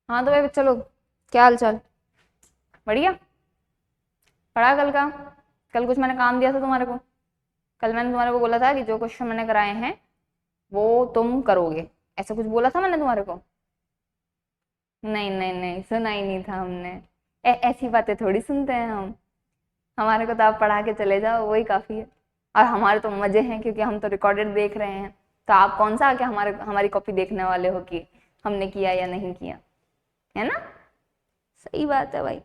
हाँ तो भाई चलो, क्या हाल चाल? बढ़िया। पढ़ा कल का? कल कुछ मैंने काम दिया था तुम्हारे को। कल मैंने तुम्हारे को बोला था कि जो क्वेश्चन मैंने कराए हैं वो तुम करोगे। ऐसा कुछ बोला था मैंने तुम्हारे को? नहीं नहीं नहीं, सुना ही नहीं था हमने। ऐसी बातें थोड़ी सुनते हैं हम। हमारे को तो आप पढ़ा के चले जाओ, वही काफी है। और हमारे तो मजे हैं क्योंकि हम तो रिकॉर्डेड देख रहे हैं। तो आप कौन सा आके हमारी कॉपी देखने वाले हो कि हमने किया या नहीं किया? है ना? सही बात है भाई।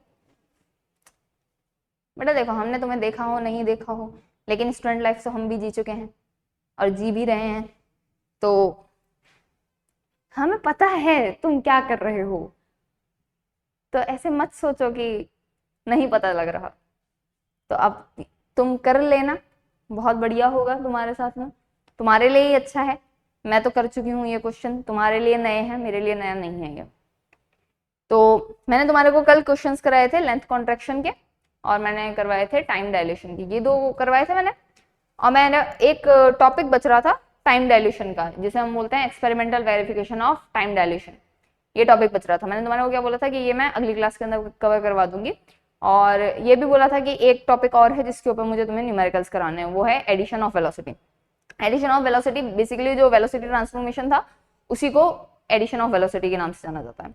बेटा देखो, हमने तुम्हें देखा हो नहीं देखा हो, लेकिन स्टूडेंट लाइफ तो हम भी जी चुके हैं और जी भी रहे हैं। तो हमें पता है तुम क्या कर रहे हो। तो ऐसे मत सोचो कि नहीं पता लग रहा। तो अब तुम कर लेना, बहुत बढ़िया होगा तुम्हारे साथ में। तुम्हारे लिए ही अच्छा है। मैं तो कर चुकी हूँ ये क्वेश्चन, तुम्हारे लिए नए हैं, मेरे लिए नया नहीं है ये। तो मैंने तुम्हारे को कल क्वेश्चंस कराए थे लेंथ कॉन्ट्रैक्शन के, और मैंने करवाए थे टाइम डायलेशन की। ये दो करवाए थे मैंने। और मैंने एक टॉपिक बच रहा था टाइम डायलेशन का, जिसे हम बोलते हैं experimental verification of time dilation. ये टॉपिक बच रहा था। मैंने तुम्हारे को क्या बोला था कि ये मैं अगली क्लास के अंदर कवर करवा दूंगी। और ये भी बोला था कि एक टॉपिक और है जिसके ऊपर मुझे तुम्हें न्यूमेरिकल्स कराने हैं, वो है addition of velocity. Addition of velocity basically जो वेलोसिटी ट्रांसफॉर्मेशन था उसी को एडिशन ऑफ वेलोसिटी के नाम से जाना जाता है।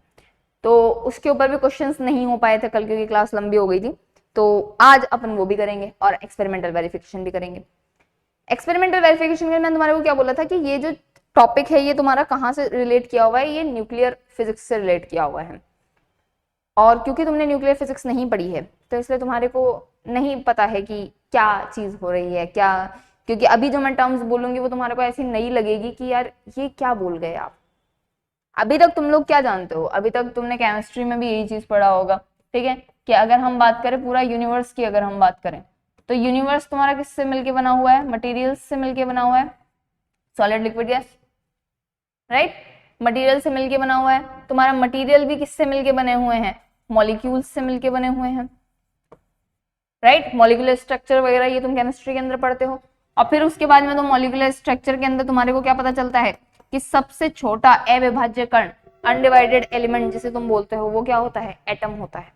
तो उसके ऊपर भी क्वेश्चंस नहीं हो पाए थे कल क्योंकि क्लास लंबी हो गई थी। तो आज अपन वो भी करेंगे और एक्सपेरिमेंटल वेरिफिकेशन भी करेंगे। एक्सपेरिमेंटल वेरिफिकेशन में मैंने तुम्हारे को क्या बोला था कि ये जो टॉपिक है ये तुम्हारा कहाँ से रिलेट किया हुआ है, ये न्यूक्लियर फिजिक्स से रिलेट किया हुआ है। और क्योंकि तुमने न्यूक्लियर फिजिक्स नहीं पढ़ी है तो इसलिए तुम्हारे को नहीं पता है कि क्या चीज हो रही है क्या। क्योंकि अभी जो मैं टर्म्स बोलूंगी वो तुम्हारे को ऐसी नई लगेगी कि यार ये क्या बोल गए आप। अभी तक तुम लोग क्या जानते हो? अभी तक तुमने केमिस्ट्री में भी यही चीज पढ़ा होगा, ठीक है, कि अगर हम बात करें पूरा यूनिवर्स की, अगर हम बात करें तो यूनिवर्स तुम्हारा किससे मिलके बना हुआ है? मटेरियल्स से मिलके बना हुआ है। Solid liquid gas, right. Material से मिलके बना हुआ है। तुम्हारा मटेरियल भी किससे मिलके बने हुए हैं? मॉलिक्यूल्स से मिलके बने हुए हैं, राइट। मॉलिक्यूलर स्ट्रक्चर वगैरह ये तुम केमिस्ट्री के अंदर पढ़ते हो। और फिर उसके बाद में तो मॉलिक्यूलर स्ट्रक्चर के अंदर तुम्हारे को क्या पता चलता है कि सबसे छोटा अविभाज्य कण, अनडिवाइडेड एलिमेंट जिसे तुम बोलते हो, वो क्या होता है? एटम होता है।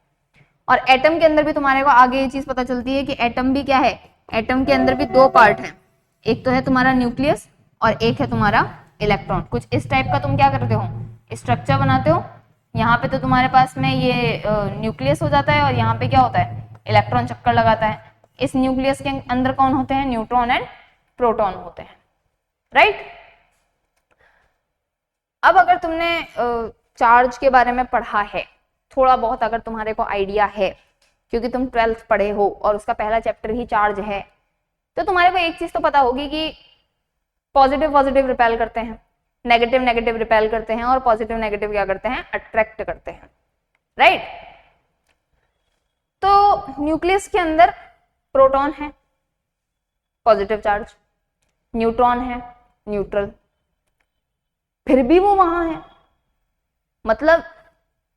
और एटम के अंदर भी तुम्हारे को आगे ये चीज पता चलती है कि एटम भी क्या है? एटम के अंदर भी दो पार्ट है। एक तो है तुम्हारा न्यूक्लियस और एक है तुम्हारा इलेक्ट्रॉन। कुछ इस टाइप का तुम क्या करते हो? स्ट्रक्चर बनाते हो। यहाँ पे तो तुम्हारे पास में ये न्यूक्लियस हो जाता है और यहाँ पे क्या होता है? इलेक्ट्रॉन चक्कर लगाता है। इस न्यूक्लियस के अंदर कौन होते हैं? न्यूट्रॉन एंड प्रोटॉन होते हैं, राइट। अब अगर तुमने चार्ज के बारे में पढ़ा है, थोड़ा बहुत अगर तुम्हारे को आइडिया है, क्योंकि तुम 12th पढ़े हो और उसका पहला चैप्टर ही चार्ज है, तो तुम्हारे को एक चीज तो पता होगी कि पॉजिटिव पॉजिटिव रिपेल करते हैं, नेगेटिव नेगेटिव रिपेल करते हैं, और पॉजिटिव नेगेटिव क्या करते हैं? अट्रैक्ट करते हैं, राइट। तो न्यूक्लियस के अंदर प्रोटॉन है, पॉजिटिव चार्ज, न्यूट्रॉन है, न्यूट्रल। फिर भी वो वहां है, मतलब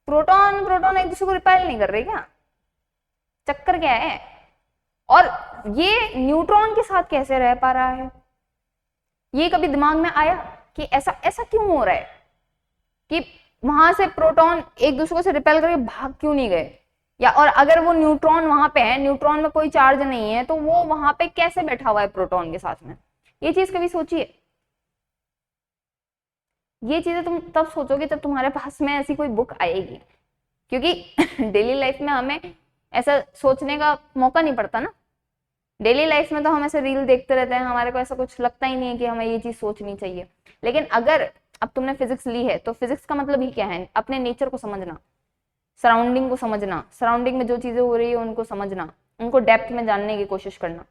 प्रोटॉन प्रोटॉन एक दूसरे को रिपेल नहीं कर रहे क्या? चक्कर क्या है? और ये न्यूट्रॉन के साथ कैसे रह पा रहा है? ये कभी दिमाग में आया कि ऐसा ऐसा क्यों हो रहा है कि वहां से प्रोटॉन एक दूसरे से रिपेल करके भाग क्यों नहीं गए? या और अगर वो न्यूट्रॉन वहां पे है, न्यूट्रॉन में कोई चार्ज नहीं है, तो वो वहां पे कैसे बैठा हुआ है प्रोटॉन के साथ में? ये चीज कभी सोचिए। ये चीजें तुम तब सोचोगे जब तुम्हारे पास में ऐसी कोई बुक आएगी, क्योंकि डेली लाइफ में हमें ऐसा सोचने का मौका नहीं पड़ता ना। डेली लाइफ में तो हम ऐसे रील देखते रहते हैं, हमारे को ऐसा कुछ लगता ही नहीं है कि हमें ये चीज सोचनी चाहिए। लेकिन अगर अब तुमने फिजिक्स ली है तो फिजिक्स का मतलब ही क्या है? अपने नेचर को समझना, सराउंडिंग को समझना, सराउंडिंग में जो चीजें हो रही है उनको समझना, उनको डेप्थ में जानने की कोशिश करना।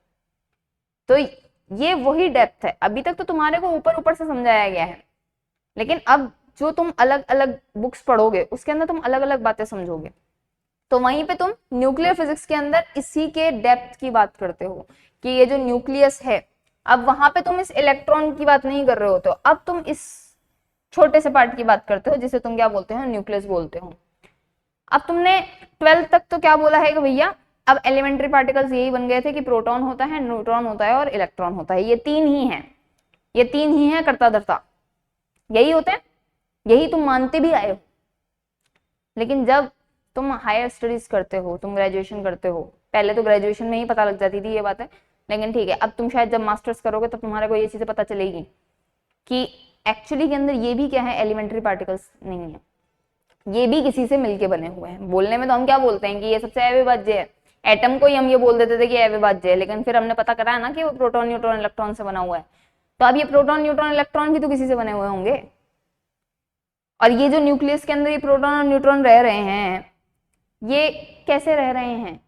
तो ये वही डेप्थ है। अभी तक तो तुम्हारे को ऊपर ऊपर से समझाया गया है, लेकिन अब जो तुम अलग अलग बुक्स पढ़ोगे उसके अंदर तुम अलग अलग बातें समझोगे। तो वहीं पे तुम न्यूक्लियर फिजिक्स के अंदर इसी के डेप्थ की बात करते हो कि ये जो न्यूक्लियस है, अब वहां पे तुम इस इलेक्ट्रॉन की बात नहीं कर रहे हो, तो अब तुम इस छोटे से पार्ट की बात करते हो जिसे तुम क्या बोलते हो? न्यूक्लियस बोलते हो। अब तुमने 12th तक तो क्या बोला है कि भैया अब एलिमेंट्री पार्टिकल्स यही बन गए थे कि प्रोटॉन होता है, न्यूट्रॉन होता है और इलेक्ट्रॉन होता है। ये तीन ही है, ये तीन ही है करता धरता, यही होते हैं, यही तुम मानते भी आए हो। लेकिन जब तुम हायर स्टडीज करते हो, तुम ग्रेजुएशन करते हो, पहले तो ग्रेजुएशन में ही पता लग जाती थी ये बातें, लेकिन ठीक है, अब तुम शायद जब मास्टर्स करोगे तब तुम्हारे को ये चीजें पता चलेगी कि एक्चुअली के अंदर ये भी क्या है, एलिमेंट्री पार्टिकल्स नहीं है, ये भी किसी से मिलके बने हुए हैं। बोलने में तो हम क्या बोलते हैं कि ये सबसे अविभाज्य है, एटम को ही हम ये बोल देते थे कि अविभाज्य है, लेकिन फिर हमने पता करा है ना कि वो प्रोटॉन न्यूट्रॉन इलेक्ट्रॉन से बना हुआ है। तो अब ये प्रोटॉन न्यूट्रॉन इलेक्ट्रॉन भी तो किसी से बने हुए होंगे, और ये जो न्यूक्लियस के अंदर ये प्रोटॉन और न्यूट्रॉन रह रहे हैं, ये कैसे रह रहे हैं?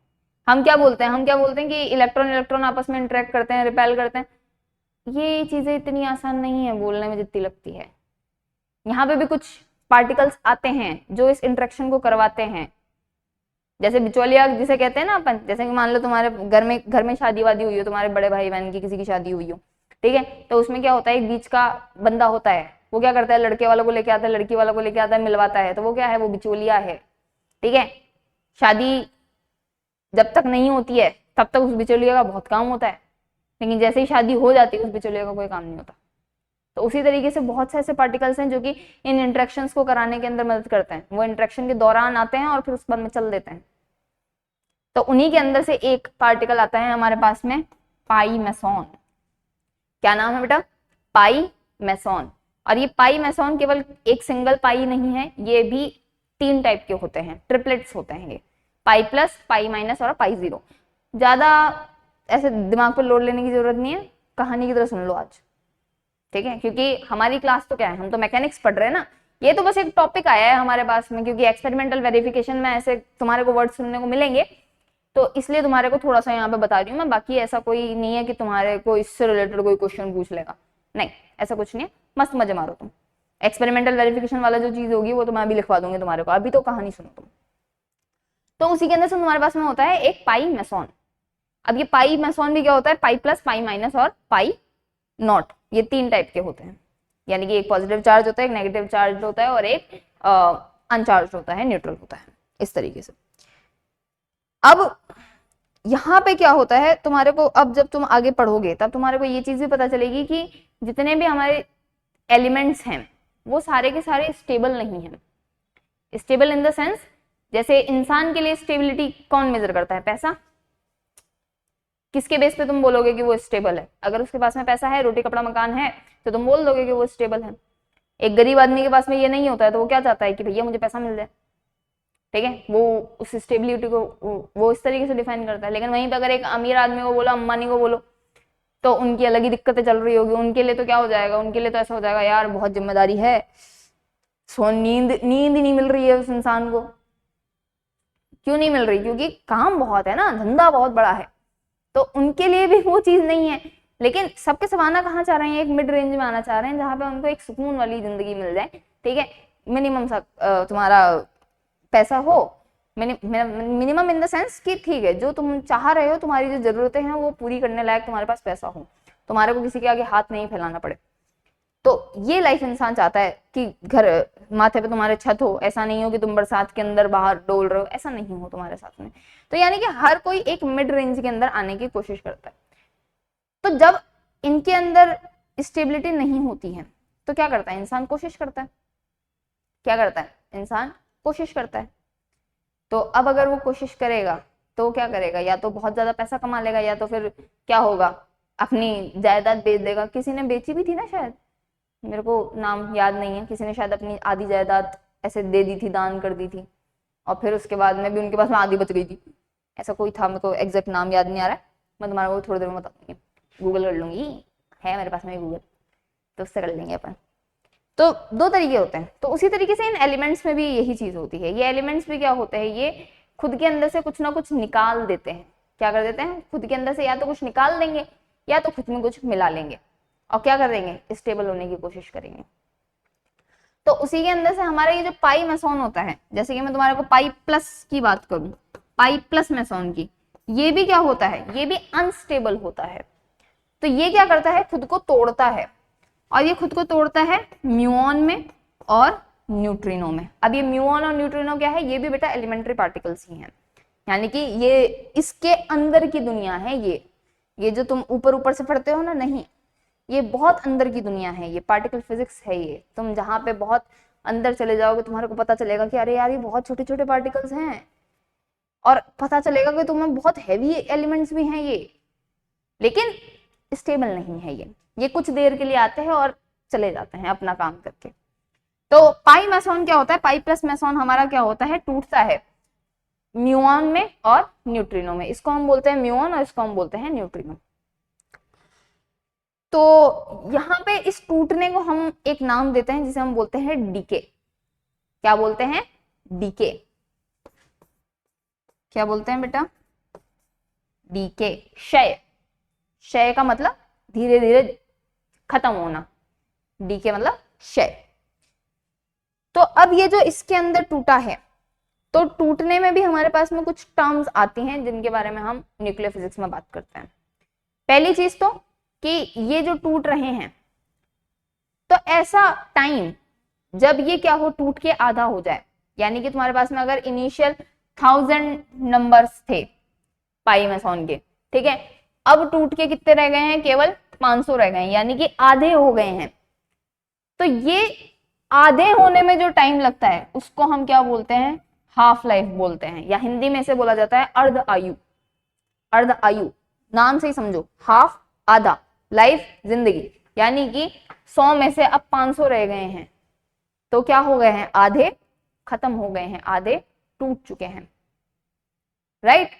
हम क्या बोलते हैं, हम क्या बोलते हैं कि इलेक्ट्रॉन इलेक्ट्रॉन आपस में इंटरेक्ट करते हैं, रिपेल करते हैं। ये चीजें इतनी आसान नहीं है बोलने में जितनी लगती है। यहाँ पे भी कुछ पार्टिकल्स आते हैं जो इस इंटरेक्शन को करवाते हैं, जैसे बिचौलिया जिसे कहते हैं ना अपन। जैसे कि मान लो तुम्हारे घर में शादी वादी हुई हो, तुम्हारे बड़े भाई बहन की किसी की शादी हुई हो, ठीक है, तो उसमें क्या होता है, एक बीच का बंदा होता है, वो क्या करता है, लड़के वालों को लेके आता है, लड़की वालों को लेके आता है, मिलवाता है, तो वो क्या है, वो बिचौलिया है, ठीक है। शादी जब तक नहीं होती है तब तक उस बिचौलिया का बहुत काम होता है, लेकिन जैसे ही शादी हो जाती है उस बिचौलिया का कोई काम नहीं होता। तो उसी तरीके से बहुत से ऐसे पार्टिकल्स हैं जो कि इन इंटरेक्शंस को कराने के अंदर मदद करते हैं। वो इंटरेक्शन के दौरान आते हैं और फिर उसके बाद में चल देते हैं। तो उन्हीं के अंदर से एक पार्टिकल आता है हमारे पास में, पाई मेसॉन। क्या नाम है बेटा? पाई मेसॉन। और ये पाई मेसॉन केवल एक सिंगल पाई नहीं है, ये भी 3 टाइप के होते हैं, ट्रिपलेट्स होते हैं ये, पाई प्लस, पाई माइनस और पाई जीरो। ज्यादा ऐसे दिमाग पर लोड लेने की जरूरत नहीं है, कहानी की तरह सुन लो आज, ठीक है, क्योंकि हमारी क्लास तो क्या है, हम तो मैकेनिक्स पढ़ रहे हैं ना। ये तो बस एक टॉपिक आया है हमारे पास में, क्योंकि एक्सपेरिमेंटल वेरिफिकेशन में ऐसे तुम्हारे को वर्ड सुनने को मिलेंगे, तो इसलिए तुम्हारे को थोड़ा सा यहाँ पे बता रही हूँ मैं। बाकी ऐसा कोई नहीं है कि तुम्हारे को इससे रिलेटेड कोई क्वेश्चन पूछ लेगा, नहीं, ऐसा कुछ नहीं है। मस्त मजे मारो तुम। एक्सपेरिमेंटल वेरिफिकेशन वाला जो चीज होगी वो तो मैं अभी लिखवा दूंगी तुम्हारे को, अभी तो कहानी सुनो तुम। तो उसी के अंदर से तुम्हारे पास में होता है एक पाई मेसॉन। अब ये पाई मेसॉन भी क्या होता है, पाई प्लस, पाई माइनस और पाई नॉट, ये 3 टाइप के होते हैं। यानी कि एक पॉजिटिव चार्ज होता है, एक नेगेटिव चार्ज होता है और एक अनचार्ज होता है, न्यूट्रल होता है, इस तरीके से। अब यहाँ पे क्या होता है तुम्हारे को, अब जब तुम आगे पढ़ोगे तब तुम्हारे को ये चीज भी पता चलेगी कि जितने भी हमारे एलिमेंट्स हैं वो सारे के सारे स्टेबल नहीं हैं। स्टेबल इन द सेंस, जैसे इंसान के लिए स्टेबिलिटी कौन मेजर करता है? पैसा। किसके बेस पे तुम बोलोगे कि वो स्टेबल है? अगर उसके पास में पैसा है, रोटी कपड़ा मकान है, तो तुम बोल दोगे कि वो स्टेबल है। एक गरीब आदमी के पास में ये नहीं होता है, तो वो क्या चाहता है कि भैया मुझे पैसा मिल जाए, ठीक है, वो उस स्टेबिलिटी को वो इस तरीके से डिफाइन करता है। लेकिन वहीं पर अगर एक अमीर आदमी को बोलो, अंबानी को बोलो, तो उनकी अलग ही दिक्कतें चल रही होगी। उनके लिए तो क्या हो जाएगा, उनके लिए तो ऐसा हो जाएगा, यार बहुत जिम्मेदारी है, सो नींद नींद नहीं मिल रही है उस इंसान को। क्यों नहीं मिल रही? क्योंकि काम बहुत है ना, धंधा बहुत बड़ा है, तो उनके लिए भी वो चीज नहीं है। लेकिन सबके सब आना कहाँ चाह रहे हैं, एक मिड रेंज में आना चाह रहे हैं, जहां पे उनको एक सुकून वाली जिंदगी मिल जाए, ठीक है, मिनिमम सा तुम्हारा पैसा हो, मिनिमम इन द सेंस कि ठीक है, जो तुम चाह रहे हो, तुम्हारी जो जरूरतें हैं वो पूरी करने लायक तुम्हारे पास पैसा हो, तुम्हारे को किसी के आगे हाथ नहीं फैलाना पड़े। तो ये लाइफ इंसान चाहता है कि घर माथे पे तुम्हारे छत हो, ऐसा नहीं हो कि तुम बरसात के अंदर बाहर डोल रहे हो, ऐसा नहीं हो तुम्हारे साथ में। तो यानी कि हर कोई एक मिड रेंज के अंदर आने की कोशिश करता है। तो जब इनके अंदर स्टेबिलिटी नहीं होती है तो क्या करता है इंसान? कोशिश करता है। क्या करता है इंसान? कोशिश करता है। तो अब अगर वो कोशिश करेगा तो क्या करेगा? या तो बहुत ज्यादा पैसा कमा लेगा, या तो फिर क्या होगा, अपनी जायदाद बेच देगा। किसी ने बेची भी थी ना शायद, मेरे को नाम याद नहीं है, किसी ने शायद अपनी आधी जायदाद ऐसे दे दी थी, दान कर दी थी, और फिर उसके बाद में भी उनके पास में आधी बच गई थी। ऐसा कोई था, मेरे को एग्जैक्ट नाम याद नहीं आ रहा है, मैं तुम्हारे को थोड़ी देर में बता दूंगी, गूगल कर लूंगी, है मेरे पास में गूगल, तो उससे कर लेंगे अपन। तो 2 तरीके होते हैं। तो उसी तरीके से इन एलिमेंट्स में भी यही चीज होती है। ये एलिमेंट्स भी क्या होते हैं, ये खुद के अंदर से कुछ ना कुछ निकाल देते हैं। क्या कर देते हैं? खुद के अंदर से या तो कुछ निकाल देंगे या तो खुद में कुछ मिला लेंगे, और क्या कर देंगे? स्टेबल होने की कोशिश करेंगे। तो उसी के अंदर से हमारा ये जो पाई मेसॉन होता है, जैसे कि मैं तुम्हारे को पाई प्लस की बात करूं, पाई प्लस मेसॉन की, ये भी क्या होता है? ये भी अनस्टेबल होता है। तो ये क्या करता है? खुद को तोड़ता है, और ये खुद को तोड़ता है म्यूऑन में और न्यूट्रिनो में। अब ये म्यूऑन और न्यूट्रिनो क्या है? ये भी बेटा एलिमेंट्री पार्टिकल्स ही हैं, यानी कि ये इसके अंदर की दुनिया है। ये जो तुम ऊपर ऊपर से पढ़ते हो ना, नहीं, ये बहुत अंदर की दुनिया है, ये पार्टिकल फिजिक्स है। ये तुम जहाँ पे बहुत अंदर चले जाओगे तुम्हारे को पता चलेगा कि अरे यार ये बहुत छोटे छोटे पार्टिकल्स हैं, और पता चलेगा कि तुम्हें बहुत हैवी एलिमेंट्स भी हैं ये, लेकिन स्टेबल नहीं है ये कुछ देर के लिए आते हैं और चले जाते हैं अपना काम करके। तो पाई मेसॉन क्या होता है, पाई प्लस मेसॉन हमारा क्या होता है, टूटता है म्यूऑन में और न्यूट्रिनो में। इसको हम बोलते हैं म्यूऑन और इसको हम बोलते हैं न्यूट्रिनो। तो यहाँ पे इस टूटने को हम एक नाम देते हैं जिसे हम बोलते हैं डीके। क्या बोलते हैं, डीके। क्या बोलते हैं बेटा, डीके, क्षय। क्षय का मतलब धीरे धीरे खत्म होना, डीके मतलब क्षय। तो अब ये जो इसके अंदर टूटा है, तो टूटने में भी हमारे पास में कुछ टर्म्स आती हैं जिनके बारे में हम न्यूक्लियर फिजिक्स में बात करते हैं। पहली चीज तो कि ये जो टूट रहे हैं, तो ऐसा टाइम जब ये क्या हो, टूट के आधा हो जाए, यानी कि तुम्हारे पास में अगर इनिशियल 1000 नंबर्स थे पाई मेसॉन के, ठीक है, अब टूट के कितने रह गए हैं, केवल 500 रह गए हैं, यानी कि आधे हो गए हैं। तो ये आधे होने में जो टाइम लगता है उसको हम क्या बोलते हैं, हाफ लाइफ बोलते हैं, या हिंदी में से बोला जाता है अर्ध आयु। अर्ध आयु नाम से ही समझो, हाफ आधा, लाइफ जिंदगी, यानी कि 100 में से अब 500 रह गए हैं, तो क्या हो गए हैं, आधे खत्म हो गए हैं, आधे टूट चुके हैं, राइट।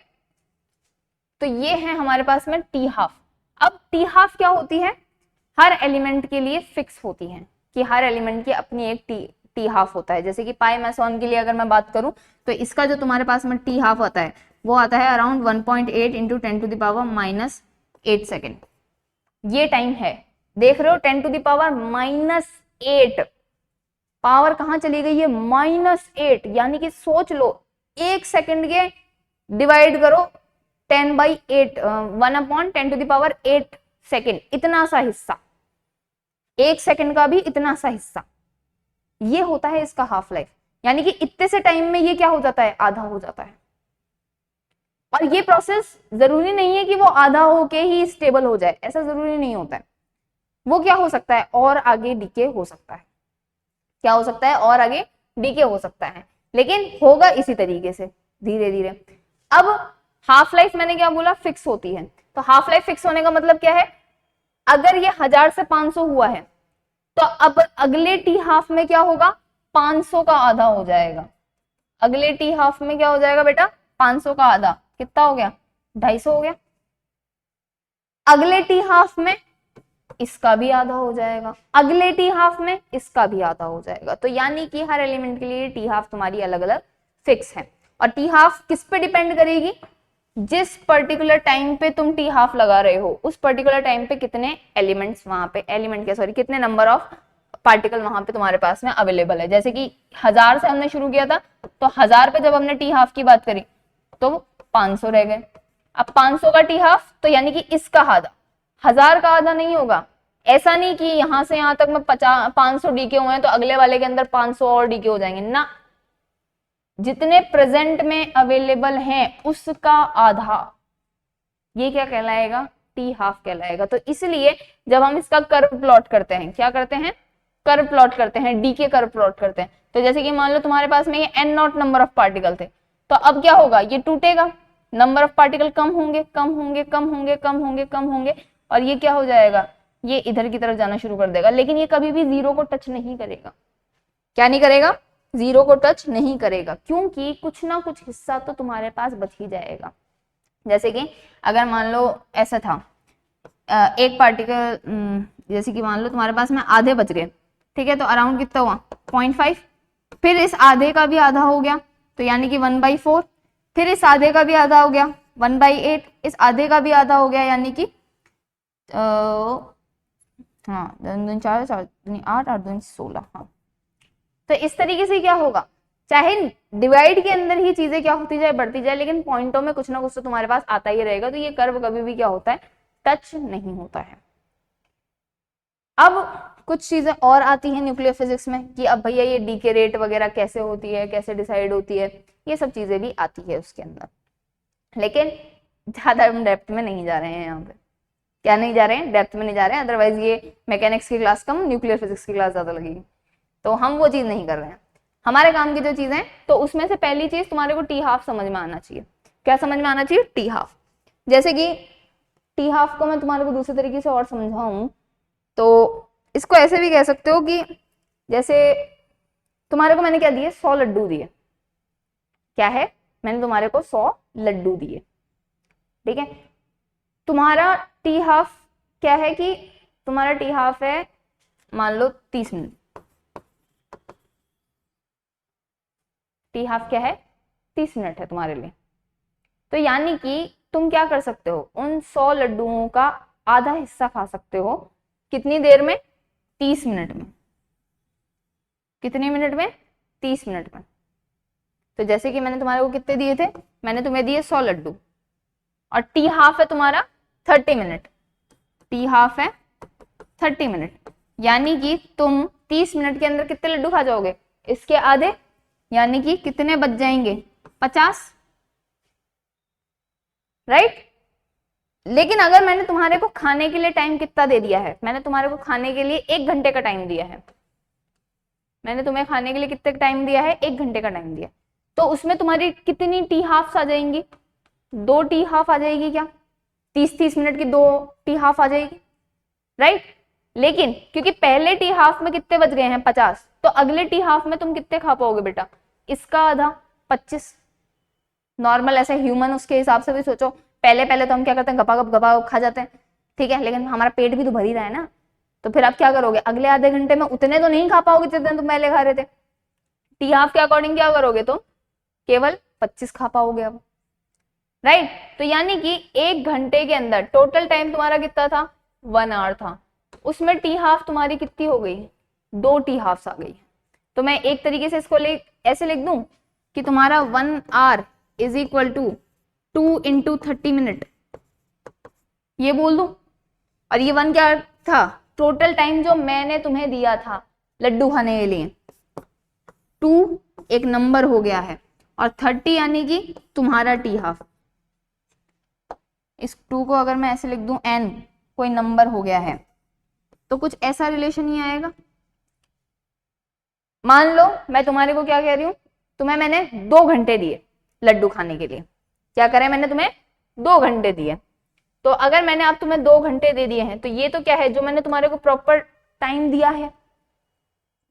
तो ये है हमारे पास में टी हाफ। अब टी हाफ क्या होती है, हर एलिमेंट के लिए फिक्स होती है, कि हर एलिमेंट की अपनी एक टी हाफ होता है। जैसे कि पाई मेसॉन के लिए अगर मैं बात करूं, तो इसका जो तुम्हारे पास में टी हाफ आता है वो आता है अराउंड 1.8 इंटू 10⁻⁻8 सेकेंड। ये टाइम है, देख रहे हो, 10⁻⁻8, पावर कहां चली गई है, -8, यानी कि सोच लो, एक सेकंड के डिवाइड करो 10/8, 1/10⁸ सेकेंड, इतना सा हिस्सा, एक सेकंड का भी इतना सा हिस्सा, ये होता है इसका हाफ लाइफ। यानी कि इतने से टाइम में ये क्या हो जाता है, आधा हो जाता है। और ये प्रोसेस जरूरी नहीं है कि वो आधा होके ही स्टेबल हो जाए, ऐसा जरूरी नहीं होता है। वो क्या हो सकता है, और आगे डीके हो सकता है। क्या हो सकता है, और आगे डीके हो सकता है, लेकिन होगा इसी तरीके से धीरे धीरे। अब हाफ लाइफ मैंने क्या बोला, फिक्स होती है। तो हाफ लाइफ फिक्स होने का मतलब क्या है, अगर ये 1000 से 500 हुआ है, तो अब अगले टी हाफ में क्या होगा, 500 का आधा हो जाएगा। अगले टी हाफ में क्या हो जाएगा बेटा, 500 का आधा, कितना हो गया, 250 हो गया। अगले टी हाफ में इसका भी आधा हो जाएगा, अगले टी हाफ में इसका भी आधा हो जाएगा। तो यानी कि हर एलिमेंट के लिए टी हाफ तुम्हारी अलग अलग फिक्स है। और टी हाफ किस पे डिपेंड करेगी, जिस पर्टिकुलर टाइम पे तुम टी हाफ लगा रहे हो, उस पर्टिकुलर टाइम पे कितने एलिमेंट्स वहां पे, एलिमेंट के सॉरी, कितने नंबर ऑफ पार्टिकल वहां पे तुम्हारे पास में अवेलेबल है। जैसे कि 1000 से हमने शुरू किया था, तो 1000 पे जब हमने टी हाफ की बात करी तो 500 रह गए। अब 500 का टी हाफ, तो यानी कि इसका आधा, 1000 का आधा नहीं होगा। ऐसा नहीं कि यहां से यहां तक में 500 डीके हुए हैं तो अगले वाले के अंदर 500 और डीके हो जाएंगे ना, जितने प्रेजेंट में अवेलेबल हैं उसका आधा, ये क्या कहलाएगा, टी हाफ कहलाएगा। तो इसलिए जब हम इसका कर्व प्लॉट करते हैं, क्या करते हैं, कर्व प्लॉट करते हैं, डीके कर्व प्लॉट करते हैं। तो जैसे कि मान लो तुम्हारे पास में ये n0 नंबर ऑफ पार्टिकल थे, तो अब क्या होगा, ये टूटेगा, नंबर ऑफ पार्टिकल कम होंगे, कम होंगे, कम होंगे, कम होंगे, कम होंगे, और ये क्या हो जाएगा, ये इधर की तरफ जाना शुरू कर देगा। लेकिन ये कभी भी जीरो को टच नहीं करेगा। क्या नहीं करेगा, जीरो को टच नहीं करेगा, क्योंकि कुछ ना कुछ हिस्सा तो तुम्हारे पास बच ही जाएगा। जैसे कि अगर मान लो ऐसा था, एक पार्टिकल, जैसे कि मान लो तुम्हारे पास में आधे बच गए, ठीक है, तो अराउंड कितना हुआ, 0.5, फिर इस आधे का भी आधा हो गया, तो यानी कि 1/4, फिर इस आधे का भी आधा हो गया 1/8, इस आधे का भी आधा हो गया, यानी कि हाँ 2 4 4 8 8 2 16, हाँ। तो इस तरीके से क्या होगा, चाहे डिवाइड के अंदर ही चीजें क्या होती जाए, बढ़ती जाए, लेकिन पॉइंटों में कुछ ना कुछ तो तुम्हारे पास आता ही रहेगा। तो ये कर्व कभी भी क्या होता है, टच नहीं होता है। अब कुछ चीजें और आती हैं न्यूक्लियर फिजिक्स में, कि अब भैया ये डीके रेट वगैरह कैसे होती है, कैसे डिसाइड होती है, ये सब चीजें भी आती है उसके अंदर। लेकिन ज्यादा हम डेप्थ में नहीं जा रहे हैं यहाँ पे। क्या नहीं जा रहे हैं, डेप्थ में नहीं जा रहे हैं, अदरवाइज ये मैकेनिक्स की क्लास कम, न्यूक्लियर फिजिक्स की क्लास ज्यादा लगेगी। तो हम वो चीज नहीं कर रहे हैं, हमारे काम की जो चीजें हैं। तो उसमें से पहली चीज तुम्हारे को टी हाफ समझ में आना चाहिए। क्या समझ में आना चाहिए? T half. जैसे कि टी हाफ को मैं तुम्हारे को दूसरे तरीके से और समझाऊं तो इसको ऐसे भी कह सकते हो कि जैसे तुम्हारे को मैंने क्या दिए, 100 लड्डू दिए। क्या है, मैंने तुम्हारे को 100 लड्डू दिए, ठीक है। तुम्हारा टी हाफ क्या है कि तुम्हारा टी हाफ है मान लो 30 मिनट। टी हाफ क्या है? 30 मिनट है तुम्हारे लिए। तो यानी कि तुम क्या कर सकते हो, उन 100 लड्डुओं का आधा हिस्सा खा सकते हो। कितनी देर में? 30 मिनट में। कितने मिनट में? 30 मिनट में। तो जैसे कि मैंने तुम्हारे को कितने दिए थे, मैंने तुम्हें दिए 100 लड्डू, और टी हाफ है तुम्हारा 30 मिनट। टी हाफ है 30 मिनट, यानी कि तुम 30 मिनट के अंदर कितने लड्डू खा जाओगे? इसके आधे, यानी कि कितने बच जाएंगे? 50, राइट। लेकिन अगर मैंने तुम्हारे को खाने के लिए टाइम कितना दे दिया है, मैंने तुम्हारे को खाने के लिए 1 घंटे का टाइम दिया है। मैंने तुम्हें खाने के लिए कितने टाइम दिया है? 1 घंटे का टाइम दिया। तो उसमें तुम्हारी कितनी टी हाफ आ जाएंगी? 2 टी हाफ आ जाएगी क्या? 30-30 मिनट की 2 टी हाफ आ जाएगी, राइट। लेकिन क्योंकि पहले टी हाफ में कितने बच गए हैं? 50, तो अगले टी हाफ में तुम कितने खा पाओगे बेटा? इसका आधा, 25। नॉर्मल ऐसे ह्यूमन उसके हिसाब से भी सोचो, पहले पहले तो हम क्या करते हैं, गपा खा जाते हैं, ठीक है, लेकिन हमारा पेट भी तो भर ही रहा है ना। तो फिर आप क्या करोगे, अगले आधे घंटे में उतने तो नहीं खा पाओगे जितने तुम पहले खा रहे थे। टी हाफ के अकॉर्डिंग क्या करोगे तुम? केवल 25 खा पाओगे अब, राइट। तो यानी कि 1 घंटे के अंदर टोटल टाइम तुम्हारा कितना था? 1 आवर था। उसमें टी हाफ तुम्हारी कितनी हो गई? 2 टी हाफ आ गई। तो मैं एक तरीके से इसको ऐसे लिख दूं कि तुम्हारा 1 hour is equal to 2 into 30 minute, ये बोल दूं। और ये 1 क्या था? टोटल टाइम जो मैंने तुम्हें दिया था लड्डू खाने के लिए। 2 एक नंबर हो गया है, और 30 यानी कि तुम्हारा टी हाफ। इस 2 को अगर मैं ऐसे लिख दूं n, कोई नंबर हो गया है, तो कुछ ऐसा रिलेशन ही आएगा। मान लो मैं तुम्हारे को क्या कह रही हूं, तुम्हें मैंने 2 घंटे दिए लड्डू खाने के लिए। क्या करें, मैंने तुम्हें 2 घंटे दिए। तो अगर मैंने आप तुम्हें 2 घंटे दे दिए हैं, तो ये तो क्या है, जो मैंने तुम्हारे को प्रॉपर टाइम दिया है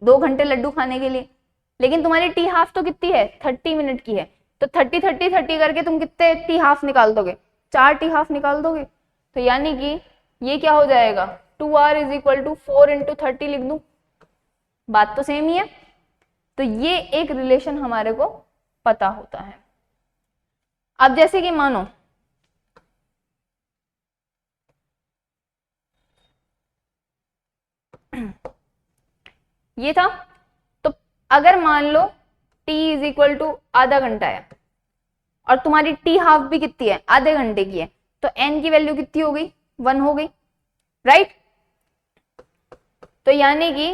2 घंटे लड्डू खाने के लिए। लेकिन तुम्हारी टी हाफ तो कितनी है? 30 मिनट की है। तो 30-30-30 करके तुम कितने टी हाफ निकाल दोगे? 4 टी हाफ निकाल दोगे। तो यानी कि ये क्या हो जाएगा, 2 hour is equal to 4 into 30 लिख दूं। बात तो सेम ही है। तो ये एक रिलेशन हमारे को पता होता है। अब जैसे कि मानो ये था, तो अगर मान लो t इज इक्वल टू आधा घंटा है, और तुम्हारी टी हाफ भी कितनी है? आधे घंटे की है, तो n की वैल्यू कितनी हो गई? 1 हो गई, राइट। तो यानी कि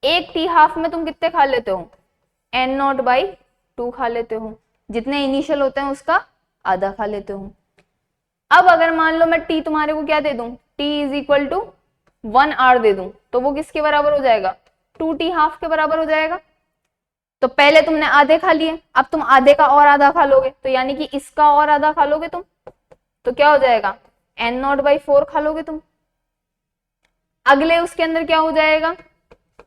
एक टी हाफ में तुम कितने खा लेते हो? n0/2 खा लेते हो, जितने इनिशियल होते हैं उसका आधा खा लेते हो। अब अगर मान लो मैं टी तुम्हारे को क्या दे दूं, t is equal to 1 hour दे दूं, तो वो किसके बराबर हो जाएगा? 2 टी हाफ के बराबर हो जाएगा। तो पहले तुमने आधे खा लिए, अब तुम आधे का और आधा खा लोगे, तो यानी कि इसका और आधा खा लोगे तुम, तो क्या हो जाएगा? n0/4 खा लोगे तुम। अगले उसके अंदर क्या हो जाएगा?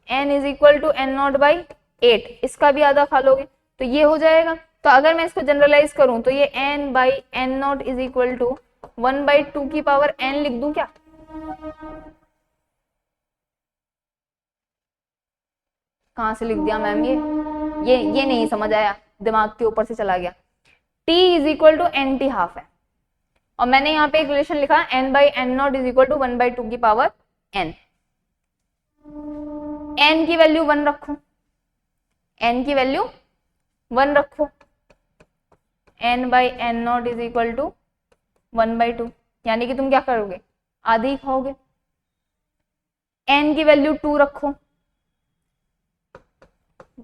n is equal to n0/8, इसका भी आधा खा लोगे, तो ये हो जाएगा। तो अगर मैं इसको जनरलाइज करूं तो ये n/n0 इज इक्वल टू 1/2 की पावर n लिख दूं क्या? कहां से लिख दिया मैम? ये नहीं समझ आया, दिमाग के ऊपर से चला गया। t is equal to N T half है, और मैंने यहाँ पे एक रिलेशन लिखा n/n0 इज इक्वल टू 1/2 की पावर n। n की वैल्यू 1 रखो, n की वैल्यू 1 रखो, n/n0 इज इक्वल टू 1/2, यानी कि तुम क्या करोगे? आधे ही खाओगे। n की वैल्यू 2 रखो,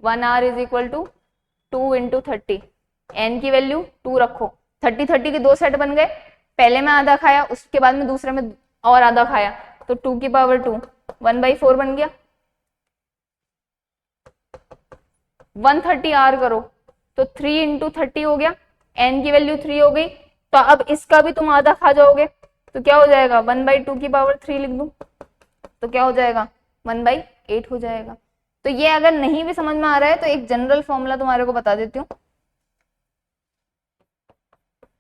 1 hour is equal to 2 into 30, n की वैल्यू 2 रखो। 30-30 के 2 सेट बन गए, पहले में आधा खाया, उसके बाद में दूसरे में और आधा खाया, तो 2 की पावर 2, 1/4 बन गया। 130 आर करो तो 3 इंटू 30 हो गया, n की वैल्यू 3 हो गई, तो अब इसका भी तुम आधा खा जाओगे तो क्या हो जाएगा 1/2 की पावर 3 लिख दूं तो क्या हो जाएगा 1/8 हो जाएगा। तो ये अगर नहीं भी समझ में आ रहा है तो एक जनरल फॉर्मूला तुम्हारे को बता देती हूँ,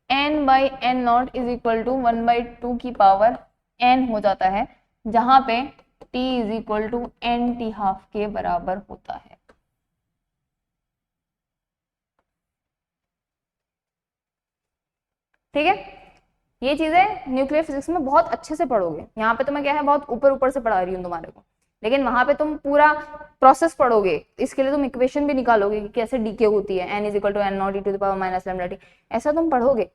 n/n0 इज इक्वल टू 1/2 की पावर n हो जाता है, जहां पे t is equal to n/2 के बराबर होता है। ठीक है, ये चीजें न्यूक्लियर फिजिक्स में बहुत अच्छे से पढ़ोगे। यहाँ पे तो मैं क्या है बहुत ऊपर ऊपर से पढ़ा रही हूँ तुम्हारे को, लेकिन वहां पे तुम पूरा प्रोसेस पढ़ोगे, इसके लिए तुम इक्वेशन भी निकालोगे कि कैसे डीके होती है, n is equal to n0 e to the power minus lambda T, ऐसा तुम पढ़ोगे,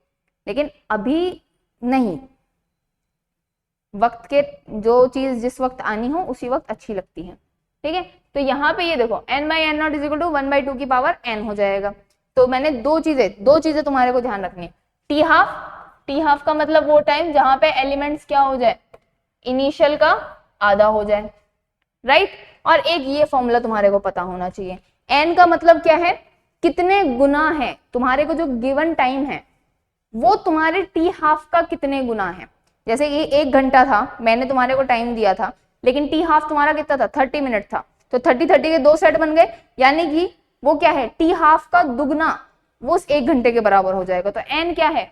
लेकिन अभी नहीं। वक्त के जो चीज जिस वक्त आनी हो उसी वक्त अच्छी लगती है। ठीक है, तो यहाँ पे ये देखो n/n0 इज इक्वल टू 1/2 की पावर n हो जाएगा। तो मैंने दो चीजें तुम्हारे को ध्यान रखनी है, टी हाफ का मतलब वो टाइम जहां पे एलिमेंट्स क्या हो जाए, इनिशियल का आधा हो जाए, राइट। और एक ये फॉर्मूला तुम्हारे को पता होना चाहिए, n का मतलब क्या है, कितने गुना है, तुम्हारे को जो गिवन टाइम है वो तुम्हारे टी हाफ का कितने गुना है। जैसे ये 1 घंटा था, मैंने तुम्हारे को टाइम दिया था, लेकिन टी हाफ तुम्हारा कितना था 30 मिनट था, तो 30 के 2 सेट बन गए, यानी कि वो क्या है टी हाफ का दुगना, वो उस 1 घंटे के बराबर हो जाएगा। तो n क्या है,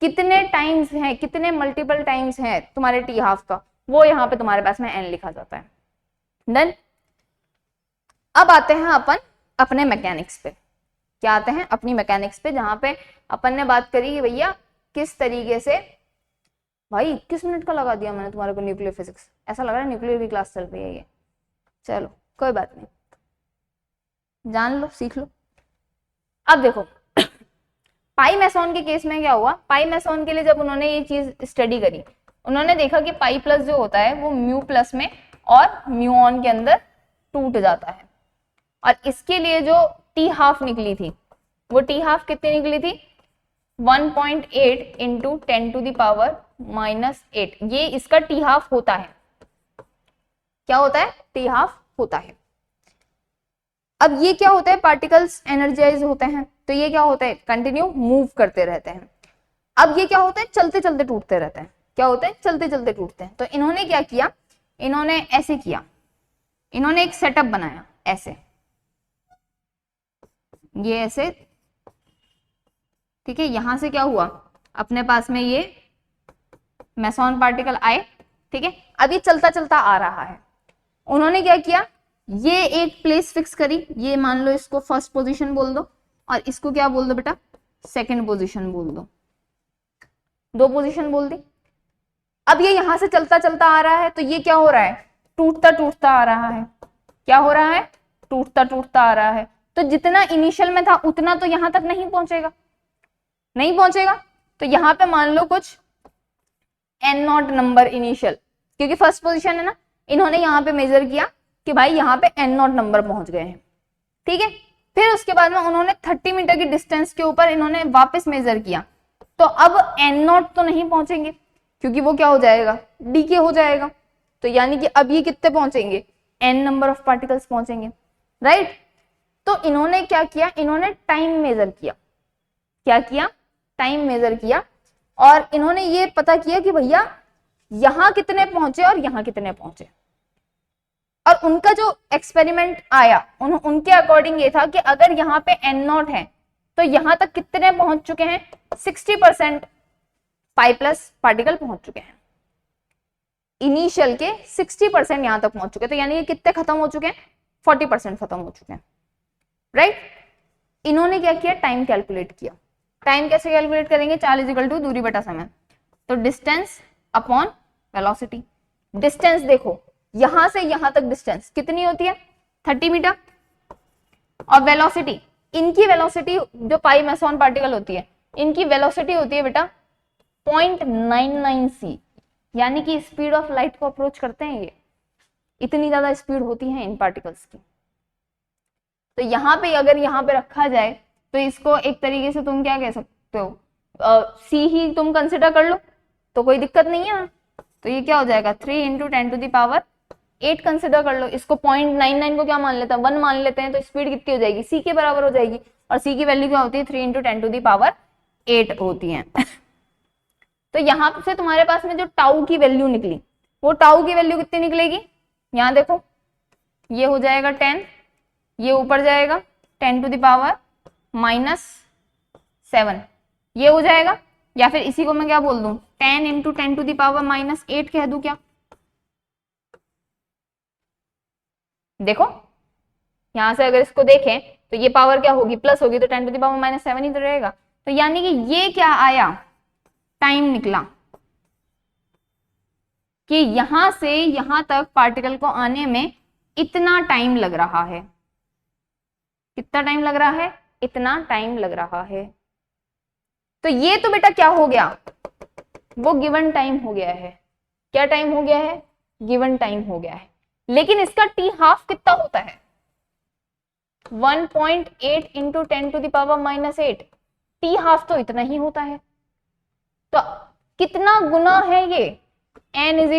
कितने टाइम्स है, कितने मल्टीपल टाइम्स है तुम्हारे टी हाफ का, वो यहाँ पे तुम्हारे पास में n लिखा जाता है। डन। अब आते हैं अपन अपने मैकेनिक्स पे, क्या आते हैं अपनी मैकेनिक्स पे, जहां पे अपन ने बात करी कि भैया किस तरीके से, भाई 21 मिनट का लगा दिया मैंने तुम्हारे को न्यूक्लियर फिजिक्स, ऐसा लग रहा है न्यूक्लियर की क्लास चल रही है ये। चलो कोई बात नहीं, जान लो सीख लो। अब देखो पाई मैसॉन के केस में क्या हुआ, पाई मैसॉन के लिए जब उन्होंने ये चीज स्टडी करी, उन्होंने देखा कि पाई प्लस जो होता है वो म्यू प्लस में और म्यू ऑन के अंदर टूट जाता है, और इसके लिए जो टी हाफ निकली थी वो टी हाफ कितनी निकली थी 1.8 इंटू 10 टू द पावर -8, ये इसका टी हाफ होता है। क्या होता है, टी हाफ होता है। अब ये क्या होता है, पार्टिकल्स एनर्जाइज होते हैं, तो ये क्या होता है कंटिन्यू मूव करते रहते हैं। अब ये क्या होता है, चलते चलते टूटते रहते हैं। क्या होता है, चलते चलते टूटते हैं। तो इन्होंने क्या किया, इन्होंने ऐसे किया, इन्होंने एक सेटअप बनाया ऐसे, ये ऐसे, ठीक है। यहां से क्या हुआ, अपने पास में ये मैसॉन पार्टिकल आए, ठीक है। अब ये चलता चलता आ रहा है, उन्होंने क्या किया, ये एक प्लेस फिक्स करी, ये मान लो इसको फर्स्ट पोजीशन बोल दो, और इसको क्या बोल दो बेटा, सेकंड पोजीशन बोल दो, 2 पोजीशन बोल दी। अब ये यहां से चलता चलता आ रहा है, तो ये क्या हो रहा है, टूटता टूटता आ रहा है। क्या हो रहा है, टूटता टूटता आ रहा है। तो जितना इनिशियल में था उतना तो यहां तक नहीं पहुंचेगा, नहीं पहुंचेगा। तो यहां पे मान लो कुछ n0 नंबर इनिशियल, क्योंकि फर्स्ट पोजीशन है ना, इन्होंने यहाँ पे मेजर किया कि भाई यहाँ पे n0 नंबर पहुंच गए हैं, ठीक है। फिर उसके बाद में उन्होंने 30 मीटर की डिस्टेंस के ऊपर इन्होंने वापस मेजर किया, तो अब n0 तो नहीं पहुंचेंगे, क्योंकि वो क्या हो जाएगा, डीके हो जाएगा। तो यानी कि अब ये कितने पहुंचेंगे, n नंबर ऑफ पार्टिकल्स पहुंचेंगे, राइट। तो इन्होंने क्या किया, इन्होंने टाइम मेजर किया। क्या किया, टाइम मेजर किया, और इन्होंने ये पता किया कि भैया यहां कितने पहुंचे और यहां कितने पहुंचे। और उनका जो एक्सपेरिमेंट आया, उनके अकॉर्डिंग ये था कि अगर यहाँ पे n0 है तो यहां तक कितने पहुंच चुके हैं, 60% पाई प्लस पार्टिकल पहुंच चुके हैं, इनिशियल के 60% यहां तक पहुंच चुके हैं। तो यानी कि कितने खत्म हो चुके हैं, 40% खत्म हो चुके हैं, राइट। इन्होंने क्या किया, टाइम कैलकुलेट किया। टाइम कैसे कैलकुलेट करेंगे, चाल इज इक्वल टू दूरी बटा समय, तो डिस्टेंस अपॉन वेलोसिटी। डिस्टेंस देखो, यहां से यहां तक डिस्टेंस कितनी होती है, 30 मीटर, और वेलोसिटी, इनकी वेलोसिटी जो पाई मैसॉन पार्टिकल होती है, इनकी वेलोसिटी होती है बेटा 0.99 c, यानी कि स्पीड ऑफ लाइट को अप्रोच करते हैं ये, इतनी ज्यादा स्पीड होती है इन पार्टिकल्स की। तो यहाँ पे अगर यहाँ पे रखा जाए तो इसको एक तरीके से तुम क्या कह सकते हो, सी ही तुम कंसिडर कर लो, तो कोई दिक्कत नहीं है। तो ये क्या हो जाएगा, 3 into 10 to the power 8 consider कर लो, इसको 0.99 को क्या मान लेते हैं, 1 मान लेते हैं, तो स्पीड कितनी हो जाएगी, c के बराबर हो जाएगी, और c की वैल्यू क्या होती है, 3 × 10⁸ होती है। तो यहाँ से तुम्हारे पास में जो टाउ की वैल्यू निकली, वो टाउ की वैल्यू कितनी निकलेगी, यहाँ देखो, ये हो जाएगा 10, ये ऊपर जाएगा 10⁻⁻7, ये हो जाएगा, या फिर इसी को मैं क्या बोल दूं, 10 × 10⁻⁸ कह दूं क्या, देखो यहां से अगर इसको देखें तो ये पावर क्या होगी, प्लस होगी, तो 10⁻⁻7 ही तो रहेगा। तो यानी कि ये क्या आया, टाइम निकला, कि यहां से यहां तक पार्टिकल को आने में इतना टाइम लग रहा है। कितना टाइम लग रहा है, इतना टाइम लग रहा है। तो ये तो बेटा क्या हो गया, वो गिवन टाइम हो गया है। क्या टाइम हो गया है, गिवन टाइम हो गया है। लेकिन इसका टी हाफ कितना होता है, 1.8 × 10⁻⁻8, टी हाफ तो इतना ही होता है। तो कितना गुना है ये, n = t/t²,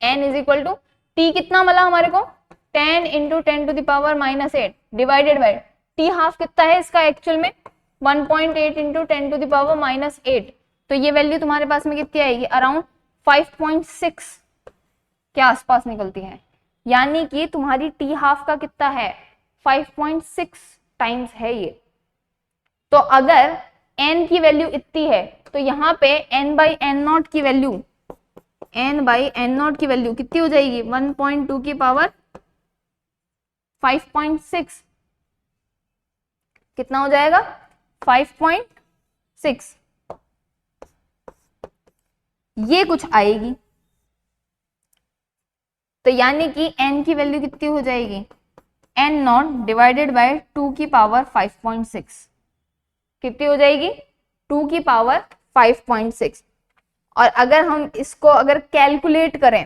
n = t कितना मिला हमारे को, 10 × 10⁻⁻8 डिवाइडेड बाय टी हाफ कितना है इसका एक्चुअल में, 1.8 × 10⁻⁸। तो ये वैल्यू तुम्हारे पास में कितनी आएगी, अराउंड 5.6 के आसपास निकलती है। यानी कि तुम्हारी टी हाफ का कितना है, 5.6 टाइम्स है ये। तो अगर n की वैल्यू इतनी है, तो यहाँ पे n/n0 की वैल्यू, n/n0 की वैल्यू कितनी हो जाएगी, 1.2 की पावर 5.6, कितना हो जाएगा, 5.6, ये कुछ आएगी। तो यानी कि n की वैल्यू कितनी हो जाएगी, n0 डिवाइडेड बाय 2 की पावर 5.6, कितनी हो जाएगी, 2 की पावर 5.6। और अगर हम इसको अगर कैलकुलेट करें,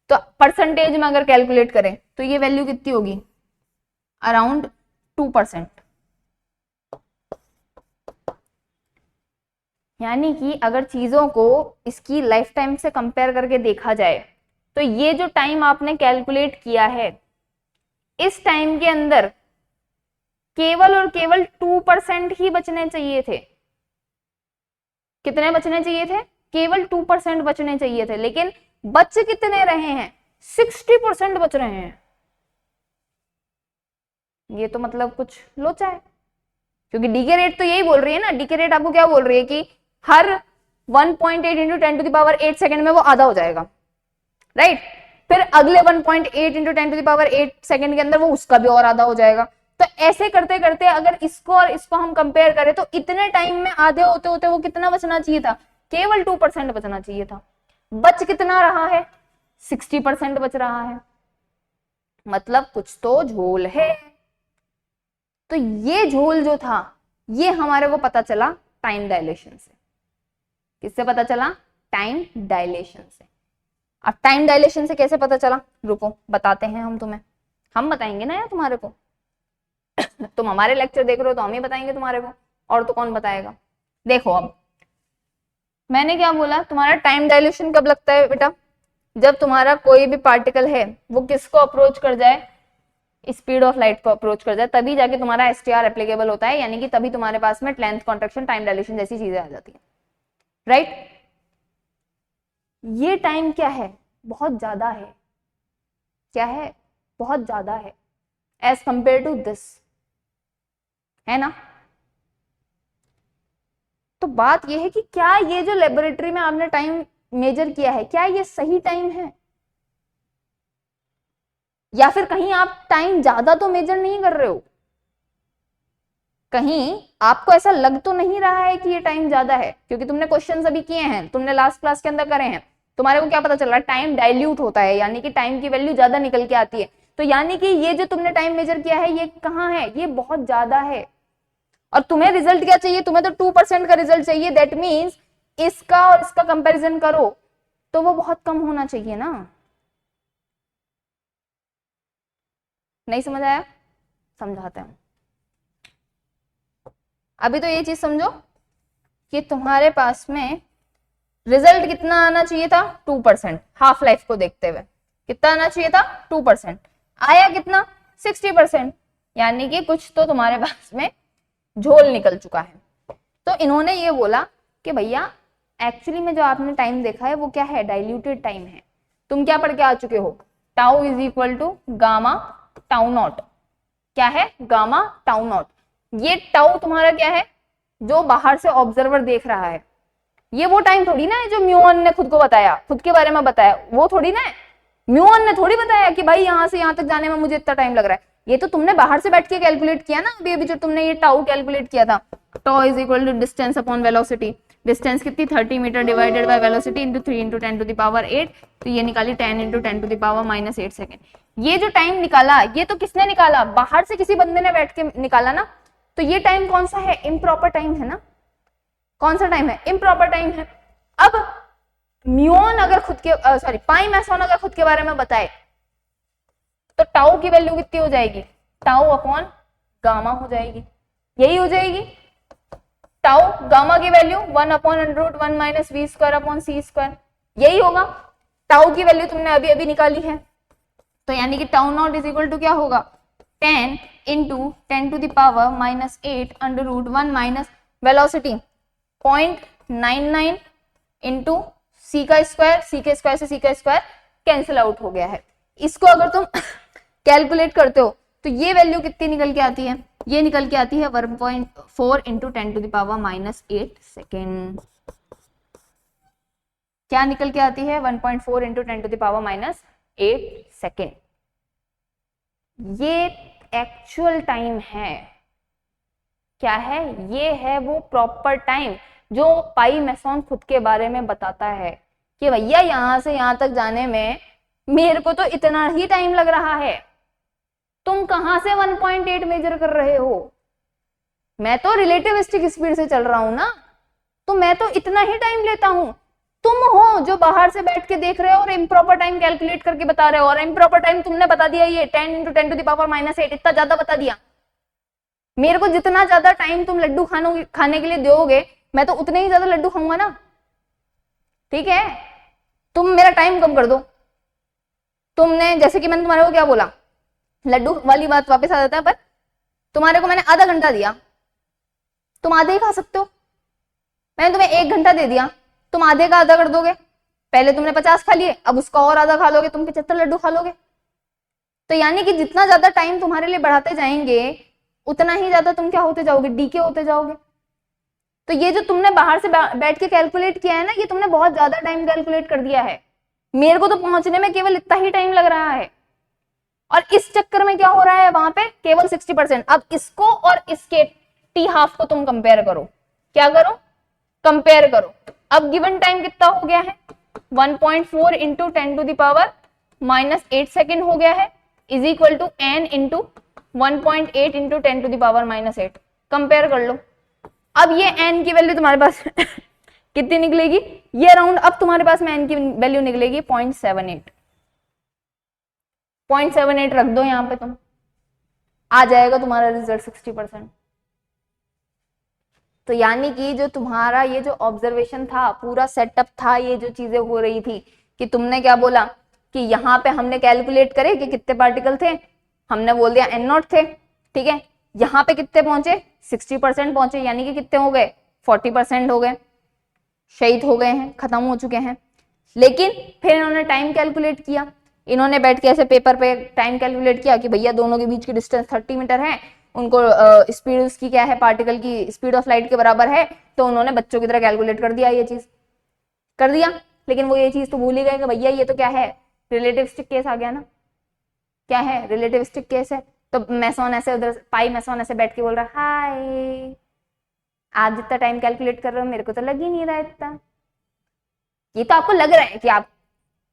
तो परसेंटेज में अगर कैलकुलेट करें तो ये वैल्यू कितनी होगी, अराउंड 2%। यानी कि अगर चीजों को इसकी लाइफ टाइम से कंपेयर करके देखा जाए, तो ये जो टाइम आपने कैलकुलेट किया है, इस टाइम के अंदर केवल और केवल 2% ही बचने चाहिए थे। कितने बचने चाहिए थे, केवल 2% बचने चाहिए थे, लेकिन बच कितने रहे हैं, 60% बच रहे हैं। ये तो मतलब कुछ लोचा है, क्योंकि डीके रेट तो यही बोल रही है ना, डीके रेट आपको क्या बोल रही है कि हर 1.8 × 10⁸ सेकंड में वो आधा हो जाएगा, राइट। फिर अगले 1.8 × 10⁸ सेकंड के अंदर वो उसका भी और आधा हो जाएगा। तो ऐसे करते करते अगर इसको और इसको हम कंपेयर करें, तो इतने टाइम में आधे होते होते वो कितना बचना चाहिए था, केवल 2% बचना चाहिए था। बच कितना रहा है, 60% बच रहा है। मतलब कुछ तो झोल है। तो ये झोल जो था, ये हमारे को पता चला टाइम डायलेशन से। किससे पता चला, टाइम डायलेशन से। अब टाइम डायलेशन से कैसे पता चला, रुको बताते हैं हम तुम्हें, हम बताएंगे ना यार तुम्हारे को। तुम हमारे लेक्चर देख रहे हो तो हम ही बताएंगे तुम्हारे को, और तो कौन बताएगा। देखो अब मैंने क्या बोला, तुम्हारा टाइम डायलेशन कब लगता है बेटा, जब तुम्हारा कोई भी पार्टिकल है वो किसको अप्रोच कर जाए, स्पीड ऑफ लाइट को अप्रोच कर जाए, तभी जाके तुम्हारा एसटीआर एप्लीकेबल होता है। यानी कि तभी तुम्हारे पास में लेंथ कॉन्ट्रैक्शन, टाइम डायलेशन जैसी चीजें आ जाती है, राइट। ये टाइम क्या है, बहुत ज्यादा है। क्या है, बहुत ज्यादा है एज कंपेयर टू दिस, है ना। तो बात यह है कि क्या ये जो लेबोरेटरी में आपने टाइम मेजर किया है, क्या ये सही टाइम है, या फिर कहीं आप टाइम ज्यादा तो मेजर नहीं कर रहे हो, कहीं आपको ऐसा लग तो नहीं रहा है कि ये टाइम ज्यादा है। क्योंकि तुमने क्वेश्चंस अभी किए हैं, तुमने लास्ट क्लास के अंदर करे हैं, तुम्हारे को क्या पता चल रहा है, टाइम डाइल्यूट होता है, यानी कि टाइम की वैल्यू ज्यादा निकल के आती है। तो यानी कि ये जो तुमने टाइम मेजर किया है, ये कहाँ है, ये बहुत ज्यादा है। और तुम्हें रिजल्ट क्या चाहिए, तुम्हें तो 2% का रिजल्ट चाहिए। दैट मीन्स इसका और इसका कंपैरिजन करो तो वो बहुत कम होना चाहिए ना। नहीं समझ आया, समझाते हैं। अभी तो ये चीज समझो कि तुम्हारे पास में रिजल्ट कितना आना चाहिए था 2%, हाफ लाइफ को देखते हुए कितना आना चाहिए था 2%, आया कितना 60%, यानी कि कुछ तो तुम्हारे पास में झोल निकल चुका है। तो इन्होंने ये बोला कि भैया एक्चुअली में जो आपने टाइम देखा है वो क्या है, डाइल्यूटेड टाइम है। तुम क्या पढ़ के आ चुके हो, tau is equal to gamma tau naught, क्या है गामा टाउ नॉट। ये टाउ तुम्हारा क्या है, जो बाहर से ऑब्जर्वर देख रहा है, ये वो टाइम थोड़ी ना है जो म्यून ने खुद को बताया, खुद के बारे में बताया, वो थोड़ी ना है। म्यून ने थोड़ी बताया कि भाई यहाँ से यहाँ तक जाने में मुझे इतना टाइम लग रहा है, ये तो तुमने बाहर से बैठ के कैलकुलेट किया ना। अभी अभी जो तुमने ये टाउ कैलकुलेट किया था, tau is equal to distance upon velocity, distance कितनी 30 metre divided by velocity into 3 into 10 to the power 8, तो ये निकाली 10 into 10 to the power -8 second. ये जो टाइम निकाला ये तो किसने निकाला, बाहर से किसी बंदे ने बैठ के निकाला ना। तो ये टाइम कौन सा है, इम्प्रॉपर टाइम है ना। कौन सा टाइम है, इम्प्रॉपर टाइम है। अब म्यून अगर खुद के सॉरी पाई मैसॉन अगर खुद के बारे में बताए तो टाउ की वैल्यू कितनी हो जाएगी, टाउ अपॉन गामा हो जाएगी, यही हो जाएगी। टाउ गामा की value 1 upon √1 minus V square upon C square, यही होगा। टाउ की वैल्यू तुमने अभी अभी निकाली है, तो यानी कि tau naught is equal to क्या होगा, 10 into 10 to the power -8 √1 minus velocity 0.99 into C का स्क्वायर, सी के स्क्वायर से सी का स्क्वायर कैंसिल आउट हो गया है। इसको अगर तुम कैलकुलेट करते हो तो ये वैल्यू कितनी निकल के आती है, ये निकल के आती है 1.4 into 10 to the power -8 second. क्या निकल के आती है, 1.4 into 10 to the power -8 second. ये एक्चुअल टाइम है, क्या है, ये है वो प्रॉपर टाइम जो पाई मैसॉन खुद के बारे में बताता है कि भैया यहां से यहां तक जाने में मेरे को तो इतना ही टाइम लग रहा है। तुम कहां से 1.8 मेजर कर रहे हो, मैं तो रिलेटिविस्टिक स्पीड से चल रहा हूं ना, तो मैं तो इतना ही टाइम लेता हूं। तुम हो जो बाहर से बैठ के देख रहे हो और इम्प्रॉपर टाइम कैलकुलेट करके बता रहे हो, और इम्प्रॉपर टाइम तुमने बता दिया ये 10 इंटू 10 टू द पावर -8, इतना ज्यादा बता दिया। मेरे को जितना ज्यादा टाइम तुम लड्डू खाने के लिए दोगे मैं तो उतने ही ज्यादा लड्डू खाऊंगा ना, ठीक है। तुम मेरा टाइम कम कर दो। तुमने जैसे कि मैंने तुम्हारे को क्या बोला, लड्डू वाली बात वापस आ जाता है, पर तुम्हारे को मैंने आधा घंटा दिया, तुम आधे ही खा सकते हो। मैंने तुम्हें 1 घंटा दे दिया, तुम आधे का आधा कर दोगे। पहले तुमने 50 खा लिए, अब उसका और आधा खा लोगे, तुम 75 लड्डू खा लोगे। तो यानी कि जितना ज्यादा टाइम तुम्हारे लिए बढ़ाते जाएंगे उतना ही ज्यादा तुम क्या होते जाओगे, डीके होते जाओगे। तो ये जो तुमने बाहर से बैठ के कैलकुलेट किया है ना, ये तुमने बहुत ज्यादा टाइम कैलकुलेट कर दिया है। मेरे को तो पहुंचने में केवल इतना ही टाइम लग रहा है, और इस चक्कर में क्या हो रहा है वहां पे केवल 60%। अब इसको और इसके टी हाफ को तुम कंपेयर करो, क्या करो, कंपेयर करो। अब गिवन टाइम कितना हो गया है, 1.4 into 10 to the power -8 second हो गया है, is equal to n into 1.8 into 10 to the power -8। Compare कर लो। अब ये n की वैल्यू तुम्हारे पास कितनी निकलेगी, ये अराउंड, अब तुम्हारे पास में n की वैल्यू निकलेगी 0.78। 0.78 रख दो यहाँ पे, तुम आ जाएगा तुम्हारा रिजल्ट 60%। तो यानी कि जो तुम्हारा ये जो ऑब्जर्वेशन था, पूरा सेटअप था, ये जो चीजें हो रही थी कि तुमने क्या बोला कि यहाँ पे हमने कैलकुलेट करे कि कितने पार्टिकल थे, हमने बोल दिया n0 थे, ठीक है। यहाँ पे कितने पहुंचे, 60% पहुंचे, यानी कि कितने हो गए, 40% हो गए, शहीद हो गए हैं, खत्म हो चुके हैं। लेकिन फिर इन्होंने टाइम कैलकुलेट किया, इन्होंने बैठ के ऐसे पेपर पे टाइम कैलकुलेट किया कि भैया दोनों के बीच की डिस्टेंस 30 मीटर है, उनको स्पीड उसकी क्या है, पार्टिकल की स्पीड ऑफ लाइट के बराबर है। तो उन्होंने बच्चों की तरह कैलकुलेट कर दिया, ये चीज कर दिया। लेकिन वो ये चीज तो भूल ही गए कि भैया ये तो क्या है, रिलेटिविस्टिक केस आ गया ना, क्या है, रिलेटिविस्टिक केस है। तो मैसॉन ऐसे उधर, पाई मैसॉन ऐसे बैठ के बोल रहा है, हाय आज जितना टाइम कैलकुलेट कर रहे हो मेरे को तो लग ही नहीं रहा इतना। ये तो आपको लग रहा है कि आप,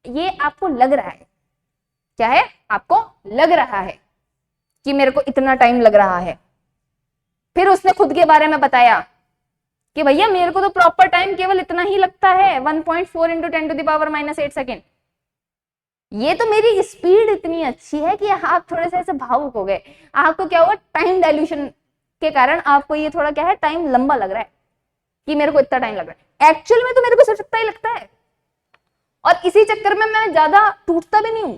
ये आपको लग रहा है, क्या है, आपको लग रहा है कि मेरे को इतना टाइम लग रहा है। फिर उसने खुद के बारे में बताया कि भैया मेरे को तो प्रॉपर टाइम केवल इतना ही लगता है, 1.4 into 10 to the power -8 second. ये तो मेरी स्पीड इतनी अच्छी है कि आप थोड़े से ऐसे भावुक हो गए, आपको क्या हुआ, टाइम डायल्यूशन के कारण आपको ये थोड़ा क्या है, टाइम लंबा लग रहा है कि मेरे को इतना टाइम लग रहा है। एक्चुअल में तो मेरे को सिर्फ इतना ही लगता है, और इसी चक्कर में मैं ज्यादा टूटता भी नहीं हूं।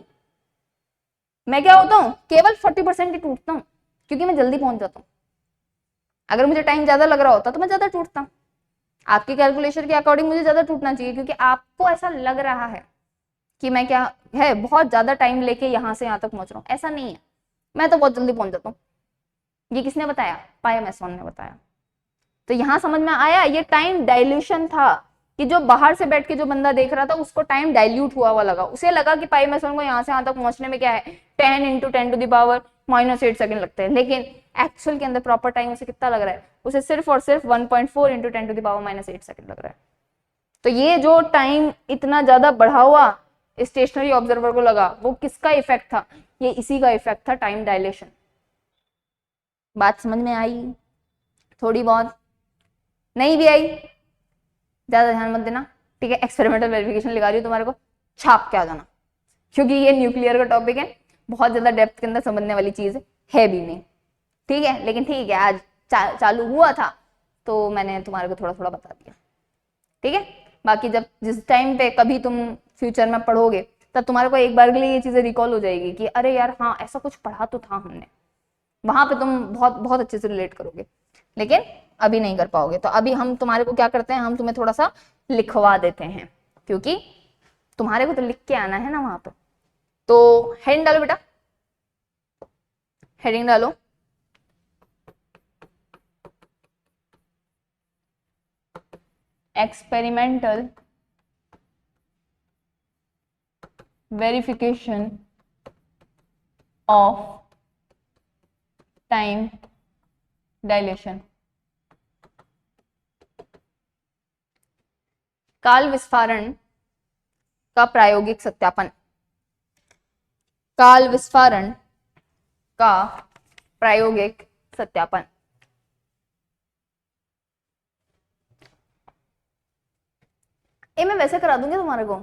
मैं क्या होता हूँ, केवल 40% ही टूटता हूँ, क्योंकि मैं जल्दी पहुंच जाता हूँ। अगर मुझे टाइम ज्यादा लग रहा होता तो मैं ज्यादा टूटता। आपकी कैलकुलेशन के अकॉर्डिंग मुझे ज्यादा टूटना चाहिए, क्योंकि आपको ऐसा लग रहा है कि मैं क्या है बहुत ज्यादा टाइम लेके यहाँ से यहाँ तक पहुंच रहा हूँ। ऐसा नहीं है, मैं तो बहुत जल्दी पहुंच जाता हूँ। ये किसने बताया? पायमेसोन ने बताया। तो यहाँ समझ में आया, ये टाइम डाइल्यूशन था, कि जो बाहर से बैठ के जो बंदा देख रहा था उसको टाइम डाइल्यूट हुआ हुआ लगा। उसे लगा कि पाइमेसन को यहाँ से यहाँ तक पहुंचने में क्या है, 10 × 10⁻⁻⁸ सेकंड लगते हैं, लेकिन एक्चुअल के अंदर प्रॉपर टाइम उसे कितना लग रहा है? उसे सिर्फ और सिर्फ 1.4 × 10⁻⁻⁸ सेकंड लग रहा है। तो ये जो टाइम इतना ज्यादा बढ़ा हुआ स्टेशनरी ऑब्जर्वर को लगा, वो किसका इफेक्ट था? ये इसी का इफेक्ट था, टाइम डायलेशन। बात समझ में आई? थोड़ी बहुत नहीं भी आई, ज्यादा ध्यान मत देना, ठीक है। एक्सपेरिमेंटल वेरिफिकेशन लिखा रही हूँ तुम्हारे को, छाप के आ जाना, क्योंकि ये न्यूक्लियर का टॉपिक है, बहुत ज्यादा डेप्थ के अंदर समझने वाली चीज है भी नहीं, ठीक है। लेकिन ठीक है, आज चालू हुआ था तो मैंने तुम्हारे को थोड़ा थोड़ा बता दिया, ठीक है। बाकी जब जिस टाइम पे कभी तुम फ्यूचर में पढ़ोगे, तब तुम्हारे को एक बार के लिए ये चीजें रिकॉल हो जाएगी कि अरे यार हाँ ऐसा कुछ पढ़ा तो था हमने, वहां पे तुम बहुत बहुत अच्छे से रिलेट करोगे, लेकिन अभी नहीं कर पाओगे। तो अभी हम तुम्हारे को क्या करते हैं, हम तुम्हें थोड़ा सा लिखवा देते हैं, क्योंकि तुम्हारे को तो लिख के आना है ना वहां पे। तो हेडिंग डालो बेटा, हेडिंग डालो। Experimental verification of time dilation. काल विस्फारण का प्रायोगिक सत्यापन। काल विस्फारण का प्रायोगिक सत्यापन। ये मैं वैसे करा दूंगी तुम्हारे को,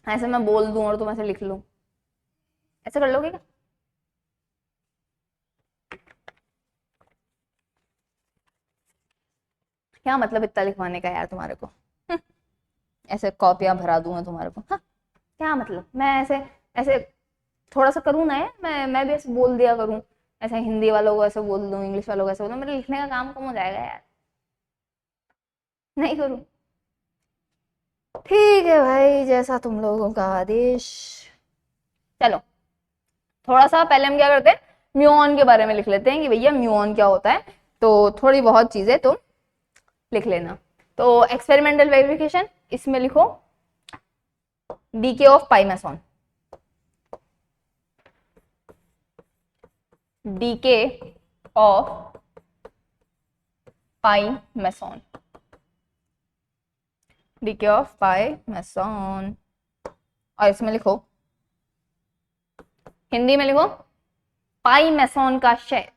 ऐसे मैं बोल दूं और तुम ऐसे लिख लो, ऐसे कर लोगे क्या? क्या मतलब इतना लिखवाने का यार तुम्हारे को? ऐसे कॉपियां भरा दूंगा तुम्हारे को, हाँ क्या मतलब? मैं ऐसे ऐसे थोड़ा सा करूँ ना यार, मैं भी ऐसे बोल दिया करूँ, ऐसे हिंदी वालों को ऐसे बोल दूं, इंग्लिश वालों को ऐसे बोल दूं, मेरे लिखने का काम कम हो जाएगा यार, नहीं करूँ? ठीक है भाई, जैसा तुम लोगों का आदेश। चलो थोड़ा सा पहले हम क्या करते हैं, म्यूऑन के बारे में लिख लेते हैं कि भैया म्यूऑन क्या होता है। तो थोड़ी बहुत चीजें तुम लिख लेना। तो एक्सपेरिमेंटल वेरिफिकेशन, इसमें लिखो decay of pi meson, decay of pi meson, decay of pi meson. और इसमें लिखो, हिंदी में लिखो पाइमेसॉन का क्षय,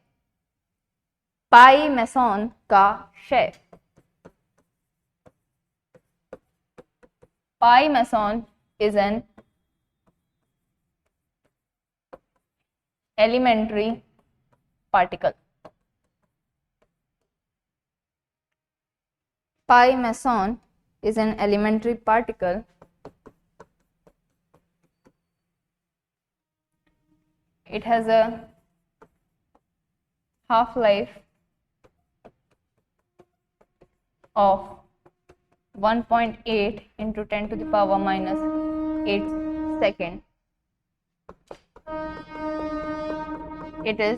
पाइमेसॉन का क्षय। पाइमेसॉन is an elementary particle. Pi-meson is an elementary particle. It has a half-life of 1.8 into 10 to the power minus 8 second. It is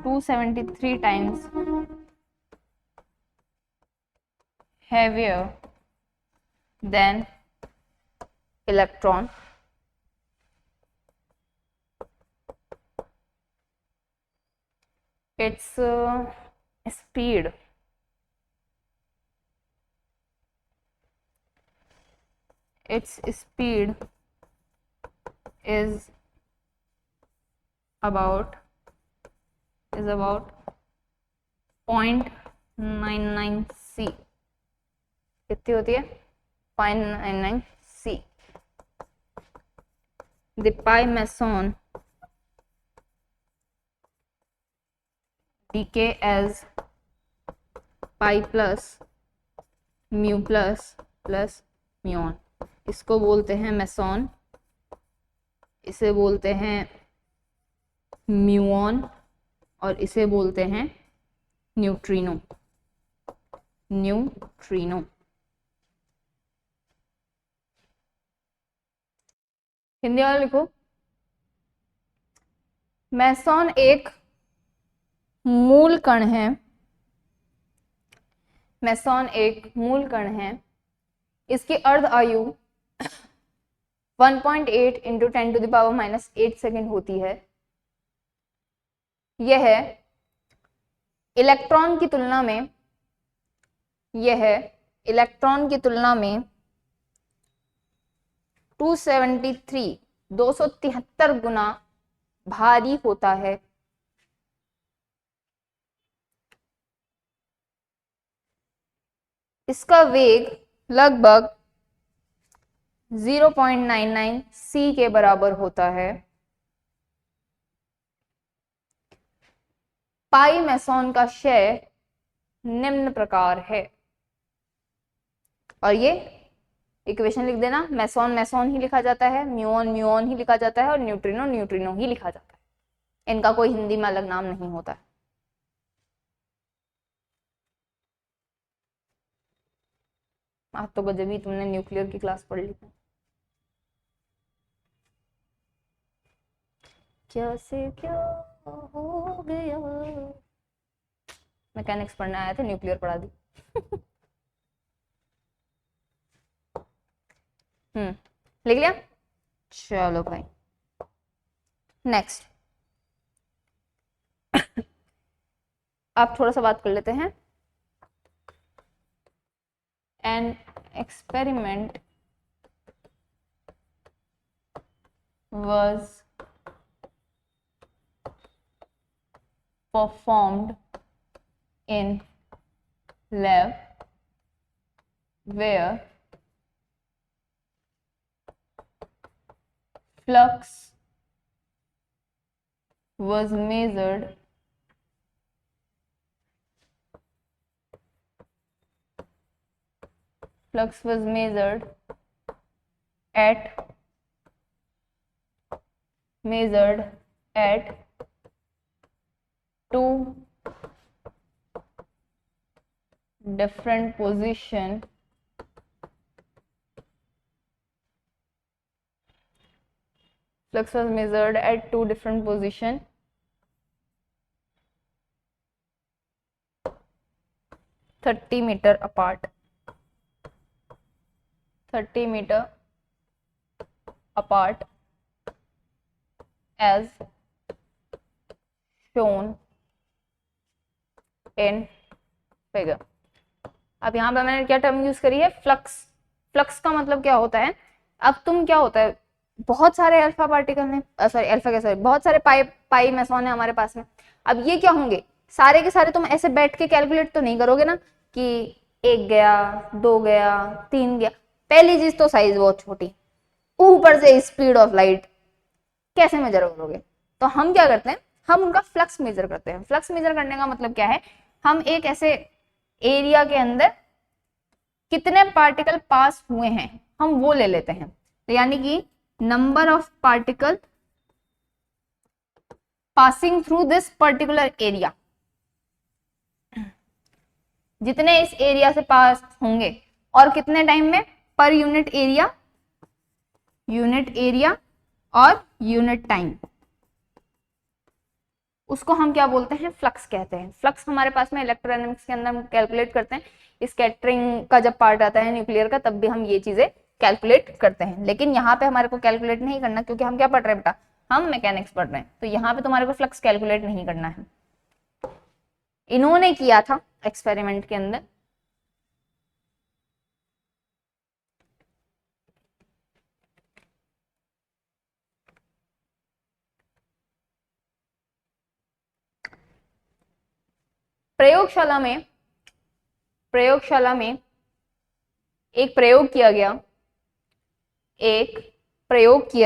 273 times heavier than electron. Its speed is about 0.99 c. कितनी होती है? 0.99 c. The pi-meson decay as pi plus mu plus plus muon, इसको बोलते हैं meson, इसे बोलते हैं muon, और इसे बोलते हैं न्यूट्रिनो। न्यूट्रिनो। हिंदी वाला लिखो। मेसॉन एक मूल कण है, मेसॉन एक मूल कण है, इसकी अर्ध आयु 1.8 इंटू 10⁻⁻8 सेकेंड होती है। यह इलेक्ट्रॉन की तुलना में, यह इलेक्ट्रॉन की तुलना में 273 गुना भारी होता है। इसका वेग लगभग 0.99 c के बराबर होता है। पाई मेसॉन का क्षय निम्न प्रकार है, और ये इक्वेशन लिख देना। मेसॉन मेसॉन ही लिखा जाता है, म्यूऑन म्यूऑन ही लिखा जाता है, और न्यूट्रिनो न्यूट्रिनो ही लिखा जाता है। इनका कोई हिंदी में अलग नाम नहीं होता है। आज तो गजब ही तुमने न्यूक्लियर की क्लास पढ़ ली। क्या से क्या हो गया, मैकेनिक्स पढ़ने आया था, न्यूक्लियर पढ़ा दी। लिख लिया। चलो भाई नेक्स्ट। आप थोड़ा सा बात कर लेते हैं। An experiment was performed in lab where flux was measured at two different position flux was measured at two different position 30 meter apart, 30 meter apart as shown in figure। अब यहाँ पे मैंने क्या टर्म यूज करी है, flux. Flux का मतलब क्या होता है, अब तुम क्या होता है, बहुत सारे अल्फा पार्टिकल हैं, सॉरी अल्फा क्या, सॉरी बहुत सारे पाई मेसॉन है हमारे पास में। अब ये क्या होंगे, सारे के सारे तुम ऐसे बैठ के कैलकुलेट तो नहीं करोगे ना कि एक गया, दो गया, तीन गया। पहली चीज तो साइज बहुत छोटी, ऊपर से स्पीड ऑफ लाइट, कैसे मेजर करोगे। तो हम क्या करते हैं, हम उनका फ्लक्स मेजर करते हैं। फ्लक्स मेजर करने का मतलब क्या है, हम एक ऐसे एरिया के अंदर कितने पार्टिकल पास हुए हैं हम वो ले लेते हैं। तो यानी कि number of particle passing through this particular area, जितने इस एरिया से पास होंगे और कितने टाइम में, पर यूनिट एरिया और यूनिट टाइम, उसको हम क्या बोलते हैं, फ्लक्स कहते हैं। फ्लक्स हमारे पास में इलेक्ट्रोडायनेमिक्स के अंदर हम कैलकुलेट करते हैं। स्कैटरिंग का जब पार्ट आता है न्यूक्लियर का, तब भी हम ये चीजें कैलकुलेट करते हैं। लेकिन यहाँ पे हमारे को कैलकुलेट नहीं करना, क्योंकि हम क्या पढ़ रहे हैं बेटा, हम मैकेनिक्स पढ़ रहे हैं। तो यहाँ पे तुम्हारे को फ्लक्स कैलकुलेट नहीं करना है। इन्होंने किया था एक्सपेरिमेंट के अंदर। प्रयोगशाला में एक प्रयोग किया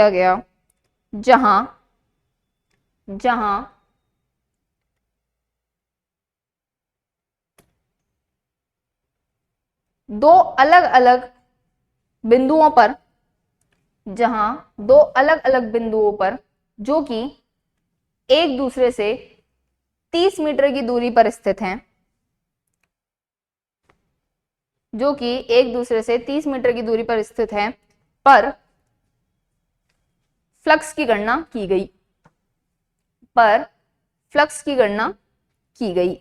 गया, जहां दो अलग अलग बिंदुओं पर, जहां दो अलग अलग बिंदुओं पर जो कि एक दूसरे से 30 मीटर की दूरी पर स्थित हैं, जो कि एक दूसरे से 30 मीटर की दूरी पर स्थित हैं, पर फ्लक्स की गणना की गई, पर फ्लक्स की गणना की गई।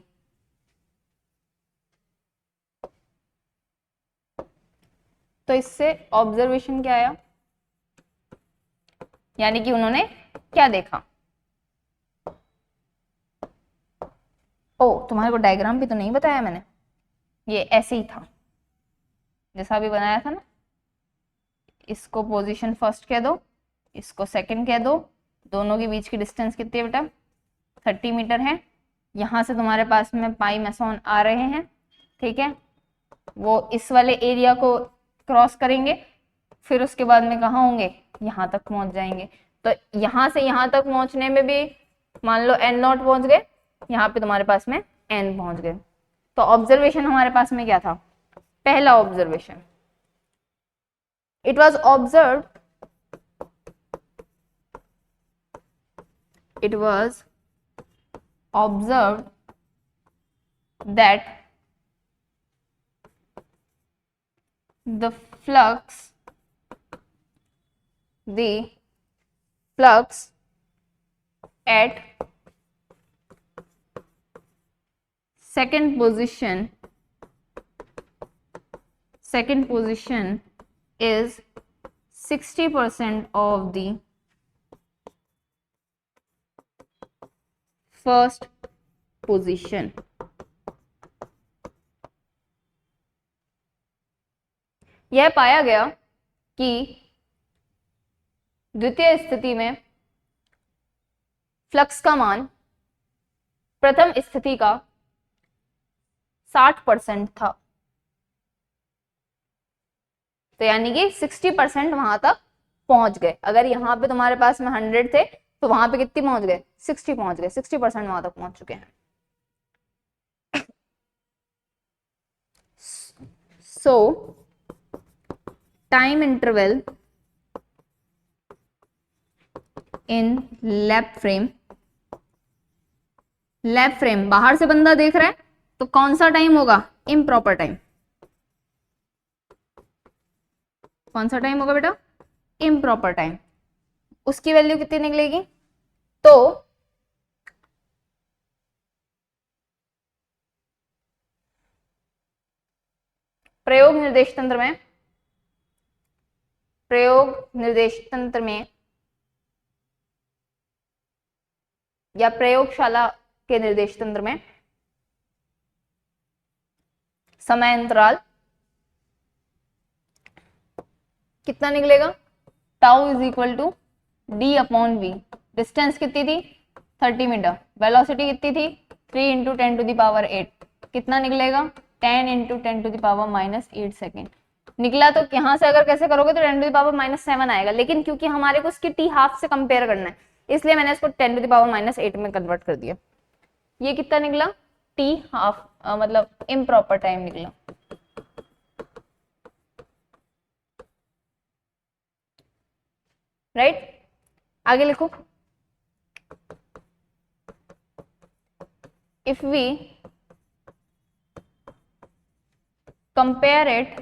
तो इससे ऑब्जर्वेशन क्या आया, यानी कि उन्होंने क्या देखा। ओ, तुम्हारे को डायग्राम भी तो नहीं बताया मैंने, ये ऐसे ही था जैसा अभी बनाया था ना। इसको पोजीशन फर्स्ट कह दो, इसको सेकंड कह दो, दोनों के बीच की डिस्टेंस कितनी है बेटा, 30 मीटर है। यहां से तुम्हारे पास में पाई मैसॉन आ रहे हैं, ठीक है, वो इस वाले एरिया को क्रॉस करेंगे, फिर उसके बाद में कहाँ होंगे, यहाँ तक पहुंच जाएंगे। तो यहाँ से यहाँ तक पहुंचने में भी मान लो n नॉट पहुंच गए, यहाँ पे तुम्हारे पास में n पहुंच गए। तो ऑब्जर्वेशन हमारे पास में क्या था, पहला observation, it was observe, it was observed that the flux at second position is 60% of the first position। यह पाया गया कि द्वितीय स्थिति में फ्लक्स का मान प्रथम स्थिति का 60% था। तो यानी कि 60% वहां तक पहुंच गए। अगर यहाँ पे तुम्हारे पास में 100 थे तो वहां पे कितनी पहुंच गए, 60 पहुंच गए, 60% वहां तक पहुंच चुके हैं। सो time interval in lab frame, lab frame बाहर से बंदा देख रहा है तो कौन सा टाइम होगा, इम्प्रॉपर टाइम। कौन सा टाइम होगा बेटा, इम्प्रॉपर टाइम। उसकी वैल्यू कितनी निकलेगी, तो प्रयोग निर्देश तंत्र में, प्रयोग निर्देश तंत्र में या प्रयोगशाला के निर्देश तंत्र में समय अंतराल कितना निकलेगा, tau is equal to D upon V. Distance कितनी थी, 30 मीटर। वेलोसिटी कितनी थी, 3 इंटू 10 टू द पावर 8। कितना निकलेगा, 10 into 10 to the power -8 second निकला। तो यहाँ से अगर कैसे करोगे तो 10 टू द पावर -7 आएगा, लेकिन क्योंकि हमारे को इसकी टी हाफ से कंपेयर करना है इसलिए मैंने इसको 10 टू द पावर -8 में कन्वर्ट कर दिया। ये कितना निकला, टी हाफ, मतलब इम्प्रॉपर टाइम निकला। राइट, आगे लिखो, if we compare it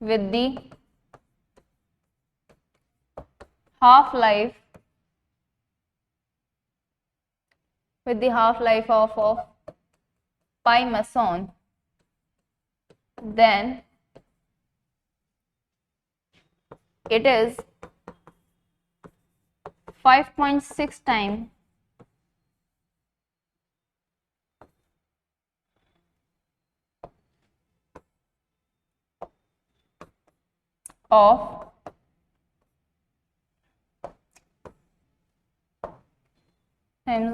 with the half life of pi meson, then it is 5.6 times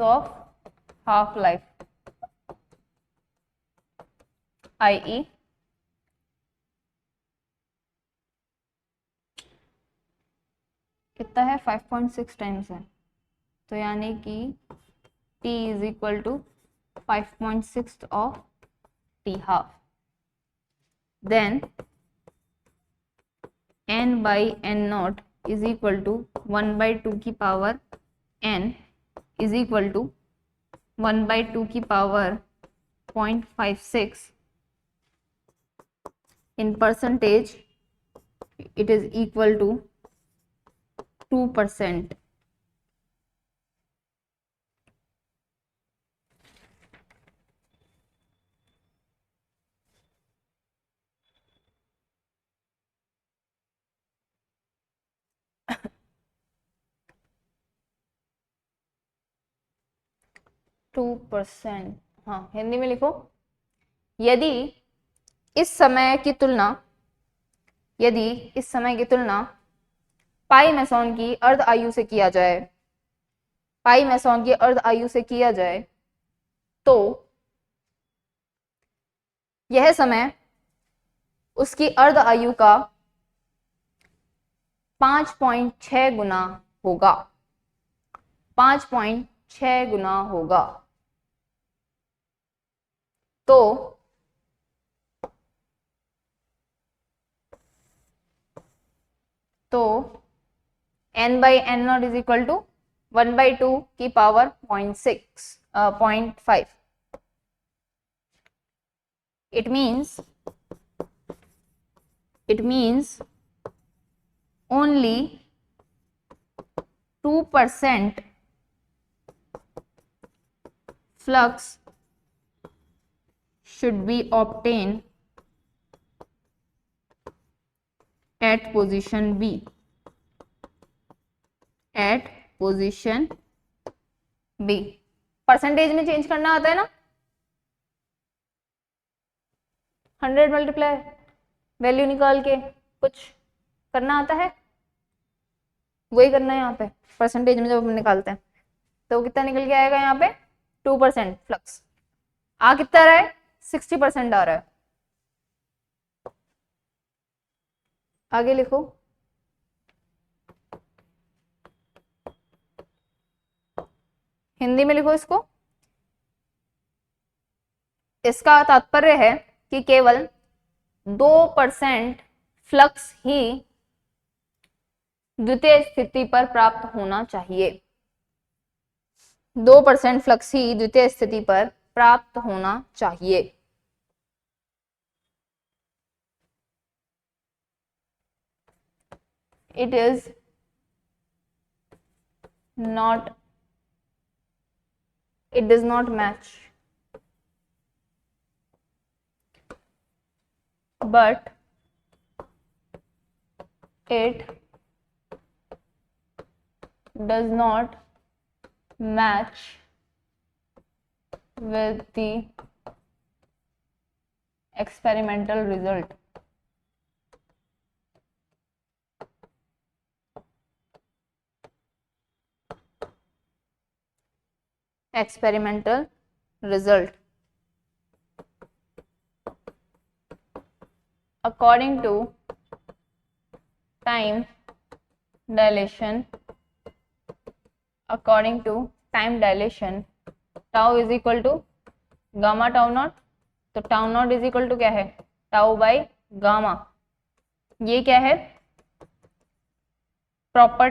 of half life, i.e. कितना है, 5.6 टाइम्स है, तो यानी कि t is equal to 5.6 of T half. then n by n naught is equal to 1 by 2 की power n is equal to 1 by 2 की power 0.56. In percentage it is equal to 2%. हाँ, हिंदी में लिखो। यदि इस समय की तुलना पाई मैसॉन की अर्ध आयु से किया जाए तो यह समय उसकी अर्ध आयु का 5.6 गुना होगा। 5.6 गुना होगा। तो n by n naught is equal to 1 by 2 की power 0.5. It means only 2% flux should be obtained at position B. Percentage में चेंज करना आता है ना, 100 मल्टीप्लाई वैल्यू निकाल के कुछ करना आता है, वही करना है यहाँ पे। परसेंटेज में जब हम निकालते हैं तो कितना निकल के आएगा यहाँ पे 2% फ्लक्स। आ कितना रहा है 60% आ रहा है। आगे लिखो। हिंदी में लिखो इसको। इसका तात्पर्य है कि केवल 2% फ्लक्स ही द्वितीय स्थिति पर प्राप्त होना चाहिए। 2% फ्लक्स ही द्वितीय स्थिति पर प्राप्त होना चाहिए। It does not match, but it does not match with the experimental result. According to time dilation, tau is equal to gamma tau naught। तो tau naught is equal to क्या है, tau by gamma। ये क्या है, proper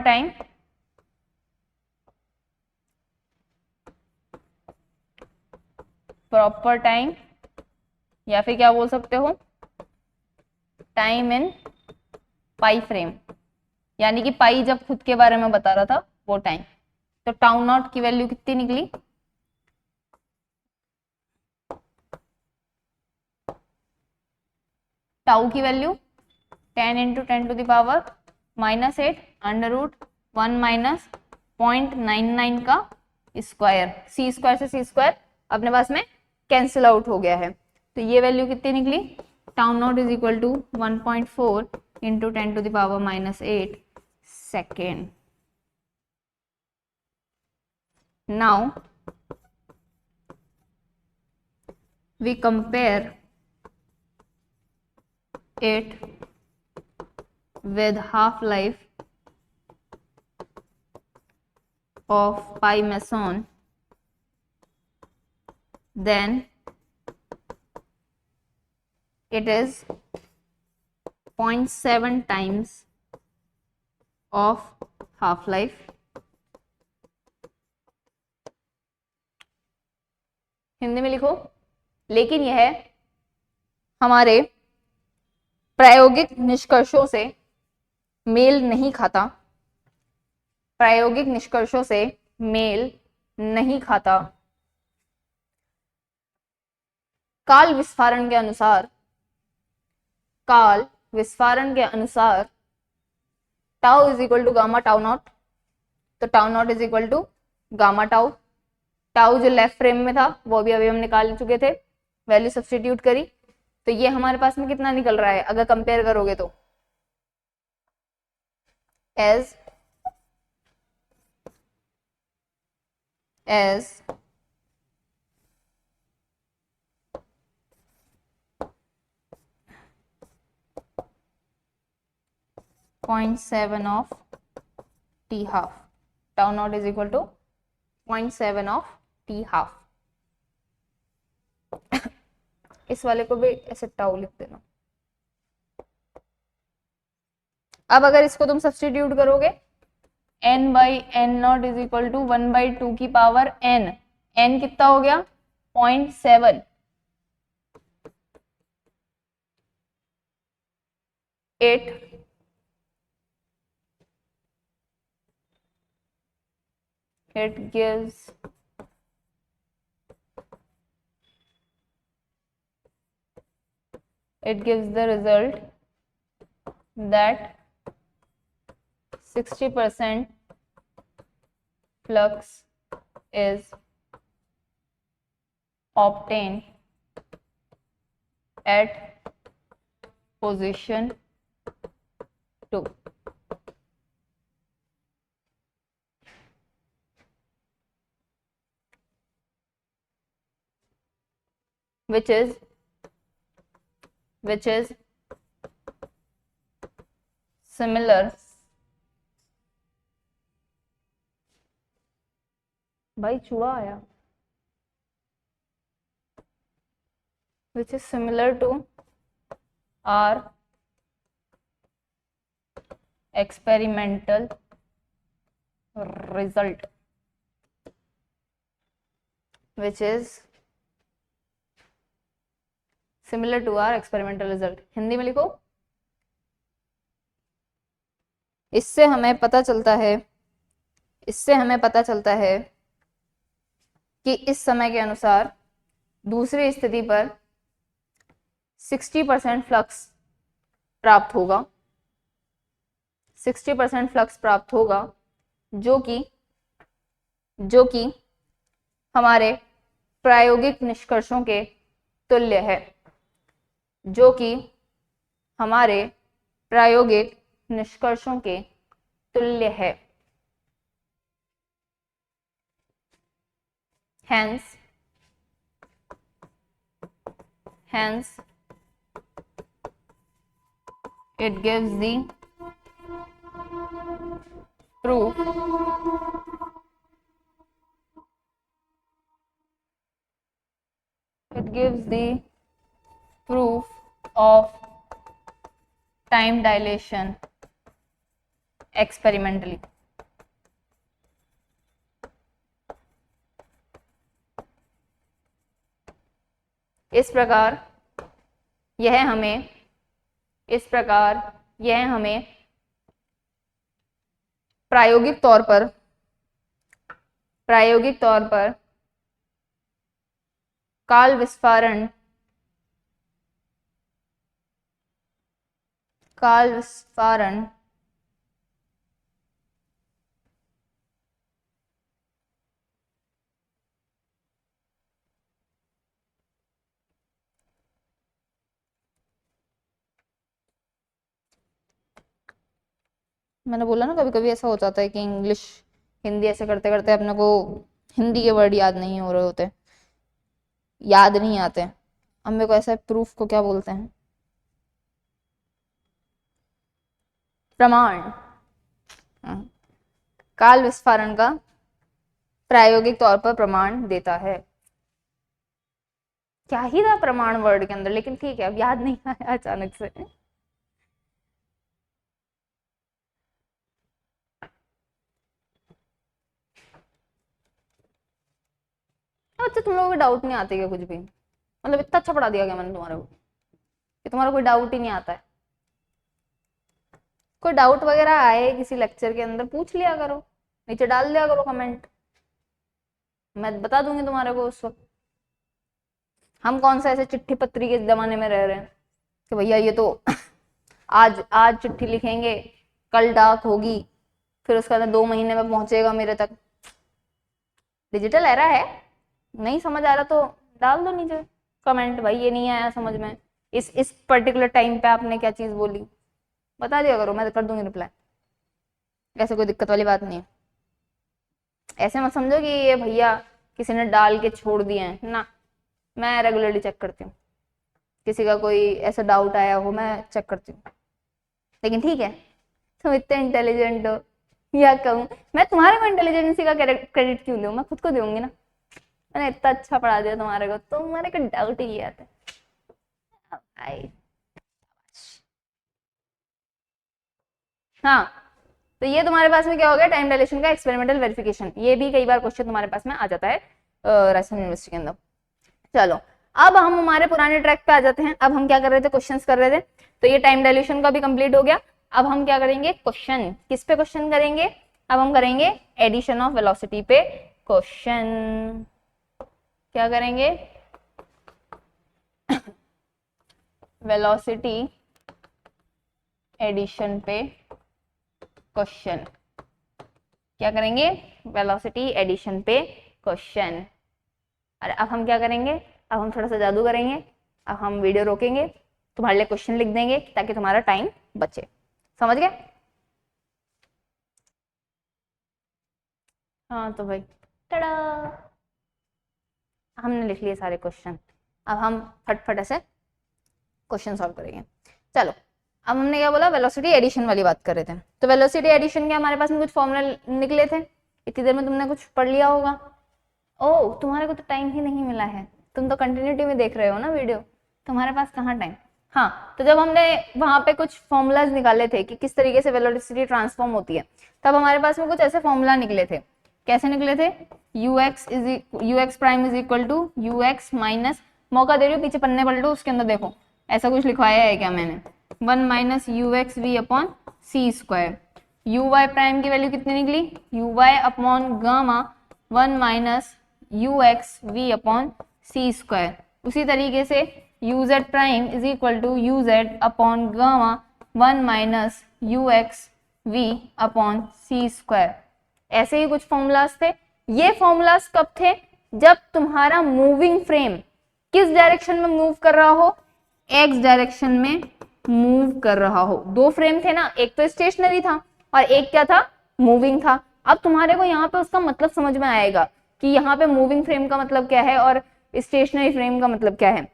time या फिर क्या बोल सकते हो, टाइम इन पाई फ्रेम, यानी कि पाई जब खुद के बारे में बता रहा था वो टाइम। तो टाउ नॉट की वैल्यू कितनी निकली, टाउ की वैल्यू 10 × 10⁻⁻8 अंडर रूट 1 माइनस 0.99 का स्क्वायर। सी स्क्वायर से सी स्क्वायर अपने पास में कैंसिल आउट हो गया है। तो ये वैल्यू कितनी निकली, tau naught is equal to 1.4 × 10⁻⁸ second. Now we compare it with half-life of pi meson, then it is 0.7 times of half life. Hindi में लिखो, लेकिन यह हमारे प्रायोगिक निष्कर्षों से मेल नहीं खाता, प्रायोगिक निष्कर्षों से मेल नहीं खाता। काल विस्फारण के अनुसार, काल विस्फारण के अनुसार tau is equal to gamma tau naught, तो tau naught is equal to gamma tau. Tau जो लेफ्ट फ्रेम में था वो भी अभी हम निकाल चुके थे, वैल्यू सब्स्टिट्यूट करी, तो ये हमारे पास में कितना निकल रहा है अगर कंपेयर करोगे तो, as 0.7 of T half, tau naught is equal to 0.7 of T half. इस वाले को भी ऐसे टाउ लिख देना। अब अगर इसको तुम सब्स्टिट्यूट करोगे, n by N naught is equal to 1/2 की पावर n, n कितना हो गया 0.7, 8 it gives the result that 60% flux is obtained at position 2. which is similar, भाई चूहा आया, which is similar to our experimental result, which is similar to our experimental result। Hindi में लिखो, इससे हमें पता चलता है, इससे हमें पता चलता है कि इस समय के अनुसार दूसरी स्थिति पर 60% फ्लक्स प्राप्त होगा, 60% फ्लक्स प्राप्त होगा, जो कि हमारे प्रायोगिक निष्कर्षों के तुल्य है, जो कि हमारे प्रायोगिक निष्कर्षों के तुल्य है। Hence it gives the proof of time dilation experimentally। इस प्रकार यह हमें प्रायोगिक तौर पर काल विस्फारण मैंने बोला ना कभी कभी ऐसा हो जाता है कि इंग्लिश हिंदी ऐसे करते करते अपने को हिंदी के वर्ड याद नहीं हो रहे होते, याद नहीं आते। अब मेरे को ऐसा प्रूफ को क्या बोलते हैं, प्रमाण। काल विस्फारण का प्रायोगिक तौर पर प्रमाण देता है। क्या ही था प्रमाण वर्ड के अंदर, लेकिन ठीक है अब याद नहीं आया अचानक से। बच्चे तुम लोगों को डाउट नहीं आते क्या कुछ भी? मतलब इतना अच्छा पढ़ा दिया गया मैंने तुम्हारे को कि तुम्हारा कोई डाउट ही नहीं आता है। कोई डाउट वगैरह आए किसी लेक्चर के अंदर पूछ लिया करो, नीचे डाल दिया करो कमेंट, मैं बता दूंगी तुम्हारे को उस वक्त। हम कौन सा ऐसे चिट्ठी पत्री के जमाने में रह रहे हैं कि भैया ये तो आज आज चिट्ठी लिखेंगे, कल डाक होगी, फिर उसका 2 महीने में पहुंचेगा मेरे तक। डिजिटल एरा है, नहीं समझ आ रहा तो डाल दो नीचे कमेंट, भाई ये नहीं आया समझ में, इस पर्टिकुलर टाइम पे आपने क्या चीज बोली, बता दिया करो, मैं कर दूंगी रिप्लाई। ऐसे कोई दिक्कत वाली बात नहीं है। ऐसे मत समझो कि ये भैया किसी ने डाल के छोड़ दिए हैं ना, मैं रेगुलरली चेक करती हूँ, किसी का कोई ऐसा डाउट आया हो मैं चेक करती हूँ। लेकिन ठीक है, तुम इतने इंटेलिजेंट हो, या कहूँ मैं तुम्हारे को इंटेलिजेंसी का क्रेडिट क्यों दूँ, मैं खुद को दूंगी ना, मैंने इतना अच्छा पढ़ा दिया तुम्हारे को, तुम्हारे को डाउट ही आता है भाई। हाँ, तो ये तुम्हारे पास में क्या हो गया, टाइम डायलेशन का एक्सपेरिमेंटल वेरिफिकेशन। ये भी कई बार क्वेश्चन तुम्हारे पास में आ जाता है राजस्थान यूनिवर्सिटी के अंदर। चलो अब हम हमारे पुराने ट्रैक पे आ जाते हैं। अब हम क्या कर रहे थे, क्वेश्चंस कर रहे थे, तो ये टाइम डायलेशन का भी कंप्लीट हो गया। अब हम क्या करेंगे, क्वेश्चन, किस पे क्वेश्चन करेंगे, अब हम करेंगे एडिशन ऑफ वेलोसिटी पे क्वेश्चन। क्या करेंगे, वेलोसिटी एडिशन पे क्वेश्चन। क्या करेंगे, वेलोसिटी एडिशन पे क्वेश्चन। और अब हम क्या करेंगे, अब हम थोड़ा सा जादू करेंगे, अब हम वीडियो रोकेंगे, तुम्हारे लिए क्वेश्चन लिख देंगे ताकि तुम्हारा टाइम बचे। समझ गए? हाँ तो भाई टड़ा, हमने लिख लिए सारे क्वेश्चन। अब हम फटफट ऐसे क्वेश्चन सॉल्व करेंगे। चलो अब हमने क्या बोला, वेलोसिटी एडिशन वाली बात कर रहे थे। तो वेलोसिटी एडिशन के हमारे पास में कुछ फॉर्मूला निकले थे, इतनी देर में तुमने कुछ पढ़ लिया होगा। ओ तुम्हारे को तो टाइम ही नहीं मिला है, तुम तो कंटिन्यूटी में देख रहे हो ना वीडियो, तुम्हारे पास कहाँ टाइम। हाँ, तो जब हमने वहां पे कुछ फॉर्मूलाज निकाले थे कि किस तरीके से वेलोसिटी ट्रांसफॉर्म होती है, तब हमारे पास में कुछ ऐसे फॉर्मूला निकले थे। कैसे निकले थे, ux prime is equal to ux minus, मौका दे रही हूँ पीछे पन्ने पलटो, उसके अंदर देखो ऐसा कुछ लिखवाया है क्या मैंने, 1 minus ux v upon C square. uy prime की वैल्यू कितनी निकली, uy upon gamma 1 minus ux v upon C square. उसी तरीके से uz prime is equal to uz upon gamma 1 minus ux v upon C square. ऐसे ही कुछ formulas थे। ये फॉर्मूलाज कब थे, जब तुम्हारा मूविंग फ्रेम किस डायरेक्शन में मूव कर रहा हो, एक्स डायरेक्शन में मूव कर रहा हो। दो फ्रेम थे ना, एक तो स्टेशनरी था और एक क्या था, मूविंग था। अब तुम्हारे को यहाँ पे उसका मतलब समझ में आएगा कि यहाँ पे मूविंग फ्रेम का मतलब क्या है और स्टेशनरी फ्रेम का मतलब क्या है,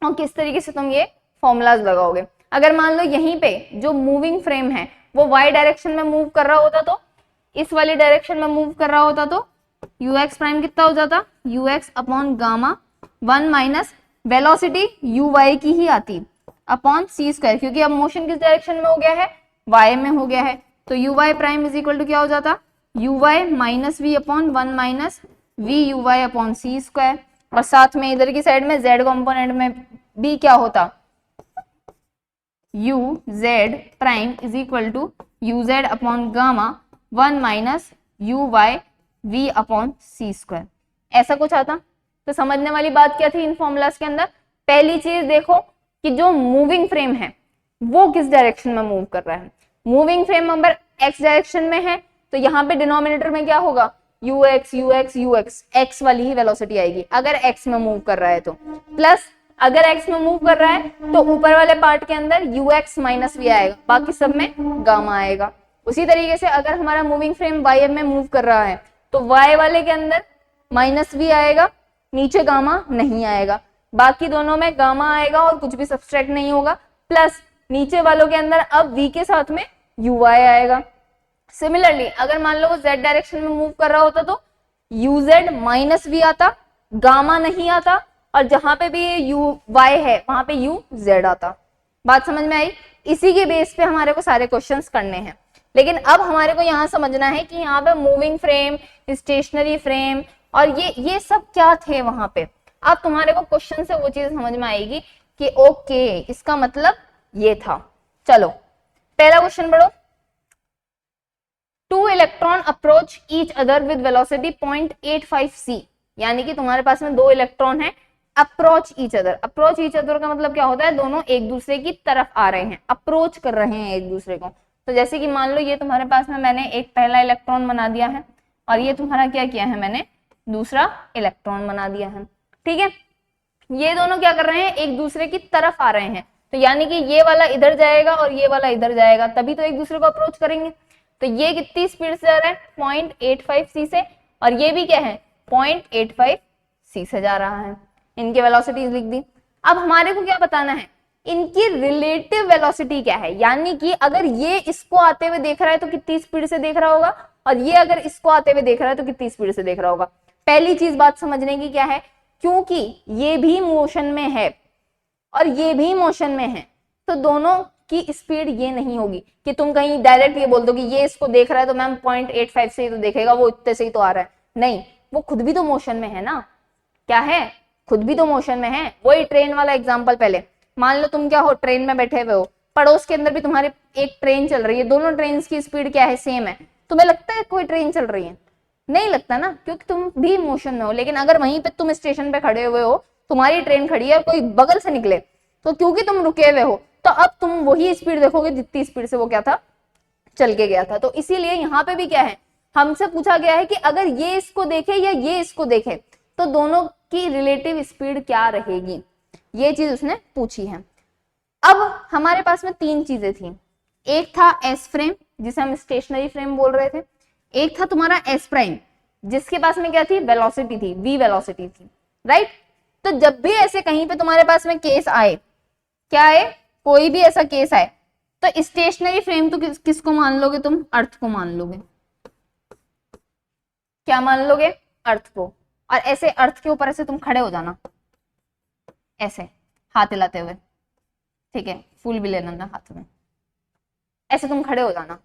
और किस तरीके से तुम ये फॉर्मूलाज लगाओगे। अगर मान लो यहीं पे जो मूविंग फ्रेम है वो वाई डायरेक्शन में मूव कर रहा होता, तो इस वाली डायरेक्शन में मूव कर रहा होता, तो ux प्राइम कितना हो जाता, ux upon gamma 1 minus velocity uy की ही आती अपॉन सी स्क्वायर, क्योंकि अब मोशन किस डायरेक्शन में हो गया है, y में हो गया है। तो uy prime is equal to क्या हो जाता, uy minus v upon 1 minus v uy upon C square. और साथ में इधर की साइड में z कंपोनेंट में भी क्या होता, uz prime is equal to uz upon gamma 1 minus uy v upon C square. ऐसा कुछ आता। तो समझने वाली बात क्या थी इन फॉर्मूलाज के अंदर, पहली चीज देखो कि जो मूविंग फ्रेम है वो किस डायरेक्शन में मूव कर रहा है। Moving frame number x direction में है, तो यहाँ पे डिनोमिनेटर में क्या होगा, ux ux ux, x वाली ही वेलोसिटी आएगी अगर x में मूव कर रहा है तो, प्लस अगर x में मूव कर रहा है तो ऊपर वाले पार्ट के अंदर ux माइनस v आएगा, बाकी सब में गामा आएगा। उसी तरीके से अगर हमारा मूविंग फ्रेम y में मूव कर रहा है तो y वाले के अंदर माइनस v आएगा, नीचे गामा नहीं आएगा, बाकी दोनों में गामा आएगा और कुछ भी सब्सट्रैक्ट नहीं होगा, प्लस नीचे वालों के अंदर अब v के साथ में uy आएगा। सिमिलरली अगर मान लो वो z डायरेक्शन में मूव कर रहा होता तो uz माइनस v आता, गामा नहीं आता, और जहां पे भी ये uy है वहां पे uz आता। बात समझ में आई? इसी के बेस पे हमारे को सारे क्वेश्चंस करने हैं। लेकिन अब हमारे को यहाँ समझना है कि यहाँ पे मूविंग फ्रेम, स्टेशनरी फ्रेम, और ये सब क्या थे वहां पे। अब तुम्हारे को क्वेश्चन से वो चीज समझ में आएगी कि ओके इसका मतलब ये था। चलो पहला क्वेश्चन पढ़ो। Two electron approach each other with velocity 0.85 c, यानी कि तुम्हारे पास में दो इलेक्ट्रॉन है, approach each other. Approach each other का मतलब क्या होता है, दोनों एक दूसरे की तरफ आ रहे हैं, अप्रोच कर रहे हैं एक दूसरे को। तो जैसे कि मान लो ये तुम्हारे पास में मैंने एक पहला इलेक्ट्रॉन बना दिया है और ये तुम्हारा क्या किया है, मैंने दूसरा इलेक्ट्रॉन बना दिया है, ठीक है। ये दोनों क्या कर रहे हैं, एक दूसरे की तरफ आ रहे हैं, तो यानी कि ये वाला इधर जाएगा और ये वाला इधर जाएगा, तभी तो एक दूसरे को अप्रोच करेंगे। तो ये कितनी स्पीड से जा रहा है, 0.85 c से, और ये भी क्या है 0.85 c से जा रहा है। इनकी वेलोसिटीज लिख दी। अब हमारे को क्या बताना है, इनकी रिलेटिव वेलोसिटी क्या है, यानी कि अगर ये इसको आते हुए देख रहा है तो कितनी स्पीड से देख रहा होगा, और ये अगर इसको आते हुए देख रहा है तो कितनी स्पीड से देख रहा होगा। पहली चीज बात समझने की क्या है, क्योंकि ये भी मोशन में है और ये भी मोशन में है, तो दोनों की स्पीड ये नहीं होगी कि तुम कहीं डायरेक्ट ये बोल दो कि ये इसको देख रहा है तो मैम 0.85 से ही तो देखेगा, वो इतने से ही तो आ रहा है। नहीं, वो खुद भी तो मोशन में है ना, क्या है, खुद भी तो मोशन में है। वही ट्रेन वाला एग्जांपल, पहले मान लो तुम क्या हो, ट्रेन में बैठे हुए हो, पड़ोस के अंदर भी तुम्हारे एक ट्रेन चल रही है, दोनों ट्रेन की स्पीड क्या है, सेम है, तुम्हें लगता है कोई ट्रेन चल रही है, नहीं लगता ना, क्योंकि तुम भी मोशन में हो। लेकिन अगर वहीं पे तुम स्टेशन पे खड़े हुए हो, तुम्हारी ट्रेन खड़ी है और कोई बगल से निकले, तो क्योंकि तुम रुके हुए हो तो अब तुम वही स्पीड देखोगे जितनी स्पीड से वो क्या था, चल के गया था। तो इसीलिए यहाँ पे भी क्या है, हमसे पूछा गया है कि अगर ये इसको देखे या ये इसको देखे तो दोनों की रिलेटिव स्पीड क्या रहेगी, ये चीज उसने पूछी है। अब हमारे पास में तीन चीजें थी, एक था एस फ्रेम जिसे हम स्टेशनरी फ्रेम बोल रहे थे, एक था तुम्हारा एस प्राइम जिसके पास में क्या थी, वेलोसिटी थी, वी वेलोसिटी थी, राइट। तो जब भी ऐसे कहीं पे तुम्हारे पास में केस आए, क्या है, कोई भी ऐसा केस आए, तो स्टेशनरी फ्रेम तो किसको मान लोगे तुम, अर्थ को मान लोगे, क्या मान लोगे, अर्थ को। और ऐसे अर्थ के ऊपर ऐसे तुम खड़े हो जाना, ऐसे हाथ हिलाते हुए, ठीक है, फूल भी लेना ना हाथ में, ऐसे तुम खड़े हो जाना।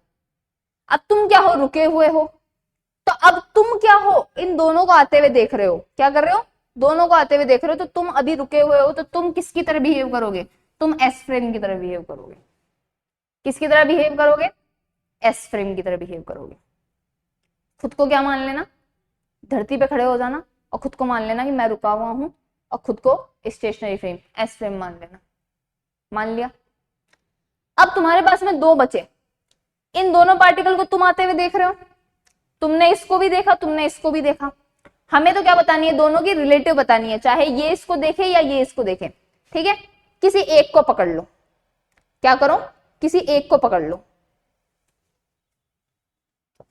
अब तुम क्या हो, रुके हुए हो, तो अब तुम क्या हो, इन दोनों को आते हुए देख रहे हो, क्या कर रहे हो, दोनों को आते हुए देख रहे हो, तो तुम अभी रुके हुए हो, तो तुम किसकी तरह बिहेव करोगे, तुम एस फ्रेम की तरह बिहेव करोगे। किसकी तरह बिहेव करोगे, एस फ्रेम की तरह बिहेव करोगे। खुद को क्या मान लेना, धरती पे खड़े हो जाना और खुद को मान लेना कि मैं रुका हुआ हूं, और खुद को स्टेशनरी फ्रेम एस फ्रेम मान लेना, मान लिया। अब तुम्हारे पास में दो बचे, इन दोनों पार्टिकल को तुम आते हुए देख रहे हो, तुमने इसको भी देखा, तुमने इसको भी देखा, हमें तो क्या बतानी है, दोनों की रिलेटिव बतानी है, चाहे ये इसको देखे या ये इसको देखे, ठीक है। किसी एक को पकड़ लो, क्या करो, किसी एक को पकड़ लो,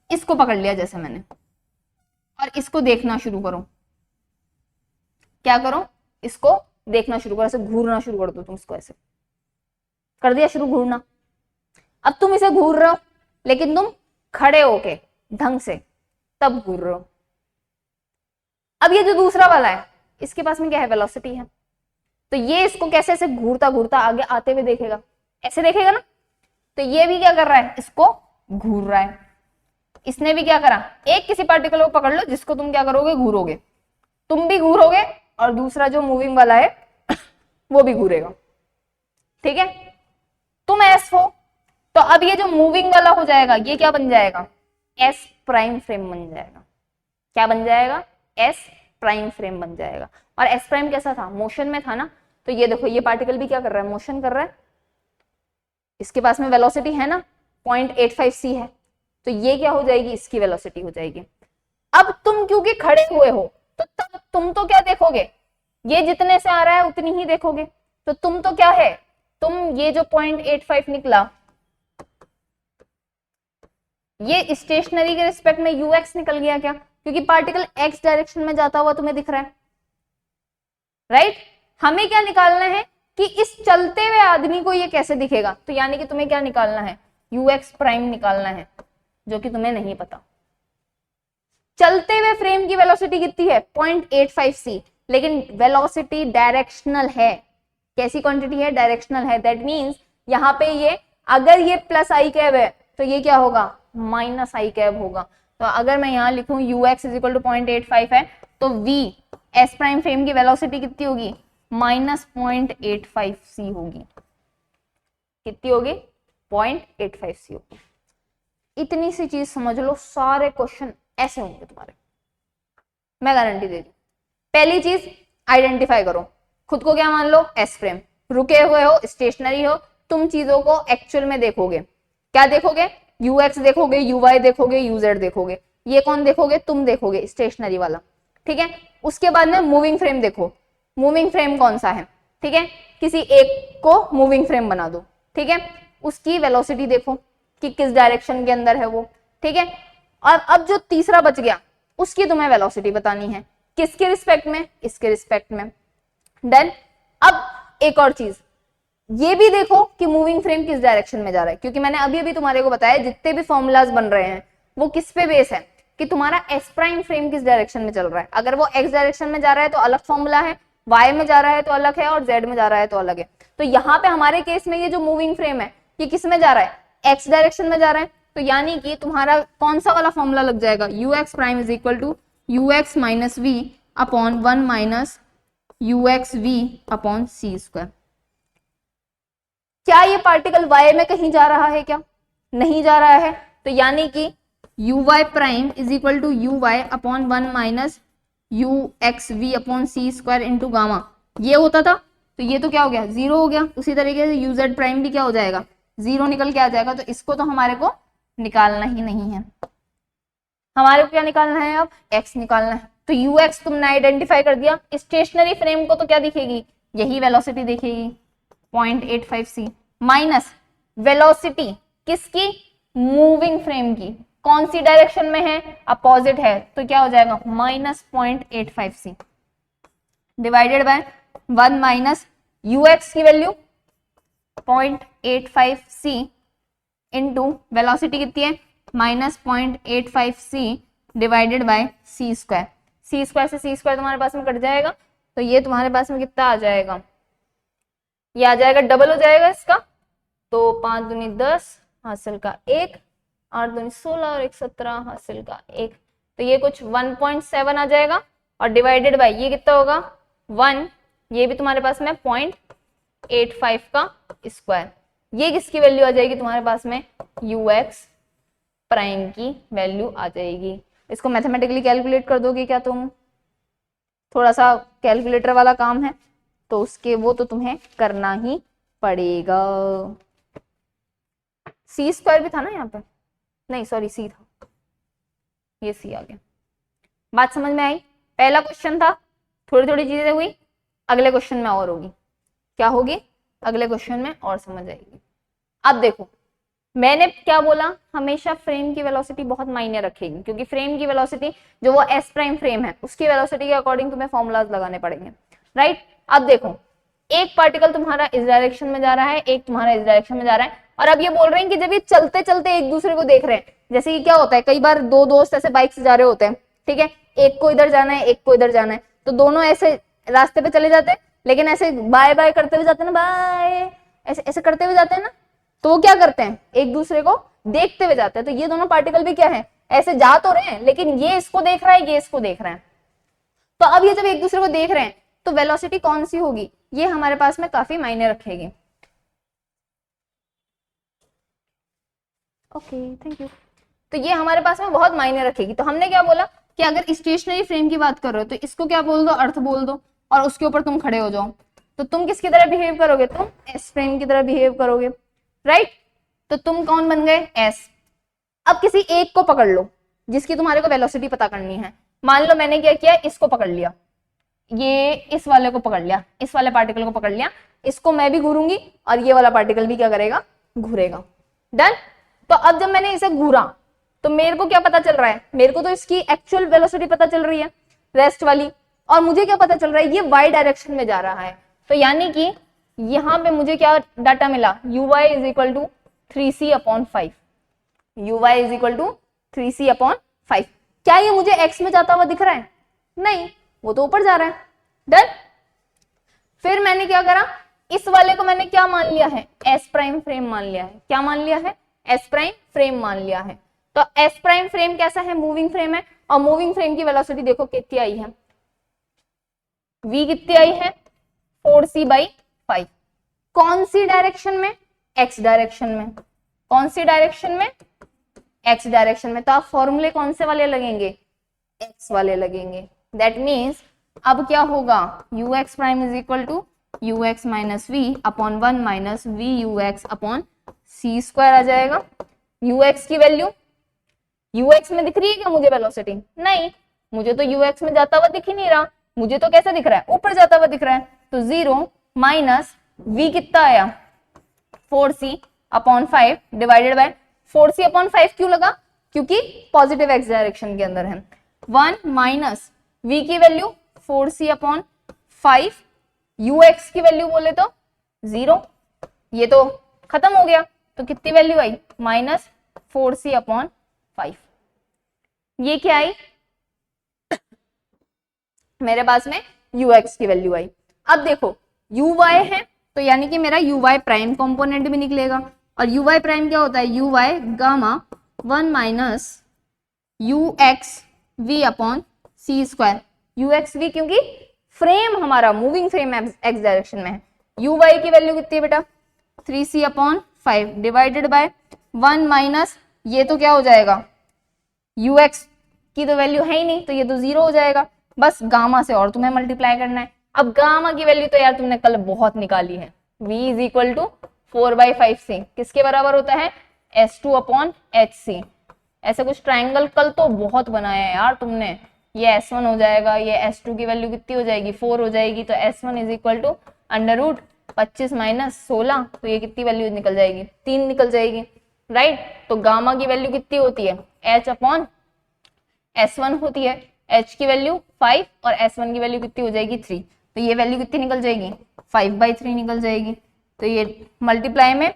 इसको पकड़ लिया जैसे मैंने, और इसको देखना शुरू करो, क्या करो, इसको देखना शुरू करो, ऐसे घूरना शुरू कर दो, तुम इसको ऐसे कर दिया शुरू घूरना। अब तुम इसे घूर रहे हो लेकिन तुम खड़े होके ढंग से तब घूर रहे हो। अब ये जो दूसरा वाला है, इसके पास में क्या है, वेलोसिटी है, तो ये इसको कैसे ऐसे घूरता घूरता आगे आते हुए देखेगा, ऐसे देखेगा ना, तो ये भी क्या कर रहा है, इसको घूर रहा है। इसने भी क्या करा, एक किसी पार्टिकल को पकड़ लो जिसको तुम क्या करोगे, घूरोगे, तुम भी घूरोगे और दूसरा जो मूविंग वाला है वो भी घूरेगा, ठीक है। तुम एस हो, तो अब ये जो मूविंग वाला हो जाएगा ये क्या बन जाएगा, एस प्राइम फ्रेम बन जाएगा, क्या बन जाएगा, एस प्राइम फ्रेम बन जाएगा। और एस प्राइम कैसा था, मोशन में था ना, तो ये देखो ये पार्टिकल भी क्या कर रहा है, मोशन कर रहा है, इसके पास में वेलोसिटी है ना 0.85 c है, तो ये क्या हो जाएगी, इसकी वेलोसिटी हो जाएगी। अब तुम क्योंकि खड़े हुए हो तो तब तुम तो क्या देखोगे, ये जितने से आ रहा है उतनी ही देखोगे, तो तुम तो क्या है, तुम ये जो 0.85 निकला, ये स्टेशनरी के रिस्पेक्ट में ux निकल गया क्या, क्योंकि पार्टिकल x डायरेक्शन में जाता हुआ तुम्हें दिख रहा है, राइट। हमें क्या निकालना है कि इस चलते हुए आदमी को ये कैसे दिखेगा, तो यानी कि तुम्हें क्या निकालना है, ux प्राइम निकालना है, जो कि तुम्हें नहीं पता। चलते हुए फ्रेम की वेलोसिटी कितनी है, 0.85 c, लेकिन वेलोसिटी डायरेक्शनल है, कैसी क्वांटिटी है, डायरेक्शनल है, दैट मींस यहाँ पे ये अगर ये प्लस आई कैब है तो ये क्या होगा, माइनस आई कैब होगा। तो अगर मैं यहाँ लिखूं ux इज इक्वल टू 0.85 है, तो v s प्राइम फ्रेम की वेलोसिटी कितनी होगी, -0.85c होगी। कितनी होगी, 0.85c होगी। इतनी सी चीज समझ लो, सारे क्वेश्चन ऐसे होंगे तुम्हारे, मैं गारंटी दे रही हूं। पहली चीज आइडेंटिफाई करो, खुद को क्या मान लो, एस फ्रेम, रुके हुए हो, स्टेशनरी हो, तुम चीजों को एक्चुअल में देखोगे, क्या देखोगे, यूएक्स देखोगे, यूवाई देखोगे, यूजेड देखोगे। ये कौन देखोगे, तुम देखोगे, स्टेशनरी वाला, ठीक है। उसके बाद में मूविंग फ्रेम देखो, मूविंग फ्रेम कौन सा है, ठीक है, किसी एक को मूविंग फ्रेम बना दो, ठीक है, उसकी वेलोसिटी देखो कि किस डायरेक्शन के अंदर है वो, ठीक है। और अब जो तीसरा बच गया, उसकी तुम्हें वेलोसिटी बतानी है, किसके रिस्पेक्ट में, इसके रिस्पेक्ट में। डन। अब एक और चीज ये भी देखो कि मूविंग फ्रेम किस डायरेक्शन में जा रहा है, क्योंकि मैंने अभी अभी तुम्हारे को बताया जितने भी फॉर्मूलाज बन रहे हैं वो किस पे बेस है, कि तुम्हारा एस प्राइम फ्रेम किस डायरेक्शन में चल रहा है। अगर वो एक्स डायरेक्शन में जा रहा है तो अलग फॉर्मूला है, वाई में जा रहा है तो अलग है, और जेड में जा रहा है तो अलग है। तो यहाँ पे हमारे केस में ये जो मूविंग फ्रेम है ये किस में जा रहा है, एक्स डायरेक्शन में जा रहा है। तो यानी कि तुम्हारा कौन सा वाला फॉर्मूला लग जाएगा, U X prime is equal to U X minus V upon 1 minus U X V upon C square. क्या ये पार्टिकल y में कहीं जा रहा है, क्या नहीं जा रहा है, तो यानी कि U Y prime is equal to U Y upon 1 minus U X V upon C square into gamma, ये होता था, तो ये तो क्या हो गया, जीरो हो गया। उसी तरीके से यू जेड प्राइम भी क्या हो जाएगा, जीरो निकल के आ जाएगा। तो इसको तो हमारे को निकालना ही नहीं है, हमारे को क्या निकालना है, अब x निकालना है। तो यू एक्स तुमने आइडेंटिफाई कर दिया, स्टेशनरी फ्रेम को तो क्या दिखेगी, यही वेलोसिटी दिखेगी 0.85c माइनस वेलोसिटी किसकी, मूविंग फ्रेम की, कौन सी डायरेक्शन में है, अपोजिट है, तो क्या हो जाएगा -0.85c divided by 1 minus U X की वैल्यू 0.85c इंटू वेलोसिटी कितनी है -0.85c divided by C square. C square से सी स्क्वायर तुम्हारे पास में कट जाएगा, तो ये तुम्हारे पास में कितना आ जाएगा, ये आ जाएगा, डबल हो जाएगा इसका, तो 5 दूनी 10 हासिल का 1, 8 दूनी 16 और 1 17 हासिल का 1, तो ये कुछ 1.7 आ जाएगा। और डिवाइडेड बाय ये कितना होगा 1, ये भी तुम्हारे पास में 0.85 का स्क्वायर, ये किसकी वैल्यू आ जाएगी तुम्हारे पास में, यू एक्स प्राइम की वैल्यू आ जाएगी। इसको मैथमेटिकली कैलकुलेट कर दोगे क्या तुम, थोड़ा सा कैलकुलेटर वाला काम है, तो उसके वो तो तुम्हें करना ही पड़ेगा। सी स्क्वायर भी था ना यहाँ पे, नहीं सॉरी सी था, ये सी आ गया। बात समझ में आई, पहला क्वेश्चन था, थोड़ी थोड़ी चीजें हुई, अगले क्वेश्चन में और होगी, क्या होगी, अगले क्वेश्चन में और समझ आएगी। अब देखो मैंने क्या बोला, हमेशा फ्रेम की वेलोसिटी बहुत मायने रखेगी, क्योंकि फ्रेम की वेलोसिटी जो वो एस प्राइम फ्रेम है उसकी वेलोसिटी के अकॉर्डिंग तुम्हें फॉर्मूलाज लगाने पड़ेंगे, राइट। अब देखो एक पार्टिकल तुम्हारा इस डायरेक्शन में जा रहा है, एक तुम्हारा इस डायरेक्शन में जा रहा है, और अब ये बोल रहे हैं कि जब ये चलते चलते एक दूसरे को देख रहे हैं, जैसे कि क्या होता है कई बार दो दोस्त ऐसे बाइक से जा रहे होते हैं, ठीक है, एक को इधर जाना है एक को इधर जाना है, तो दोनों ऐसे रास्ते पे चले जाते हैं, लेकिन ऐसे बाय बाय करते हुए जाते हैं ना, बाय ऐसे ऐसे करते हुए जाते हैं ना, तो वो क्या करते हैं एक दूसरे को देखते हुए जाते हैं। तो ये दोनों पार्टिकल भी क्या है, ऐसे जा तो रहे हैं, लेकिन ये इसको देख रहा है, ये इसको देख रहा है। तो अब ये जब एक दूसरे को देख रहे हैं तो वेलोसिटी कौन सी होगी, ये हमारे पास में काफी मायने रखेगी। Okay thank you. तो ये हमारे पास में बहुत मायने रखेगी। तो हमने क्या बोला कि अगर स्टेशनरी फ्रेम की बात कर रहे हो तो इसको क्या बोल दो, अर्थ बोल दो, और उसके ऊपर तुम खड़े हो जाओ, तो तुम किसकी तरह बिहेव करोगे, तुम एस फ्रेम की तरह बिहेव करोगे, राइट। तो तुम कौन बन गए, एस। अब किसी एक को पकड़ लो जिसकी तुम्हारे को वेलोसिटी पता करनी है। मान लो मैंने क्या किया, इसको पकड़ लिया, ये इस वाले को पकड़ लिया, इस वाले पार्टिकल को पकड़ लिया, इसको मैं भी घूरूंगी और ये वाला पार्टिकल भी क्या करेगा, घूरेगा। डन। तो अब जब मैंने इसे घूरा तो मेरे को क्या पता चल रहा है, मेरे को तो इसकी एक्चुअल वेलोसिटी पता चल रही है, रेस्ट वाली, और मुझे क्या पता चल रहा है, ये वाई डायरेक्शन में जा रहा है। तो यानी कि यहाँ पे मुझे क्या डाटा मिला, U Y is equal to 3c upon 5, U Y is equal to 3c upon 5। क्या ये मुझे एक्स में जाता हुआ दिख रहा है, नहीं, वो तो ऊपर जा रहा है। डन। फिर मैंने क्या करा, इस वाले को मैंने क्या मान लिया है, एस प्राइम फ्रेम मान लिया है। क्या मान लिया है, एस प्राइम फ्रेम मान लिया है। तो एस प्राइम फ्रेम कैसा है, मूविंग फ्रेम है, और मूविंग फ्रेम की वेलोसिटी देखो कितनी आई है v कितनी आई है 4c/5। कौन सी डायरेक्शन में, x डायरेक्शन में। कौन सी डायरेक्शन में, x डायरेक्शन में। तो आप फॉर्मूले कौन से वाले लगेंगे, x वाले लगेंगे। दैट मीन्स अब क्या होगा, ux prime is equal to ux minus V upon 1 minus V U X upon C square आ जाएगा। ux की वैल्यू, ux में दिख रही है क्या मुझे वेलोसिटी, नहीं, मुझे तो ux में जाता हुआ दिख ही नहीं रहा, मुझे तो कैसा दिख रहा है, ऊपर जाता हुआ दिख रहा है। तो 0 माइनस v कितना आया 4c upon 5 divided by 4c upon 5 क्यों लगा, क्योंकि पॉजिटिव x डायरेक्शन के अंदर है। 1 माइनस v की वैल्यू 4c अपॉन 5, ux की वैल्यू बोले तो 0, ये तो खत्म हो गया। तो कितनी वैल्यू आई माइनस 4c अपॉन 5। ये क्या आई मेरे पास में ux की वैल्यू आई। अब देखो uy है तो यानी कि मेरा uy प्राइम कंपोनेंट भी निकलेगा, और uy प्राइम क्या होता है, uy gamma 1 minus ux v upon C square. ux v क्योंकि फ्रेम हमारा मूविंग फ्रेम x डायरेक्शन में है। uy की वैल्यू कितनी है बेटा 3c upon 5 divided by 1 minus, ये तो क्या हो जाएगा ux की तो वैल्यू है ही नहीं तो ये तो 0 हो जाएगा, बस गामा से और तुम्हें मल्टीप्लाई करना है। अब गामा की वैल्यू तो यार तुमने कल बहुत निकाली है, v इज इक्वल टू 4/5 से किसके बराबर होता है s2 अपॉन hc। ऐसा कुछ ट्राइंगल कल तो बहुत बनाया है यार तुमने। ये s1 हो जाएगा, ये s2 की वैल्यू कितनी हो जाएगी 4 हो जाएगी, तो s1 is equal to under root 25 minus 16, तो ये कितनी वैल्यू निकल जाएगी 3 निकल जाएगी, राइट। तो गामा की वैल्यू कितनी होती है h अपॉन s1 होती है, h की वैल्यू 5 और s1 की वैल्यू कितनी हो जाएगी 3, तो ये वैल्यू कितनी निकल जाएगी 5/3 निकल जाएगी। तो ये मल्टीप्लाई में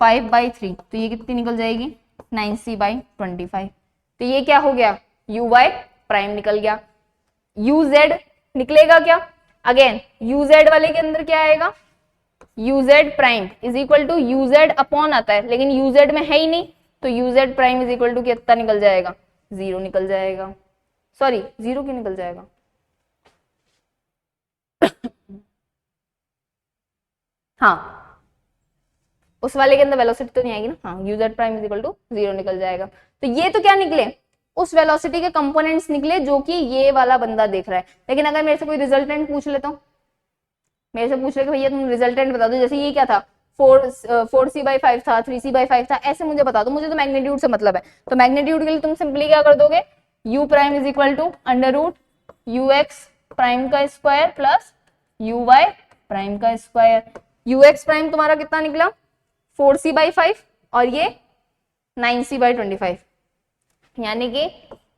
5/3 तो ये कितनी निकल जाएगी 9c/25। तो ये क्या हो गया uy प्राइम निकल गया। uz निकलेगा क्या, अगेन uz वाले के अंदर क्या आएगा uz prime is equal to uz upon आता है, लेकिन uz में है ही नहीं, तो uz prime is equal to कितना निकल जाएगा 0 निकल जाएगा। सॉरी 0 क्यों निकल जाएगा हाँ उस वाले के अंदर वेलोसिटी तो नहीं आएगी ना, हाँ U Z prime is equal to 0 निकल जाएगा। तो ये तो क्या निकले उस वेलोसिटी के कंपोनेंट्स निकले जो कि ये वाला बंदा देख रहा है। लेकिन अगर मेरे से कोई रिजल्टेंट पूछ ले तो मेरे से पूछ ले कि भैया तुम रिजल्टेंट बता दो, जैसे ये क्या था 4c/5 था 3c/5 था, ऐसे मुझे बता दो, मुझे तो मैग्नीट्यूड से मतलब है। तो मैग्नीट्यूड के लिए तुम सिंपली क्या कर दोगे u prime is equal to under root ux prime का स्क्वायर प्लस uy प्राइम का स्क्वायर। ux प्राइम तुम्हारा कितना निकला 4c/5 और ये 9c/25, यानी कि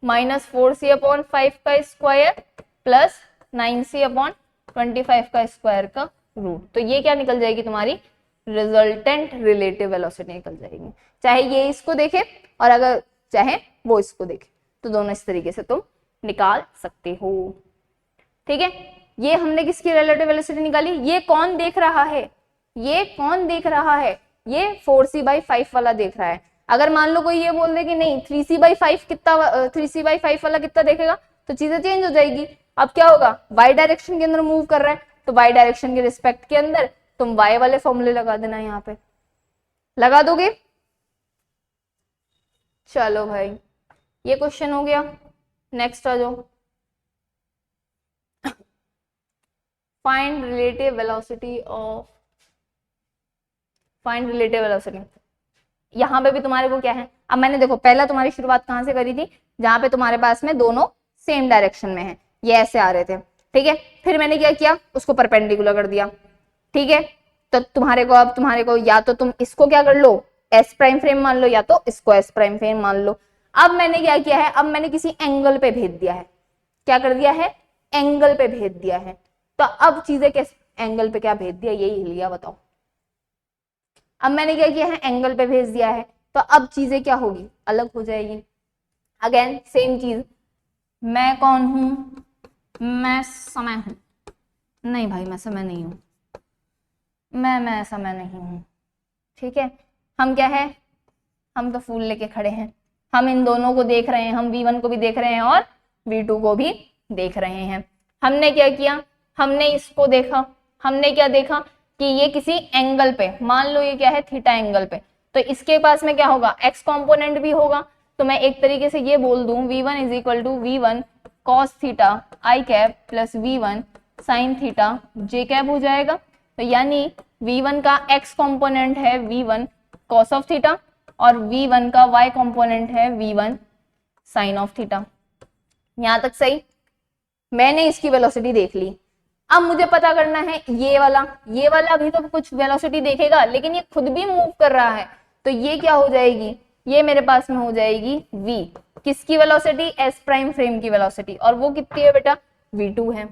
माइनस 4c अपॉन 5 का स्क्वायर प्लस 9c अपॉन 25 का स्क्वायर का रूट। तो ये क्या निकल जाएगी तुम्हारी रिजल्टेंट रिलेटिव वेलोसिटी निकल जाएगी, चाहे ये इसको देखे और अगर चाहे वो इसको देखे, तो दोनों इस तरीके से तुम निकाल सकते हो। ठीक है, ये हमने किसकी रिलेटिव वेलोसिटी निकाली, ये कौन देख रहा है, ये कौन देख रहा है, ये 4c/5 वाला देख रहा है। अगर मान लो कोई ये बोल दे कि नहीं 3c/5 कितना 3c/5 वाला कितना देखेगा, तो चीजें चेंज हो जाएगी। अब क्या होगा y डायरेक्शन के अंदर मूव कर रहा है, तो y डायरेक्शन के रिस्पेक्ट के अंदर तुम y वाले फॉर्मूले लगा देना, यहाँ पे लगा दोगे। चलो भाई ये क्वेश्चन हो गया, नेक्स्ट आ जाओ। Find relative velocity of, find relative velocity, यहाँ पे भी तुम्हारे को क्या है, अब मैंने देखो पहला तुम्हारी शुरुआत कहाँ से करी थी, जहां पे तुम्हारे पास में दोनों सेम डायरेक्शन में है, ये ऐसे आ रहे थे, ठीक है। फिर मैंने क्या किया उसको परपेंडिकुलर कर दिया, ठीक है। तो तुम्हारे को अब तुम्हारे को या तो तुम इसको क्या कर लो एस प्राइम फ्रेम मान लो, या तो इसको एस प्राइम फ्रेम मान लो। अब मैंने क्या किया है, अब मैंने किसी एंगल पे भेज दिया है, क्या कर दिया है एंगल पे भेज दिया है। तो अब चीजें कैसे, एंगल पे क्या भेज दिया यही हिल गया बताओ। अब मैंने क्या किया है एंगल पे भेज दिया है, तो अब चीजें क्या होगी अलग हो जाएगी। अगेन सेम चीज, मैं कौन हूं, मैं समय हूं, नहीं भाई मैं समय नहीं हूं, मैं समय नहीं हूं, ठीक है। हम क्या है, हम तो फूल लेके खड़े हैं, हम इन दोनों को देख रहे हैं, हम v1 को भी देख रहे हैं और v2 को भी देख रहे हैं। हमने क्या किया हमने इसको देखा, हमने क्या देखा कि ये किसी एंगल पे, मान लो ये क्या है, थीटा एंगल पे, तो इसके पास में क्या होगा, एक्स कंपोनेंट भी होगा। तो मैं एक तरीके से ये बोल दूं v1 is equal to v1 cos theta I cap plus v1 sin theta j cap हो जाएगा। तो यानी v1 का x कंपोनेंट है v1 cos ऑफ थीटा और v1 का y कंपोनेंट है v1 sin ऑफ थीटा। यहां तक सही। मैंने इसकी वेलोसिटी देख ली, अब मुझे पता करना है ये वाला अभी तो कुछ वेलोसिटी देखेगा लेकिन ये खुद भी मूव कर रहा है, तो ये क्या हो जाएगी, ये मेरे पास में हो जाएगी v, किसकी वेलोसिटी, s प्राइम फ्रेम की वेलोसिटी, और वो कितनी है बेटा, v2 है।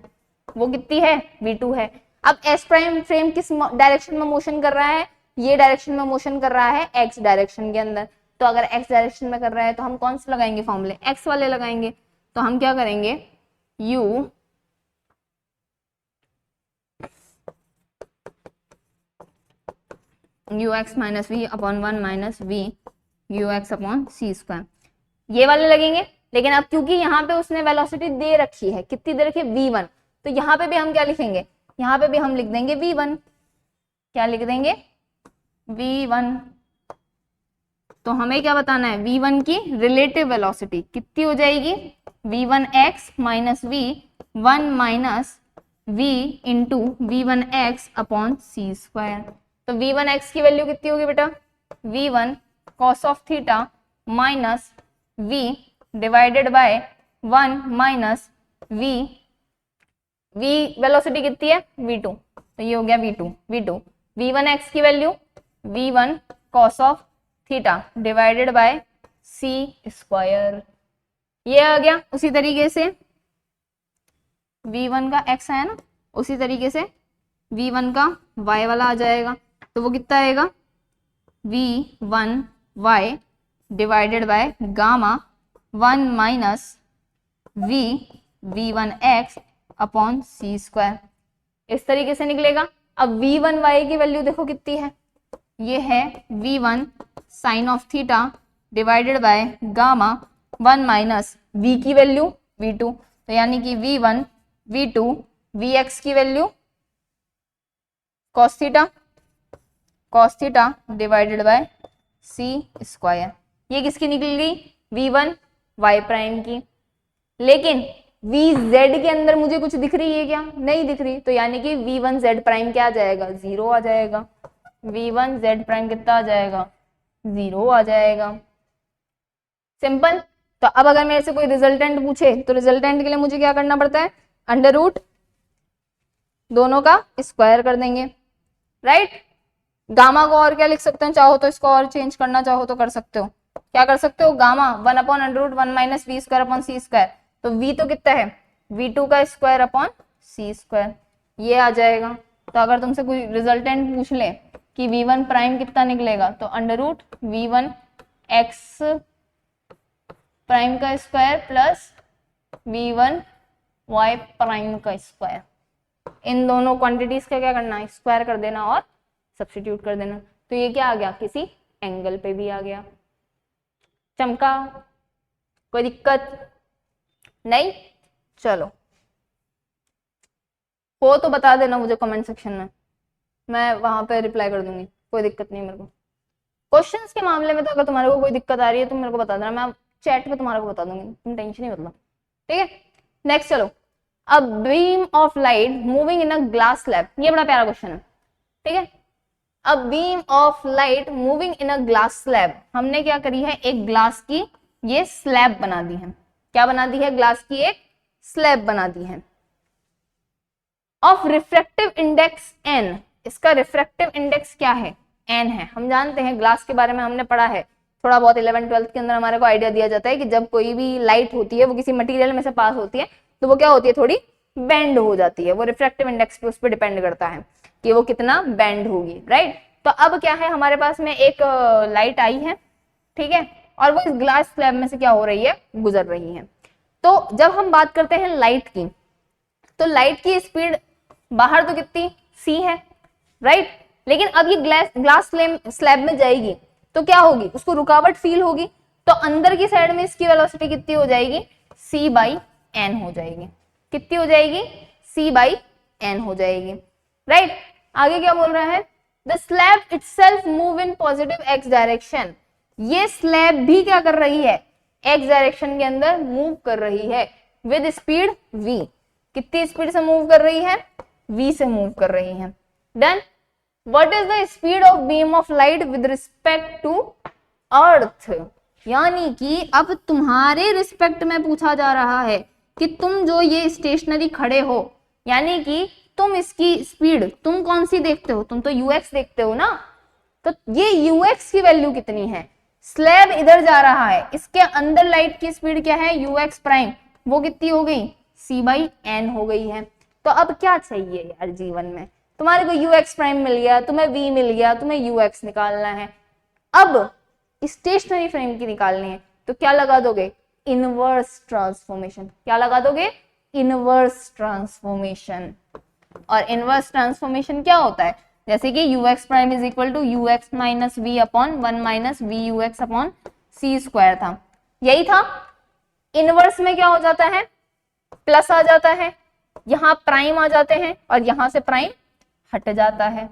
वो कितनी है, v2 है। अब s प्राइम फ्रेम किस डायरेक्शन में मोशन कर रहा है, ये डायरेक्शन में मोशन कर रहा है x डायरेक्शन के अंदर। तो अगर x डायरेक्शन में कर रहा है तो हम कौन से लगाएंगे फॉर्मूले, x वाले लगाएंगे। तो हम क्या करेंगे, u ux minus V upon 1 minus V ux upon C square, ये वाले लगेंगे। लेकिन अब क्योंकि यहाँ पे उसने वेलोसिटी दे रखी है, कितनी दे रखी है, v1, तो यहाँ पे भी हम क्या लिखेंगे, यहाँ पे भी हम लिख देंगे v1, क्या लिख देंगे, v1। तो हमें क्या बताना है, v1 की रिलेटिव वेलोसिटी कितनी हो जाएगी, v1x minus v 1 minus v into v1x upon C square. तो v1x की वैल्यू कितनी होगी बेटा, v1 cos of theta minus v divided by 1 minus v velocity कितनी है, v2, तो ये हो गया v2 v1x की value v1 cos of theta divided by C square, ये आ गया। उसी तरीके से v1 का x आया ना, उसी तरीके से v1 का y वाला आ जाएगा। तो वो कितना आएगा, v1y divided by gamma 1 minus v1x upon C square, इस तरीके से निकलेगा। अब v1y की वैल्यू देखो कितनी है, ये है v1 sine of theta divided by gamma 1 minus v की वैल्यू v2, तो यानी कि v1 v2 vx की value cos theta divided by C square, ये किसकी निकल गई, v1 y प्राइम की। लेकिन vz के अंदर मुझे कुछ दिख रही है क्या, नहीं दिख रही, तो यानी कि v1 z प्राइम क्या आ जाएगा, 0 आ जाएगा। v1 z प्राइम कितना आ जाएगा, 0 आ जाएगा, सिंपल। तो अब अगर मेरे से कोई रिजल्टेंट पूछे तो रिजल्टेंट के लिए मुझे क्या करना पड़ता है, अंडर रूट दोनों का स्क्वायर कर देंगे, राइट। गामा को और क्या लिख सकते हैं, चाहो तो इसको और चेंज करना चाहो तो कर सकते हो, क्या कर सकते हो, gamma 1 upon under root 1 minus V square upon C square. तो v तो कितना है, v2 का स्क्वायर अपॉन सी स्क्वायर, ये आ जाएगा। तो अगर तुमसे कोई रिजल्टेंट पूछ ले कि v1 प्राइम कितना निकलेगा, तो under root v1 x prime का square plus v1 y prime का स्क्वायर, इन दोनों क्वांटिटीज का क्या करना है, स्क्वायर कर देना और सब्स्टिट्यूट कर देना। तो ये क्या आ गया, किसी एंगल पे भी आ गया। चमका, कोई दिक्कत नहीं, चलो हो तो बता देना मुझे कमेंट सेक्शन में, मैं वहां पे रिप्लाई कर दूंगी, कोई दिक्कत नहीं मेरे को। क्वेश्चंस के मामले में तो अगर तुम्हारे को कोई दिक्कत आ रही है तो मेरे को बता देना, मैं चैट पे तुम्हारे को बता दूंगी, तुम टेंशन नहीं मतलब, ठीक है। नेक्स्ट चलो, a beam of light moving in a glass slab, ये बड़ा प्यारा क्वेश्चन है, ठीक है। A beam of light moving in a glass slab, हमने क्या करी है, एक ग्लास की ये स्लैब बना दी है, क्या बना दी है, ग्लास की एक स्लैब बना दी है। ऑफ रिफ्रैक्टिव इंडेक्स n, इसका रिफ्रैक्टिव इंडेक्स क्या है, n है। हम जानते हैं ग्लास के बारे में हमने पढ़ा है थोड़ा बहुत, 11th-12th के अंदर हमारे को आइडिया दिया जाता है कि जब कोई भी लाइट होती है वो किसी मटेरियल में से पास होती है तो वो क्या होती है, थोड़ी बेंड हो जाती है, वो रिफ्रैक्टिव इंडेक्स पे उस पर डिपेंड करता है कि वो कितना बेंड होगी, राइट। तो अब क्या है, हमारे पास में एक लाइट आई है, ठीक है, और वो इस ग्लास स्लैब में से क्या हो रही है, गुजर रही है। तो जब हम बात करते हैं लाइट की, तो लाइट की स्पीड बाहर तो कितनी c है, राइट। लेकिन अब ये ग्लास स्लैब में जाएगी तो क्या होगी, उसको रुकावट फील होगी, तो अंदर की साइड में इसकी वेलोसिटी कितनी हो जाएगी, c/n हो जाएगी, कितनी हो जाएगी, c/n एन हो जाएगी, राइट। आगे क्या बोल रहा है, the slab itself move in positive x direction, ये स्लैब भी क्या कर रही है, एक्स डायरेक्शन के अंदर मूव कर रही है विद स्पीड v, कितनी स्पीड से मूव कर रही है, v से मूव कर रही है। Then what is the speed of beam of light with respect to earth, यानी कि अब तुम्हारे रिस्पेक्ट में पूछा जा रहा है कि तुम जो ये स्टेशनरी खड़े हो, यानी कि तुम इसकी स्पीड तुम कौन सी देखते हो, तुम तो ux देखते हो ना, तो ये ux की वैल्यू कितनी है, स्लैब इधर जा रहा है, इसके अंदर लाइट की स्पीड क्या है ux प्राइम, वो कितनी हो गई c/n हो गई है। तो अब क्या चाहिए यार जीवन में, तुम्हारे को ux प्राइम मिल गया, तुम्हें v मिल गया, तुम्हें ux निकालना है। अब स्टेशनरी फ्रेम की निकालनी है, तो क्या लगा दोगे, इनवर्स ट्रांसफॉर्मेशन, क्या लगा दोगे, इनवर्स ट्रांसफॉर्मेशन। और इनवर्स ट्रांसफॉर्मेशन क्या होता है, जैसे कि ux prime is equal to ux minus V upon 1 minus V ux upon C square था, यही था। इनवर्स में क्या हो जाता है, प्लस आ जाता है, यहां प्राइम आ जाते हैं और यहां से प्राइम हट जाता है,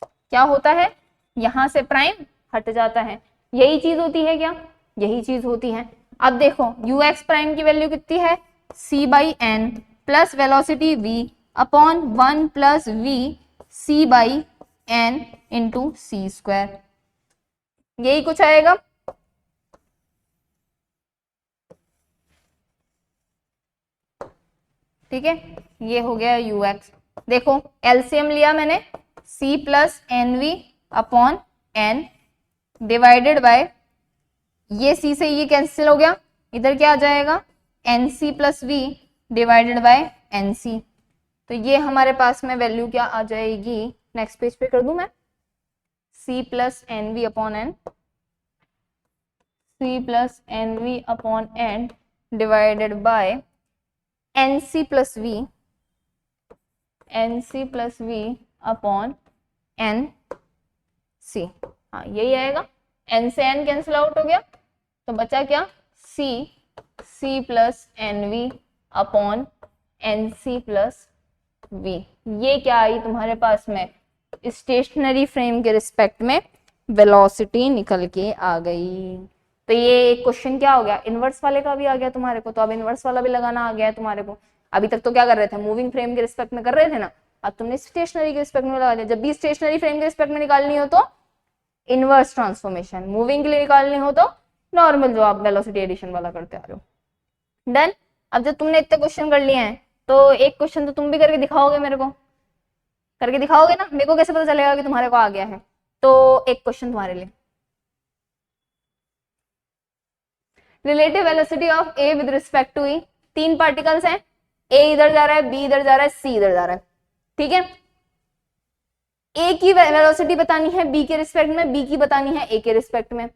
क्या होता है, यहां से प्राइम हट जाता है, यही चीज होती है क्या, यही चीज होती है। अब देखो ux प्राइम की वैल्यू कितनी है, c/n plus velocity v upon 1 plus v c/n into C square, यही कुछ आएगा। ठीक है, ये हो गया ux। देखो एलसीएम लिया मैंने, c plus N V upon N divided by, ये c से ये कैंसिल हो गया, इधर क्या आ जाएगा N C plus V divided by N C, तो ये हमारे पास में वैल्यू क्या आ जाएगी, नेक्स्ट पेज पे कर दूं मैं, c plus N V upon N, c plus N V upon N divided by N C plus V, N C plus V upon N C, हाँ यही आएगा, एन से एन कैंसिल आउट हो गया, तो बचा क्या c, c plus N V upon N C plus V, ये क्या आई तुम्हारे पास में, स्टेशनरी फ्रेम के रिस्पेक्ट में वेलोसिटी निकल के आ गई। तो ये एक क्वेश्चन क्या हो गया, इनवर्स वाले का भी आ गया तुम्हारे को, तो अब इनवर्स वाला भी लगाना आ गया है तुम्हारे को। अभी तक तो क्या कर रहे थे, मूविंग फ्रेम के रिस्पेक्ट में कर रहे थे ना, अब तुमने स्टेशनरी के रिस्पेक्ट में लगा दिया। जब भी स्टेशनरी फ्रेम के रिस्पेक्ट में निकालनी हो तो इनवर्स ट्रांसफॉर्मेशन, मूविंग के लिए निकालनी हो तो नॉर्मल जो आप वेलोसिटी एडिशन वाला करते आ रहे हो। डन। अब जब तुमने इतने क्वेश्चन कर लिए हैं तो एक क्वेश्चन तो तुम भी करके दिखाओगे, मेरे को करके दिखाओगे ना, मेरे को कैसे पता चलेगा कि तुम्हारे को आ गया है। तो एक क्वेश्चन तुम्हारे लिए, relative velocity of A with respect to E, तीन पार्टिकल्स हैं, ए इधर जा रहा है, बी इधर जा रहा है, सी इधर जा रहा है, ठीक है। ए की वेलोसिटी बतानी है बी के रिस्पेक्ट में, बी की बतानी है ए के रिस्पेक्ट में,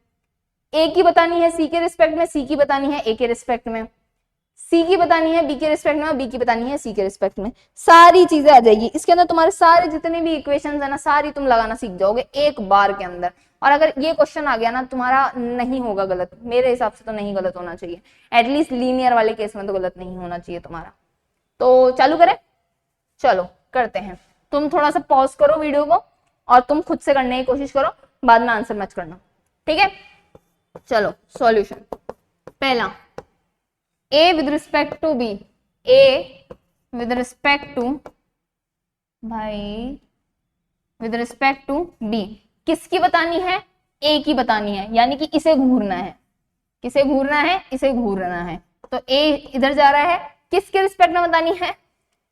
ए की बतानी है सी के रिस्पेक्ट में, सी की बतानी है ए के रिस्पेक्ट में, सी की बतानी है बी के रिस्पेक्ट में और बी की बतानी है सी के रिस्पेक्ट में, सारी चीजें आ जाएगी इसके अंदर। तुम्हारे सारे जितने भी इक्वेशंस है ना, सारी तुम लगाना सीख जाओगे एक बार के अंदर। और अगर ये क्वेश्चन आ गया ना, तुम्हारा नहीं होगा गलत, मेरे हिसाब से तो नहीं गलत होना चाहिए, एटलीस्ट लीनियर वाले केस में तो गलत नहीं होना चाहिए तुम्हारा। तो चालू करें, चलो करते हैं। तुम थोड़ा सा पॉज करो वीडियो को और तुम खुद से करने की कोशिश करो, बाद में आंसर मैच करना, ठीक है। चलो सॉल्यूशन, पहला a with respect to b, a with respect to भाई with respect to b, किसकी बतानी है, a की बतानी है, यानी कि इसे घूरना है, किसे घूरना है, इसे घूरना है। तो a इधर जा रहा है, किसके रिस्पेक्ट में बतानी है,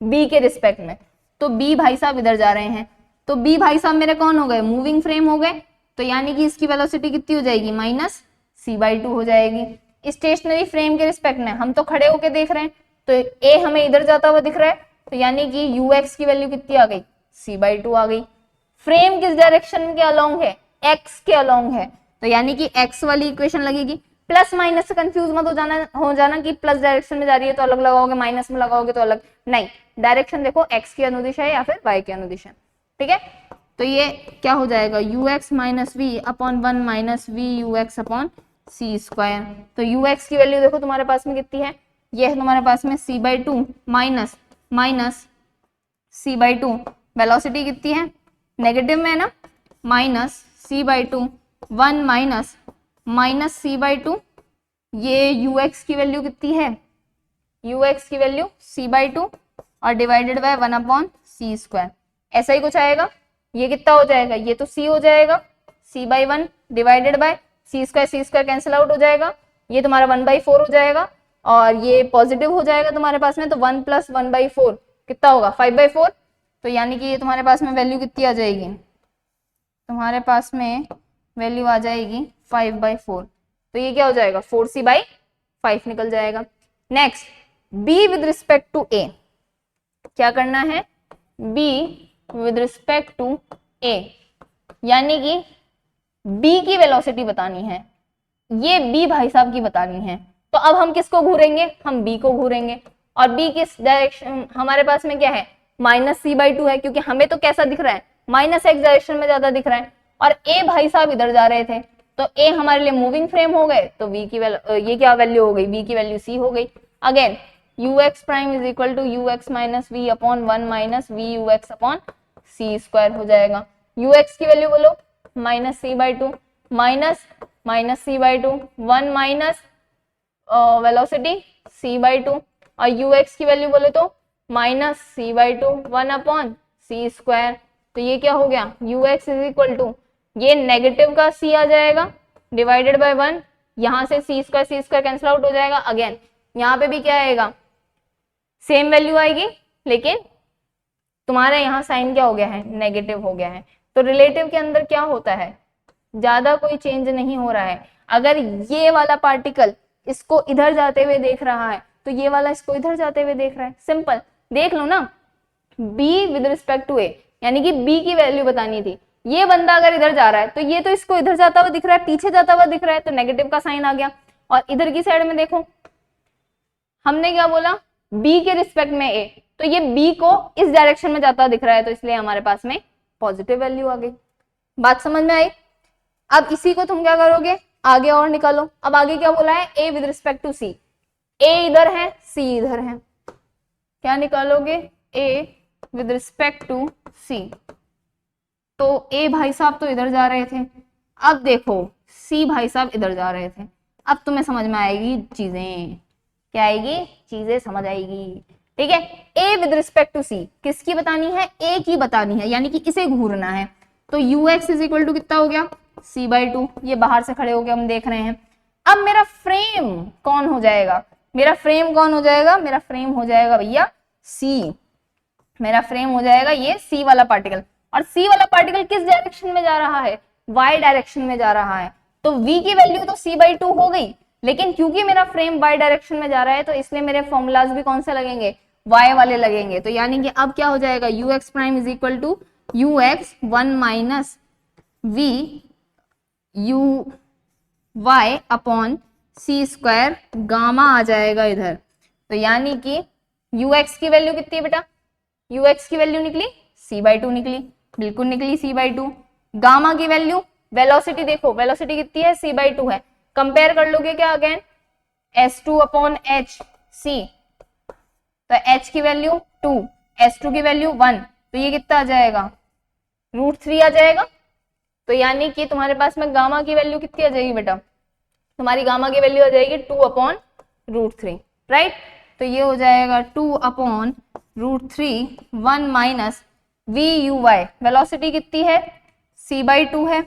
b के रिस्पेक्ट में, तो b भाई साहब इधर जा रहे हैं, तो b भाई साहब मेरे कौन हो गए, मूविंग फ्रेम हो गए, तो यानी कि इसकी वेलोसिटी कितनी हो जाएगी, माइनस c/2 हो जाएगी। स्टेशनरी फ्रेम के रिस्पेक्ट में हम तो खड़े होके देख रहे हैं, तो ए हमें इधर जाता हुआ दिख रहा है, तो यानी कि ux की वैल्यू कितनी आ गई, c/2 आ गई। फ्रेम किस डायरेक्शन के अलोंग है, x के अलोंग है, तो यानी कि x वाली इक्वेशन लगेगी। प्लस माइनस से कंफ्यूज मत हो जाना कि प्लस डायरेक्शन में जा रही है तो अलग लगाओगे, माइनस में लगाओगे तो अलग, नहीं, डायरेक्शन देखो x की अनुदिशा है या फिर y की अनुदिशा, ठीक है। तो ये क्या हो जाएगा, ux minus V upon 1 minus V ux upon C square. तो ux की वैल्यू देखो तुम्हारे पास में कितनी है, ये है तुम्हारे पास में c/2 minus minus c/2, velocity कितनी है, नेगेटिव में है ना, माइनस c/2, 1 माइनस c/2, ये ux की वैल्यू कितनी है, ux की वैल्यू c/2 और डिवाइडेड बाय 1/c², ऐसा ही कुछ आएगा। ये कितना हो जाएगा, ये तो c हो जाएगा, c/1 divided by c² cancel out हो जाएगा, ये तुम्हारा 1/4 हो जाएगा और ये पॉजिटिव हो जाएगा तुम्हारे पास में, तो 1 + 1/4 कितना होगा, 5/4। तो यानी कि ये तुम्हारे पास में वैल्यू कितनी आ जाएगी, तुम्हारे पास में वैल्यू आ जाएगी 5/4। तो ये क्या हो जाएगा, 4c/5 निकल जाएगा। Next b with respect to a, क्या करना है, b with respect to a, यानी कि b की वेलोसिटी बतानी है, ये b भाई साहब की बतानी है। तो अब हम किसको घूरेंगे, हम b को घूरेंगे, और b किस डायरेक्शन, हमारे पास में क्या है, -c/2 है, क्योंकि हमें तो कैसा दिख रहा है, -x डायरेक्शन में ज्यादा दिख रहा है, और a भाई साहब इधर जा रहे थे, तो a हमारे लिए मूविंग फ्रेम हो गए, तो v की ये क्या वैल्यू हो गई, v की वैल्यू c हो गई। Again ux prime is equal to ux minus v upon 1 minus v ux upon c² हो जाएगा। ux की वैल्यू बोलो, -c/2 minus c/2, 1 minus velocity c/2, और ux की वैल्यू बोले तो -c/2, 1 अपॉन c²। तो ये क्या हो गया, ux इज इक्वल टू, ये नेगेटिव का c आ जाएगा डिवाइडेड बाय 1, यहां से c² कैंसिल आउट हो जाएगा। अगेन यहाँ पे भी क्या आएगा, सेम वैल्यू आएगी, लेकिन तुम्हारे यहाँ साइन क्या हो गया है, नेगेटिव हो गया है। तो रिलेटिव के अंदर क्या होता है, ज्यादा कोई चेंज नहीं हो रहा है। अगर ये वाला पार्टिकल इसको इधर जाते हुए देख रहा है, तो ये वाला इसको इधर जाते हुए देख रहा है, सिंपल देख लो ना, b with respect to a, यानी कि b की वैल्यू बतानी थी। ये बंदा अगर इधर जा रहा है, तो ये तो इसको इधर जाता हुआ दिख रहा है, पीछे जाता हुआ दिख रहा है, तो नेगेटिव का साइन आ गया। और इधर की साइड में देखो, हमने क्या बोला, b के रिस्पेक्ट में a, तो ये b को इस डायरेक्शन में जाता दिख रहा है, तो इसलिए हमारे पास में पॉजिटिव वैल्यू आ गई। बात समझ में आई। अब इसी को तुम क्या करोगे, आगे और निकालो। अब आगे क्या बोला है, a with respect to c, a इधर है c इधर है, क्या निकालोगे, a with respect to c, तो a भाई साहब तो इधर जा रहे थे, अब देखो c भाई साहब इधर जा रहे थे। अब तुम्हें समझ में आएगी चीजें, क्या आएगी, चीजें समझ आएगी, ठीक है। a with respect to c किसकी बतानी है, a की बतानी है, यानी कि इसे घूरना है। तो ux इज इक्वल टू कितना हो गया, c/2, ये बाहर से खड़े होकर हम देख रहे हैं। अब मेरा फ्रेम कौन हो जाएगा, मेरा फ्रेम कौन हो जाएगा, मेरा फ्रेम हो जाएगा भैया c, मेरा फ्रेम हो जाएगा ये c वाला पार्टिकल। और c वाला पार्टिकल किस डायरेक्शन में जा रहा है, y डायरेक्शन में जा रहा है, तो v की वैल्यू तो c/2 हो गई, लेकिन क्योंकि मेरा फ्रेम y डायरेक्शन में जा रहा है, तो इसलिए मेरे फॉर्मूलाज भी कौन से लगेंगे, y वाले लगेंगे। तो यानी कि अब क्या हो जाएगा, ux prime is equal to ux 1 minus v uy upon c², gamma आ जाएगा इधर। तो यानी कि ux की वैल्यू कितनी है बेटा, ux की वैल्यू निकली c/2 निकली, बिल्कुल निकली c/2। गामा की वैल्यू, वेलोसिटी देखो, वेलोसिटी कितनी है, c/2 है, कंपेयर कर लोगे क्या, again s2 upon h c, तो h की वैल्यू 2, s2 की वैल्यू 1, तो ये कितना आ जाएगा, √3 आ जाएगा। तो यानी कि तुम्हारे पास में गामा की वैल्यू कितनी आ जाएगी बेटा, तुम्हारी गामा की वैल्यू आ जाएगी 2 अपॉन √3, राइट। तो ये हो जाएगा 2 upon √3, 1 minus v uy, velocity कितनी है, c/2 है,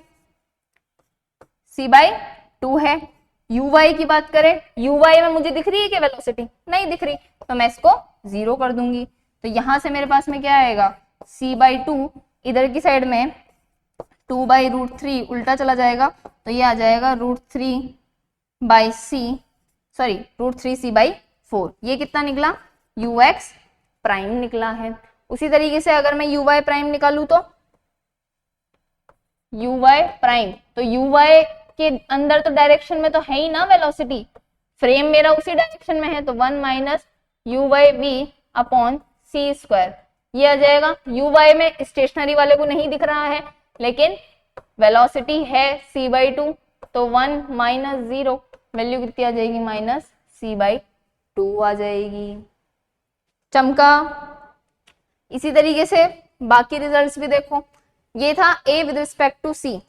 c/2 है। uy की बात करें, uy में मुझे दिख रही है कि वेलोसिटी नहीं दिख रही, तो मैं इसको 0 कर दूंगी। तो यहां से मेरे पास में क्या आएगा, c/2, इधर की साइड में 2/√3 उल्टा चला जाएगा, तो ये आ जाएगा √3c/4, ये कितना निकला, ux प्राइम निकला है। उसी तरीके से अगर मैं uy प्राइम निकालू, तो uy प्राइम, तो uy के अंदर तो डायरेक्शन में तो है ही ना वेलोसिटी, फ्रेम मेरा उसी डायरेक्शन में है, तो 1 माइनस uy अपॉन c², ये आ जाएगा। uy में स्टेशनरी वाले को नहीं दिख रहा है, लेकिन वेलोसिटी है c/2, तो 1 माइनस 0, वैल्यू कितनी आ जाएगी, -c/2 आ जाएगी। चमका, इसी तरीके से बाकी रिजल्ट्स भी देखो, ये था a with respect to c,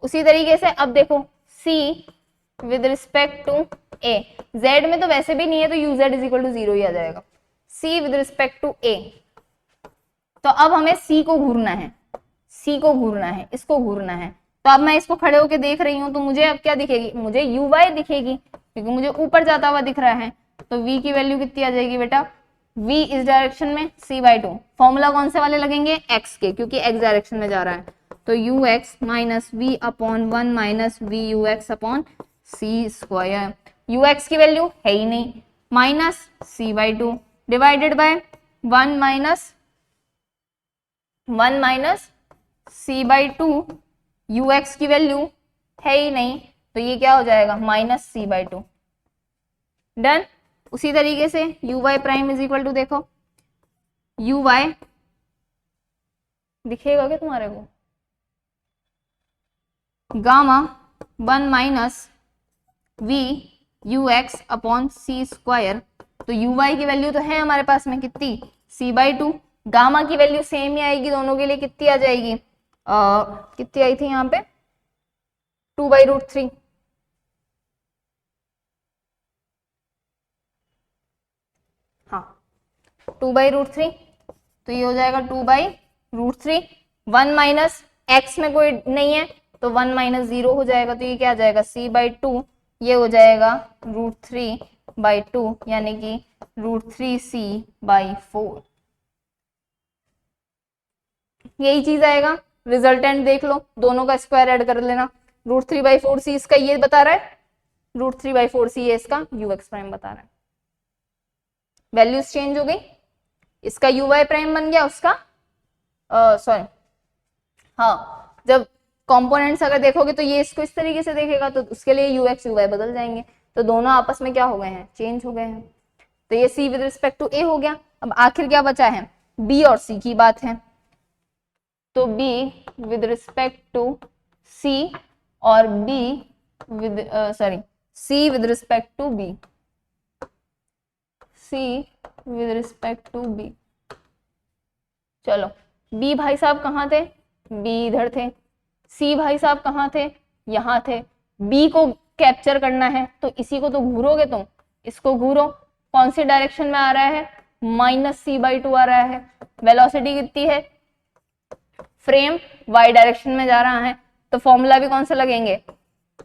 उसी तरीके से अब देखो c with respect to a, z में तो वैसे भी नहीं है तो uz इज इक्वल टू 0 ही आ जाएगा, c with respect to a। तो अब हमें c को घूरना है, c को घूरना है, इसको घूरना है। तो अब मैं इसको खड़े होके देख रही हूँ तो मुझे अब क्या दिखेगी, मुझे uy दिखेगी क्योंकि मुझे ऊपर जाता हुआ दिख रहा है। तो v की वैल्यू कितनी आ जाएगी बेटा, v इस डायरेक्शन में c/2, फॉर्मूला कौन से वाले लगेंगे, x के, क्योंकि x डायरेक्शन में जा रहा है। तो ux minus V upon 1 minus V U X upon C square, ux की वैल्यू है ही नहीं, minus c/2 divided by 1 minus c/2, ux की वैल्यू है ही नहीं तो ये क्या हो जाएगा, माइनस c/2। डन। उसी तरीके से uy prime is equal to, देखो uy दिखेगा क्या तुम्हारे को, gamma 1 minus V U X upon C square. तो uy की वैल्यू तो है हमारे पास में कितनी, c/2, गामा की वैल्यू सेम ही आएगी दोनों के लिए, कितनी आ जाएगी, कितनी आई थी यहाँ पे 2/√3, हाँ 2/√3, तो ये हो जाएगा 2/√3। 1 माइनस एक्स में कोई नहीं है तो 1 माइनस 0 हो जाएगा, तो ये क्या आ जाएगा c/2, ये हो जाएगा √3/2 यानी कि √3c/4, यही चीज आएगा। रिजल्टेंट देख लो, दोनों का स्क्वायर ऐड कर लेना, √3/4c इसका ये बता रहा है, √3/4c ये इसका ux प्राइम बता रहा है। वैल्यूज चेंज हो गई, इसका uy प्राइम बन गया, उसका सॉरी हाँ, जब कंपोनेंट्स अगर देखोगे तो ये इसको इस तरीके से देखेगा तो उसके लिए ux uy बदल जाएंगे, तो दोनों आपस में क्या हो गए हैं, चेंज हो गए हैं। तो ये c with respect to a हो गया। अब आखिर क्या बचा है, b और c की बात है, तो b with respect to c और b with c with respect to b, c with respect to b। चलो b भाई साहब कहाँ थे, b इधर थे, c भाई साहब कहाँ थे, यहाँ थे। b को कैप्चर करना है तो इसी को तो घूरोगे तुम, इसको घूरो, कौन सी डायरेक्शन में आ रहा है, माइनस c/2 आ रहा है। वेलोसिटी कितनी है, फ्रेम y डायरेक्शन में जा रहा है, तो फॉर्मूला भी कौन से लगेंगे,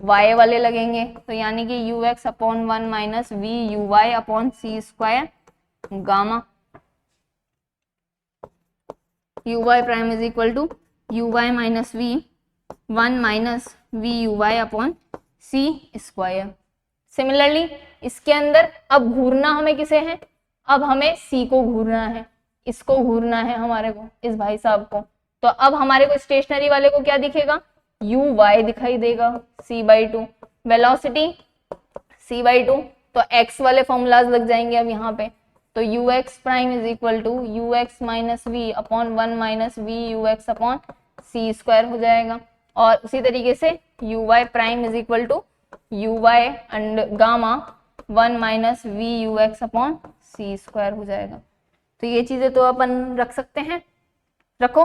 y वाले लगेंगे। तो यानी कि ux upon 1 minus V U Y upon C square gamma, uy prime is equal to uy minus V 1 minus V U Y upon C square. Similarly इसके अंदर अब घूरना हमें किसे है, अब हमें c को घूरना है, इसको घूरना है हमारे को, इस भाई साहब को। तो अब हमारे को स्टेशनरी वाले को क्या दिखेगा, uy दिखाई देगा c/2, वेलोसिटी c/2, तो x वाले फॉर्मूलाज लग जाएंगे अब यहाँ पे। तो ux prime is equal to ux minus V upon 1 minus V U X upon C square हो जाएगा। और उसी तरीके से uy prime is equal to uy and gamma 1 minus V U X upon C square हो जाएगा। तो ये चीजें तो अपन रख सकते हैं, रखो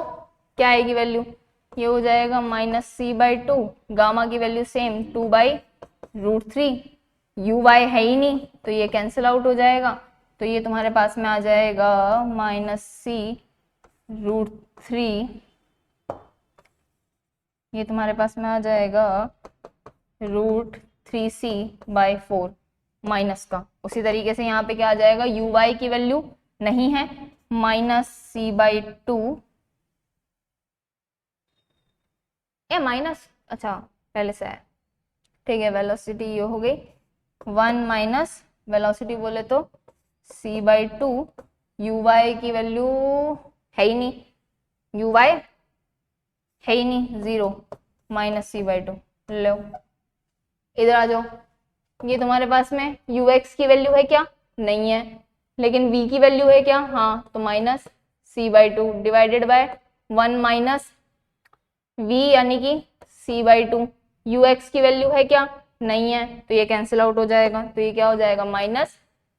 क्या आएगी वैल्यू, ये हो जाएगा माइनस c/2, गामा की वैल्यू सेम 2/√3, uy है ही नहीं तो ये कैंसिल आउट हो जाएगा, तो ये तुम्हारे पास में आ जाएगा माइनस c√3, ये तुम्हारे पास में आ जाएगा √3c/4 माइनस का। उसी तरीके से यहाँ पे क्या आ जाएगा, uy की वैल्यू नहीं है, माइनस c/2 ए माइनस, अच्छा पहले से है, ठीक है। वेलोसिटी ये हो गई 1 माइनस वेलोसिटी बोले तो c/2, uy की वैल्यू है ही नहीं, uy है ही नहीं 0, माइनस c/2 लो, इधर आ जाओ। ये तुम्हारे पास में ux की वैल्यू है क्या, नहीं है, लेकिन v की वैल्यू है क्या, हाँ, तो minus c/2 divided by 1 minus v यानी कि c/2, ux की वैल्यू है क्या, नहीं है, तो ये कैंसिल आउट हो जाएगा, तो ये क्या हो जाएगा, माइनस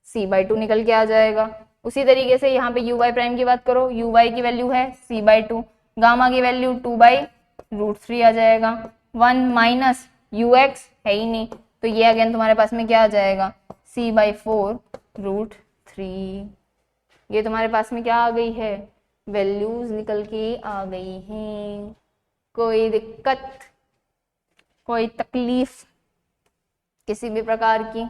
c/2 निकल के आ जाएगा। उसी तरीके से यहाँ पे यू वाई प्राइम की बात करो, यू वाई की वैल्यू है c/2, गामा की वैल्यू 2/√3 आ जाएगा, 1 माइनस यू एक्स है ही नहीं, तो ये अगेन तुम्हारे पास में क्या आ जाएगा, c/4√3। ये तुम्हारे पास में क्या आ गई है, वैल्यूज निकल के आ गई हैं। कोई दिक्कत, कोई तकलीफ किसी भी प्रकार की?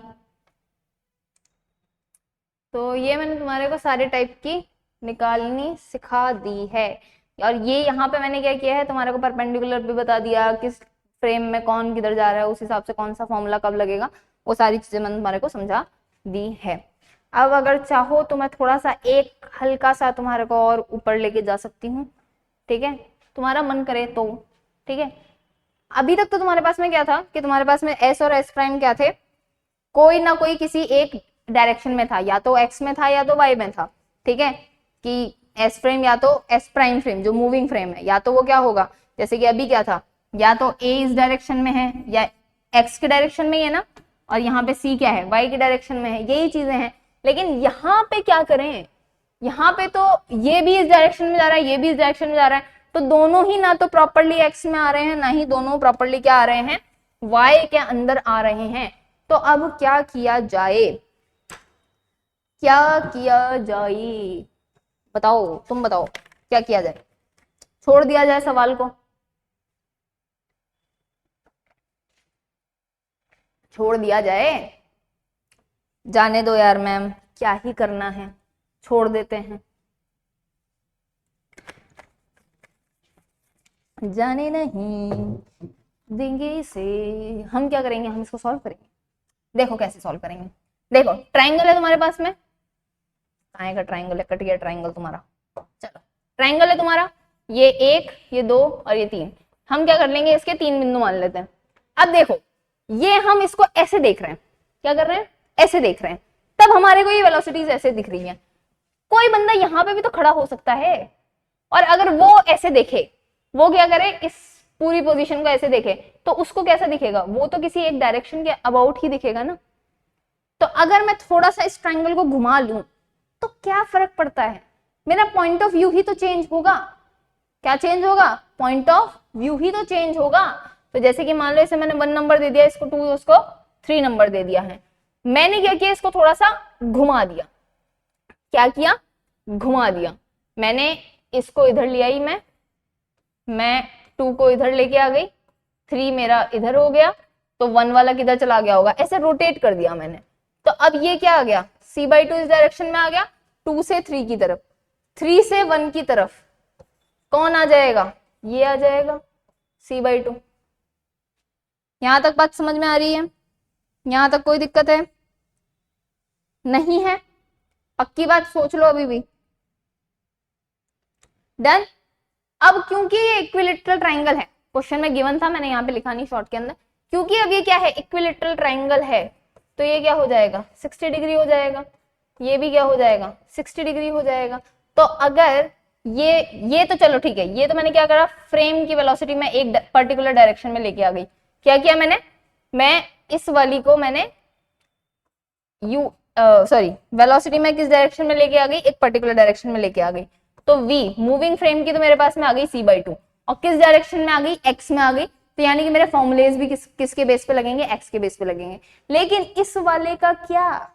तो ये मैंने तुम्हारे को सारे टाइप की निकालनी सिखा दी है। और ये यहाँ पे मैंने क्या किया है, तुम्हारे को परपेंडिकुलर भी बता दिया, किस फ्रेम में कौन किधर जा रहा है, उस हिसाब से कौन सा फॉर्मूला कब लगेगा, वो सारी चीजें मैंने तुम्हारे को समझा दी है। अब अगर चाहो तो मैं थोड़ा सा एक हल्का सा तुम्हारे को और ऊपर लेके जा सकती हूँ, ठीक है, तुम्हारा मन करे तो, ठीक है। अभी तक तो तुम्हारे पास में क्या था कि तुम्हारे पास में एस और एस प्राइम क्या थे, कोई ना कोई किसी एक डायरेक्शन में था, या तो एक्स में था या तो वाई में था, ठीक है, कि एस फ्रेम या तो एस प्राइम फ्रेम जो मूविंग फ्रेम है, या तो वो क्या होगा, जैसे कि अभी क्या था, या तो ए इस डायरेक्शन में है या एक्स के डायरेक्शन में ही है ना, और यहाँ पे सी क्या है, वाई के डायरेक्शन में है, यही चीजें हैं। लेकिन यहाँ पे क्या करें, यहाँ पे तो ये भी इस डायरेक्शन में जा रहा है, ये भी इस डायरेक्शन में जा रहा है, तो दोनों ही ना तो प्रॉपरली एक्स में आ रहे हैं, ना ही दोनों प्रॉपरली क्या आ रहे हैं, वाई के अंदर आ रहे हैं। तो अब क्या किया जाए, क्या किया जाए, बताओ, तुम बताओ क्या किया जाए, छोड़ दिया जाए सवाल को, छोड़ दिया जाए, जाने दो यार मैम, क्या ही करना है, छोड़ देते हैं, जाने नहीं देंगे इसे। हम क्या करेंगे, हम इसको सॉल्व करेंगे। देखो कैसे सॉल्व करेंगे, देखो ट्राइंगल है तुम्हारे पास में, कहाँ का ट्राइंगल है, कट गया ट्राइंगल तुम्हारा, चलो ट्राइंगल है तुम्हारा, ये 1, ये 2 और ये 3, हम क्या कर लेंगे, इसके 3 बिंदु मान लेते हैं। अब देखो ये हम इसको ऐसे देख रहे हैं, क्या कर रहे हैं, ऐसे देख रहे हैं, तब हमारे को ये वेलोसिटीज ऐसे दिख रही है। कोई बंदा यहाँ पे भी तो खड़ा हो सकता है, और अगर वो ऐसे देखे, वो क्या करे, इस पूरी पोजीशन को ऐसे देखे, तो उसको कैसा दिखेगा, वो तो किसी एक डायरेक्शन के अबाउट ही दिखेगा ना। तो अगर मैं थोड़ा सा इस ट्राइंगल को घुमा लूं तो क्या फर्क पड़ता है, मेरा पॉइंट ऑफ व्यू ही तो चेंज होगा। क्या चेंज होगा, पॉइंट ऑफ व्यू ही तो चेंज होगा। तो जैसे कि मान लो इसे मैंने 1 नंबर दे दिया, इसको 2, उसको 3 नंबर दे दिया है, मैंने क्या किया, इसको थोड़ा सा घुमा दिया, क्या किया, घुमा दिया, मैंने इसको इधर ले आई, मैं 2 को इधर लेके आ गई, 3 मेरा इधर हो गया, तो 1 वाला किधर चला गया होगा, ऐसे रोटेट कर दिया मैंने। तो अब ये क्या आ गया, c/2 इस डायरेक्शन में आ गया, 2 से 3 की तरफ, 3 से 1 की तरफ कौन आ जाएगा, ये आ जाएगा c/2। यहां तक बात समझ में आ रही है, यहां तक कोई दिक्कत है, नहीं है, पक्की बात, सोच लो अभी भी, डन। अब क्योंकि ये इक्विलेटरल ट्राइंगल है, क्वेश्चन में गिवन था, मैंने यहाँ पे लिखा नहीं शॉर्ट के अंदर, क्योंकि अब ये क्या है, इक्विलेटरल ट्राइंगल है, तो ये क्या हो जाएगा, 60 डिग्री हो जाएगा, ये भी क्या हो जाएगा, 60 डिग्री हो जाएगा। तो अगर ये तो चलो ठीक है, ये तो मैंने क्या करा, फ्रेम की वेलोसिटी में एक पर्टिकुलर डायरेक्शन में लेके आ गई, क्या किया मैंने, मैं इस वाली को मैंने वेलोसिटी में किस डायरेक्शन में लेके आ गई, एक पर्टिकुलर डायरेक्शन में लेके आ गई, तो v मूविंग फ्रेम की तो मेरे पास में आ गई c/2, और किस डायरेक्शन में आ गई, x में आ गई, तो यानी कि मेरे फॉर्मुलेज भी किसके बेस पे लगेंगे, x के बेस पे लगेंगे। लेकिन इस वाले का क्या,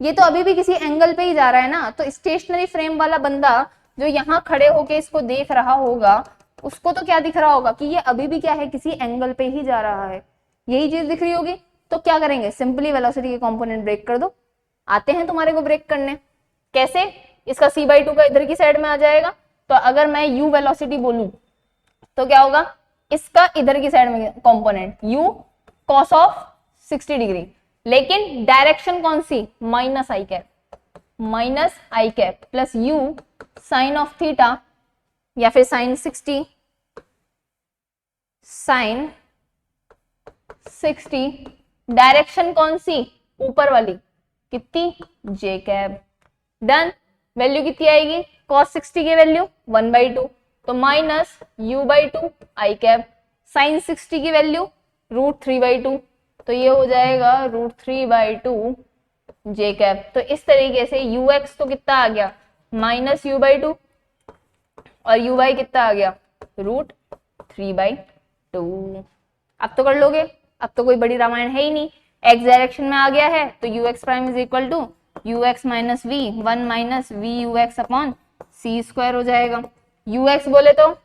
ये तो अभी भी किसी एंगल पे ही जा रहा है ना, तो स्टेशनरी फ्रेम वाला बंदा जो यहाँ खड़े होके इसको देख रहा होगा, उसको तो क्या दिख रहा होगा कि ये अभी भी क्या है, किसी एंगल पे ही जा रहा है, यही चीज दिख रही होगी। तो क्या करेंगे, सिंपली वेलोसिटी के कंपोनेंट ब्रेक कर दो, आते हैं तुम्हारे को ब्रेक करने, कैसे, इसका c/2 का इधर की साइड में आ जाएगा, तो अगर मैं u वेलोसिटी बोलूं तो क्या होगा, इसका इधर की साइड में component u cos of 60 degree, लेकिन डायरेक्शन कौन सी, minus I cap plus u sine of theta, या फिर साइन 60, डायरेक्शन कौन सी, ऊपर वाली, कितनी, j कैप, डन। वैल्यू कितनी आएगी, cos 60 की वैल्यू 1/2, तो माइनस u/2 आई कैप, साइन 60 की वैल्यू √3/2, तो ये हो जाएगा √3/2 जे कैप। तो इस तरीके से यू एक्स तो कितना आ गया माइनस यू बाई टू, और यू वाई कितना आ गया रूट 3/2। अब तो कर लोगे, अब तो कोई बड़ी रामायण है ही नहीं, एक्स डायरेक्शन में आ गया है तो U X prime is equal to U X minus V, 1 minus V U X upon C square हो जाएगा। यू एक्स बोले तो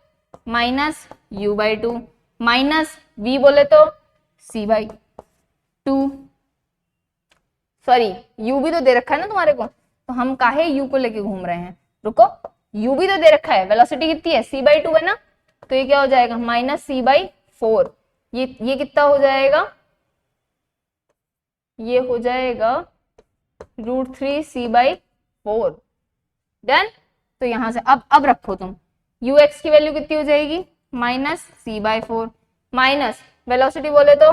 minus U by two, minus V बोले तो c/2। सॉरी u भी तो दे रखा है ना तुम्हारे को, तो हम काहे u को लेके घूम रहे हैं, रुको, u भी तो दे रखा है, वेलोसिटी कितनी है c/2 है ना, तो ये क्या हो जाएगा माइनस c/4। ये कितना हो जाएगा, ये हो जाएगा √3c/4। डन। तो यहां से अब रखो तुम, ux की वैल्यू कितनी हो जाएगी माइनस c/4, माइनस वेलोसिटी बोले तो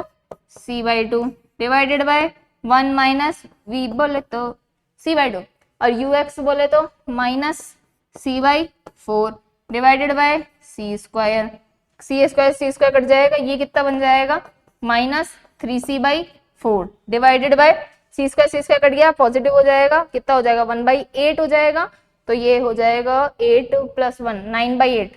c/2 divided by 1 minus v बोले तो c/2, और ux बोले तो minus c/4 divided by c square, c square cut जाएगा, ये कितना बन जाएगा minus 3c/4 divided by c square cut गया, पॉजिटिव हो जाएगा, कितना हो जाएगा 1/8 हो जाएगा। तो ये हो जाएगा 8 + 1 9/8,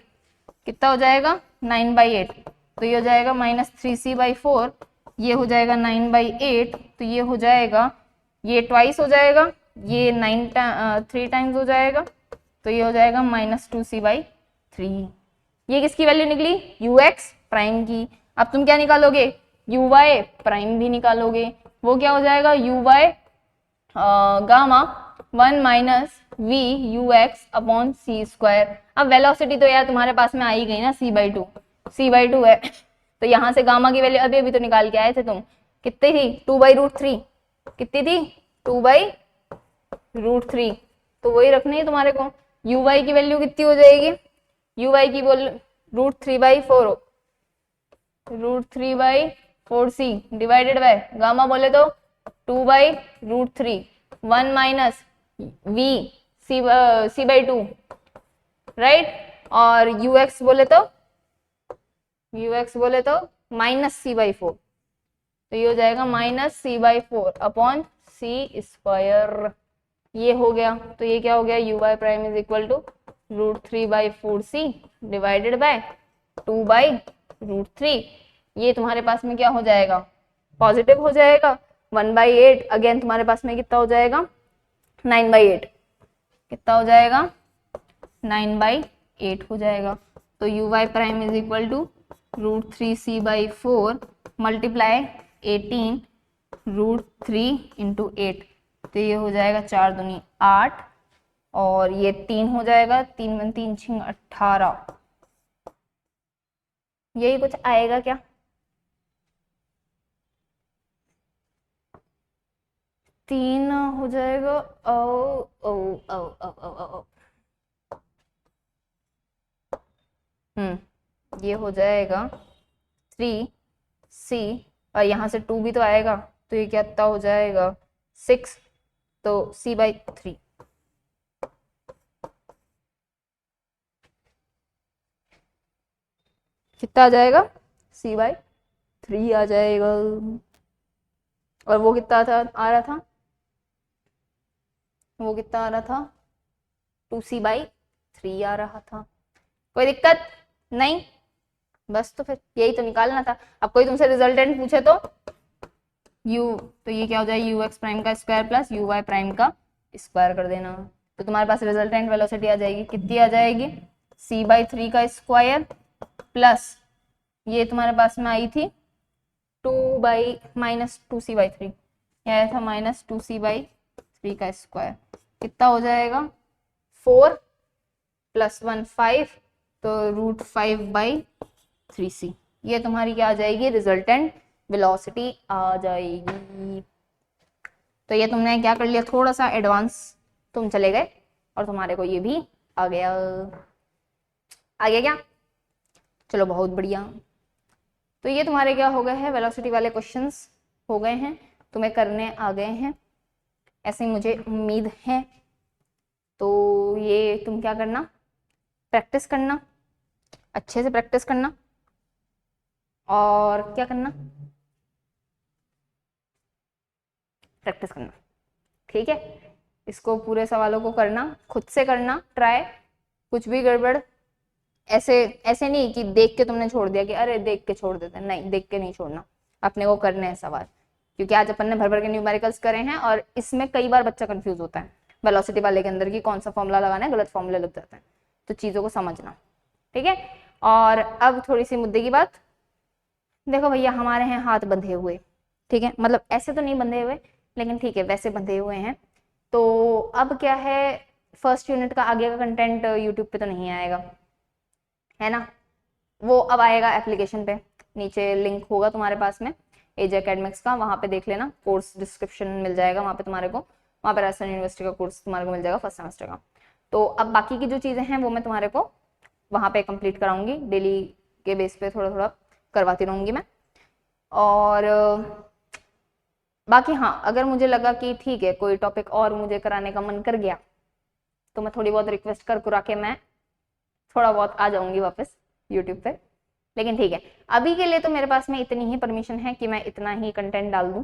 कितना हो जाएगा 9/8, तो ये हो जाएगा माइनस 3c/4, ये हो जाएगा 9/8, तो ये हो जाएगा, ये ट्वाइस हो जाएगा, ये 3 टाइम्स हो जाएगा, तो ये हो जाएगा माइनस 2c/3। ये किसकी वैल्यू निकली ux प्राइम की। अब तुम क्या निकालोगे uy प्राइम भी निकालोगे, वो क्या हो जाएगा uy gamma 1 minus V U X upon C square. अब वेलोसिटी तो यार तुम्हारे पास में आ ही गई ना c/2 है, तो यहां से गामा की वैल्यू अभी अभी तो निकाल के आए थे तुम, कितनी थी 2/√3, कितनी थी 2/√3, तो वही रखनी है तुम्हारे को। uy की वैल्यू कितनी हो जाएगी, uy की बोल √3/4c डिवाइडेड बाय गामा बोले तो 2/√3, 1 माइनस v c/2 राइट, और ux बोले तो माइनस c/4, तो ये हो जाएगा minus c/4 upon C square. ये हो गया, तो ये क्या हो गया uy prime is equal to √3/4c divided by 2/√3। ये तुम्हारे पास में क्या हो जाएगा पॉजिटिव हो जाएगा, 1/8 अगेन तुम्हारे पास में कितना हो जाएगा 9/8, कितना हो जाएगा 9/8 हो जाएगा। तो uy prime is equal to √3c/4 multiply 18 √3 × 8, तो ये हो जाएगा 4 दूनी 8, और ये 3 हो जाएगा, 3 × 3 = 18, यही कुछ आएगा क्या, तीन हो जाएगा। ओ ओ ओ ओ ओ ओ ये हो जाएगा 3c, और यहाँ से 2 भी तो आएगा, तो ये क्या हो जाएगा 6, तो c/3। कितना आ जाएगा c/3 आ जाएगा, और वो कितना था आ रहा था, वो कितना आ रहा था 2c/3 आ रहा था। कोई दिक्कत नहीं, बस तो फिर यही तो निकालना था। अब कोई तुमसे रिजल्टेंट पूछे तो तो ये क्या हो जाएगा ux प्राइम का स्क्वायर प्लस uy प्राइम का स्क्वायर कर देना, तो तुम्हारे पास रिजल्टेंट वेलोसिटी आ जाएगी, कितनी आ जाएगी c/3 का स्क्वायर प्लस ये तुम्हारे पास में आई थी माइनस 2c/3, आया था माइनस 2c/3 का स्क्वायर, कितना हो जाएगा 4 + 1 5, तो √5/3c, ये तुम्हारी क्या आ जाएगी रिजल्टेंट वेलोसिटी आ जाएगी। तो ये तुमने क्या कर लिया, थोड़ा सा एडवांस तुम चले गए, और तुम्हारे को ये भी आ गया, आ गया क्या, चलो बहुत बढ़िया। तो ये तुम्हारे क्या हो गए हैं वेलोसिटी वाले क्वेश्चंस हो गए हैं, तुम्हें करने आ गए हैं, ऐसे मुझे उम्मीद है। तो ये तुम क्या करना, प्रैक्टिस करना, अच्छे से प्रैक्टिस करना, और क्या करना, प्रैक्टिस करना। ठीक है, इसको पूरे सवालों को करना, खुद से करना ट्राई, कुछ भी गड़बड़ ऐसे ऐसे नहीं कि देख के तुमने छोड़ दिया कि अरे देख के छोड़ देते, नहीं, देख के नहीं छोड़ना, अपने को करने हैं सवाल। क्योंकि आज अपन ने भर भर के न्यूमेरिकल्स करे हैं और इसमें कई बार बच्चा कंफ्यूज होता है वेलोसिटी वाले के अंदर कि कौन सा फॉर्मूला लगाना है, गलत फॉर्मूला लग जाता है, तो चीजों को समझना। ठीक है, और अब थोड़ी सी मुद्दे की बात, देखो भैया हमारे हैं हाथ बंधे हुए, ठीक है, मतलब ऐसे तो नहीं बंधे हुए लेकिन ठीक है वैसे बंधे हुए हैं। तो अब क्या है, फर्स्ट यूनिट का आगे का कंटेंट यूट्यूब पे तो नहीं आएगा, है ना, वो अब आएगा एप्लीकेशन पे, नीचे लिंक होगा तुम्हारे पास में एज एकेडमिक्स का, वहां पे देख लेना, कोर्स डिस्क्रिप्शन मिल जाएगा वहां पे तुम्हारे को, वहां पे राजस्थान यूनिवर्सिटी का कोर्स तुम्हारे को मिल जाएगा फर्स्ट सेमेस्टर का। तो अब बाकी की जो चीजें हैं वो मैं तुम्हारे को वहां पे कंप्लीट कराऊंगी, डेली के बेस पे थोड़ा थोड़ा करवाती रहूंगी मैं। और बाकी हाँ, अगर मुझे लगा कि ठीक है कोई टॉपिक और मुझे कराने का मन कर गया तो मैं थोड़ी बहुत रिक्वेस्ट कर कुरा के मैं थोड़ा बहुत आ जाऊंगी वापस यूट्यूब पे। लेकिन ठीक है, अभी के लिए तो मेरे पास में इतनी ही परमिशन है कि मैं इतना ही कंटेंट डाल दूं,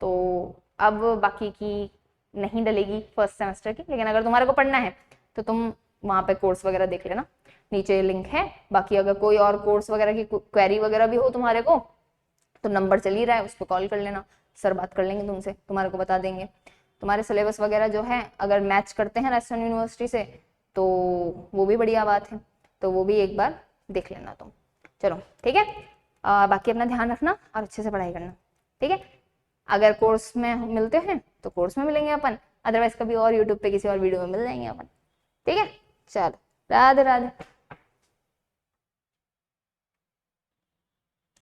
तो अब बाकी की नहीं डलेगी फर्स्ट सेमेस्टर की। लेकिन अगर तुम्हारे को पढ़ना है तो तुम वहां पे कोर्स वगैरह देख लेना, नीचे लिंक है। बाकी अगर कोई और कोर्स वगैरह की क्वेरी वगैरह भी हो तुम्हारे को तो नंबर चल ही रहा है, उस पर कॉल कर लेना, सर बात कर लेंगे तुमसे, तुम्हारे को बता देंगे। तुम्हारे सिलेबस वगैरह जो है अगर मैच करते हैं राजस्थान यूनिवर्सिटी से तो वो भी बढ़िया बात है, तो वो भी एक बार देख लेना तुम। चलो ठीक है, बाकी अपना ध्यान रखना और अच्छे से पढ़ाई करना, ठीक है। अगर कोर्स में मिलते हैं तो कोर्स में मिलेंगे अपन, अदरवाइज कभी और यूट्यूब पे किसी और वीडियो में मिल जाएंगे अपन, ठीक है। चलो, राधे राधे।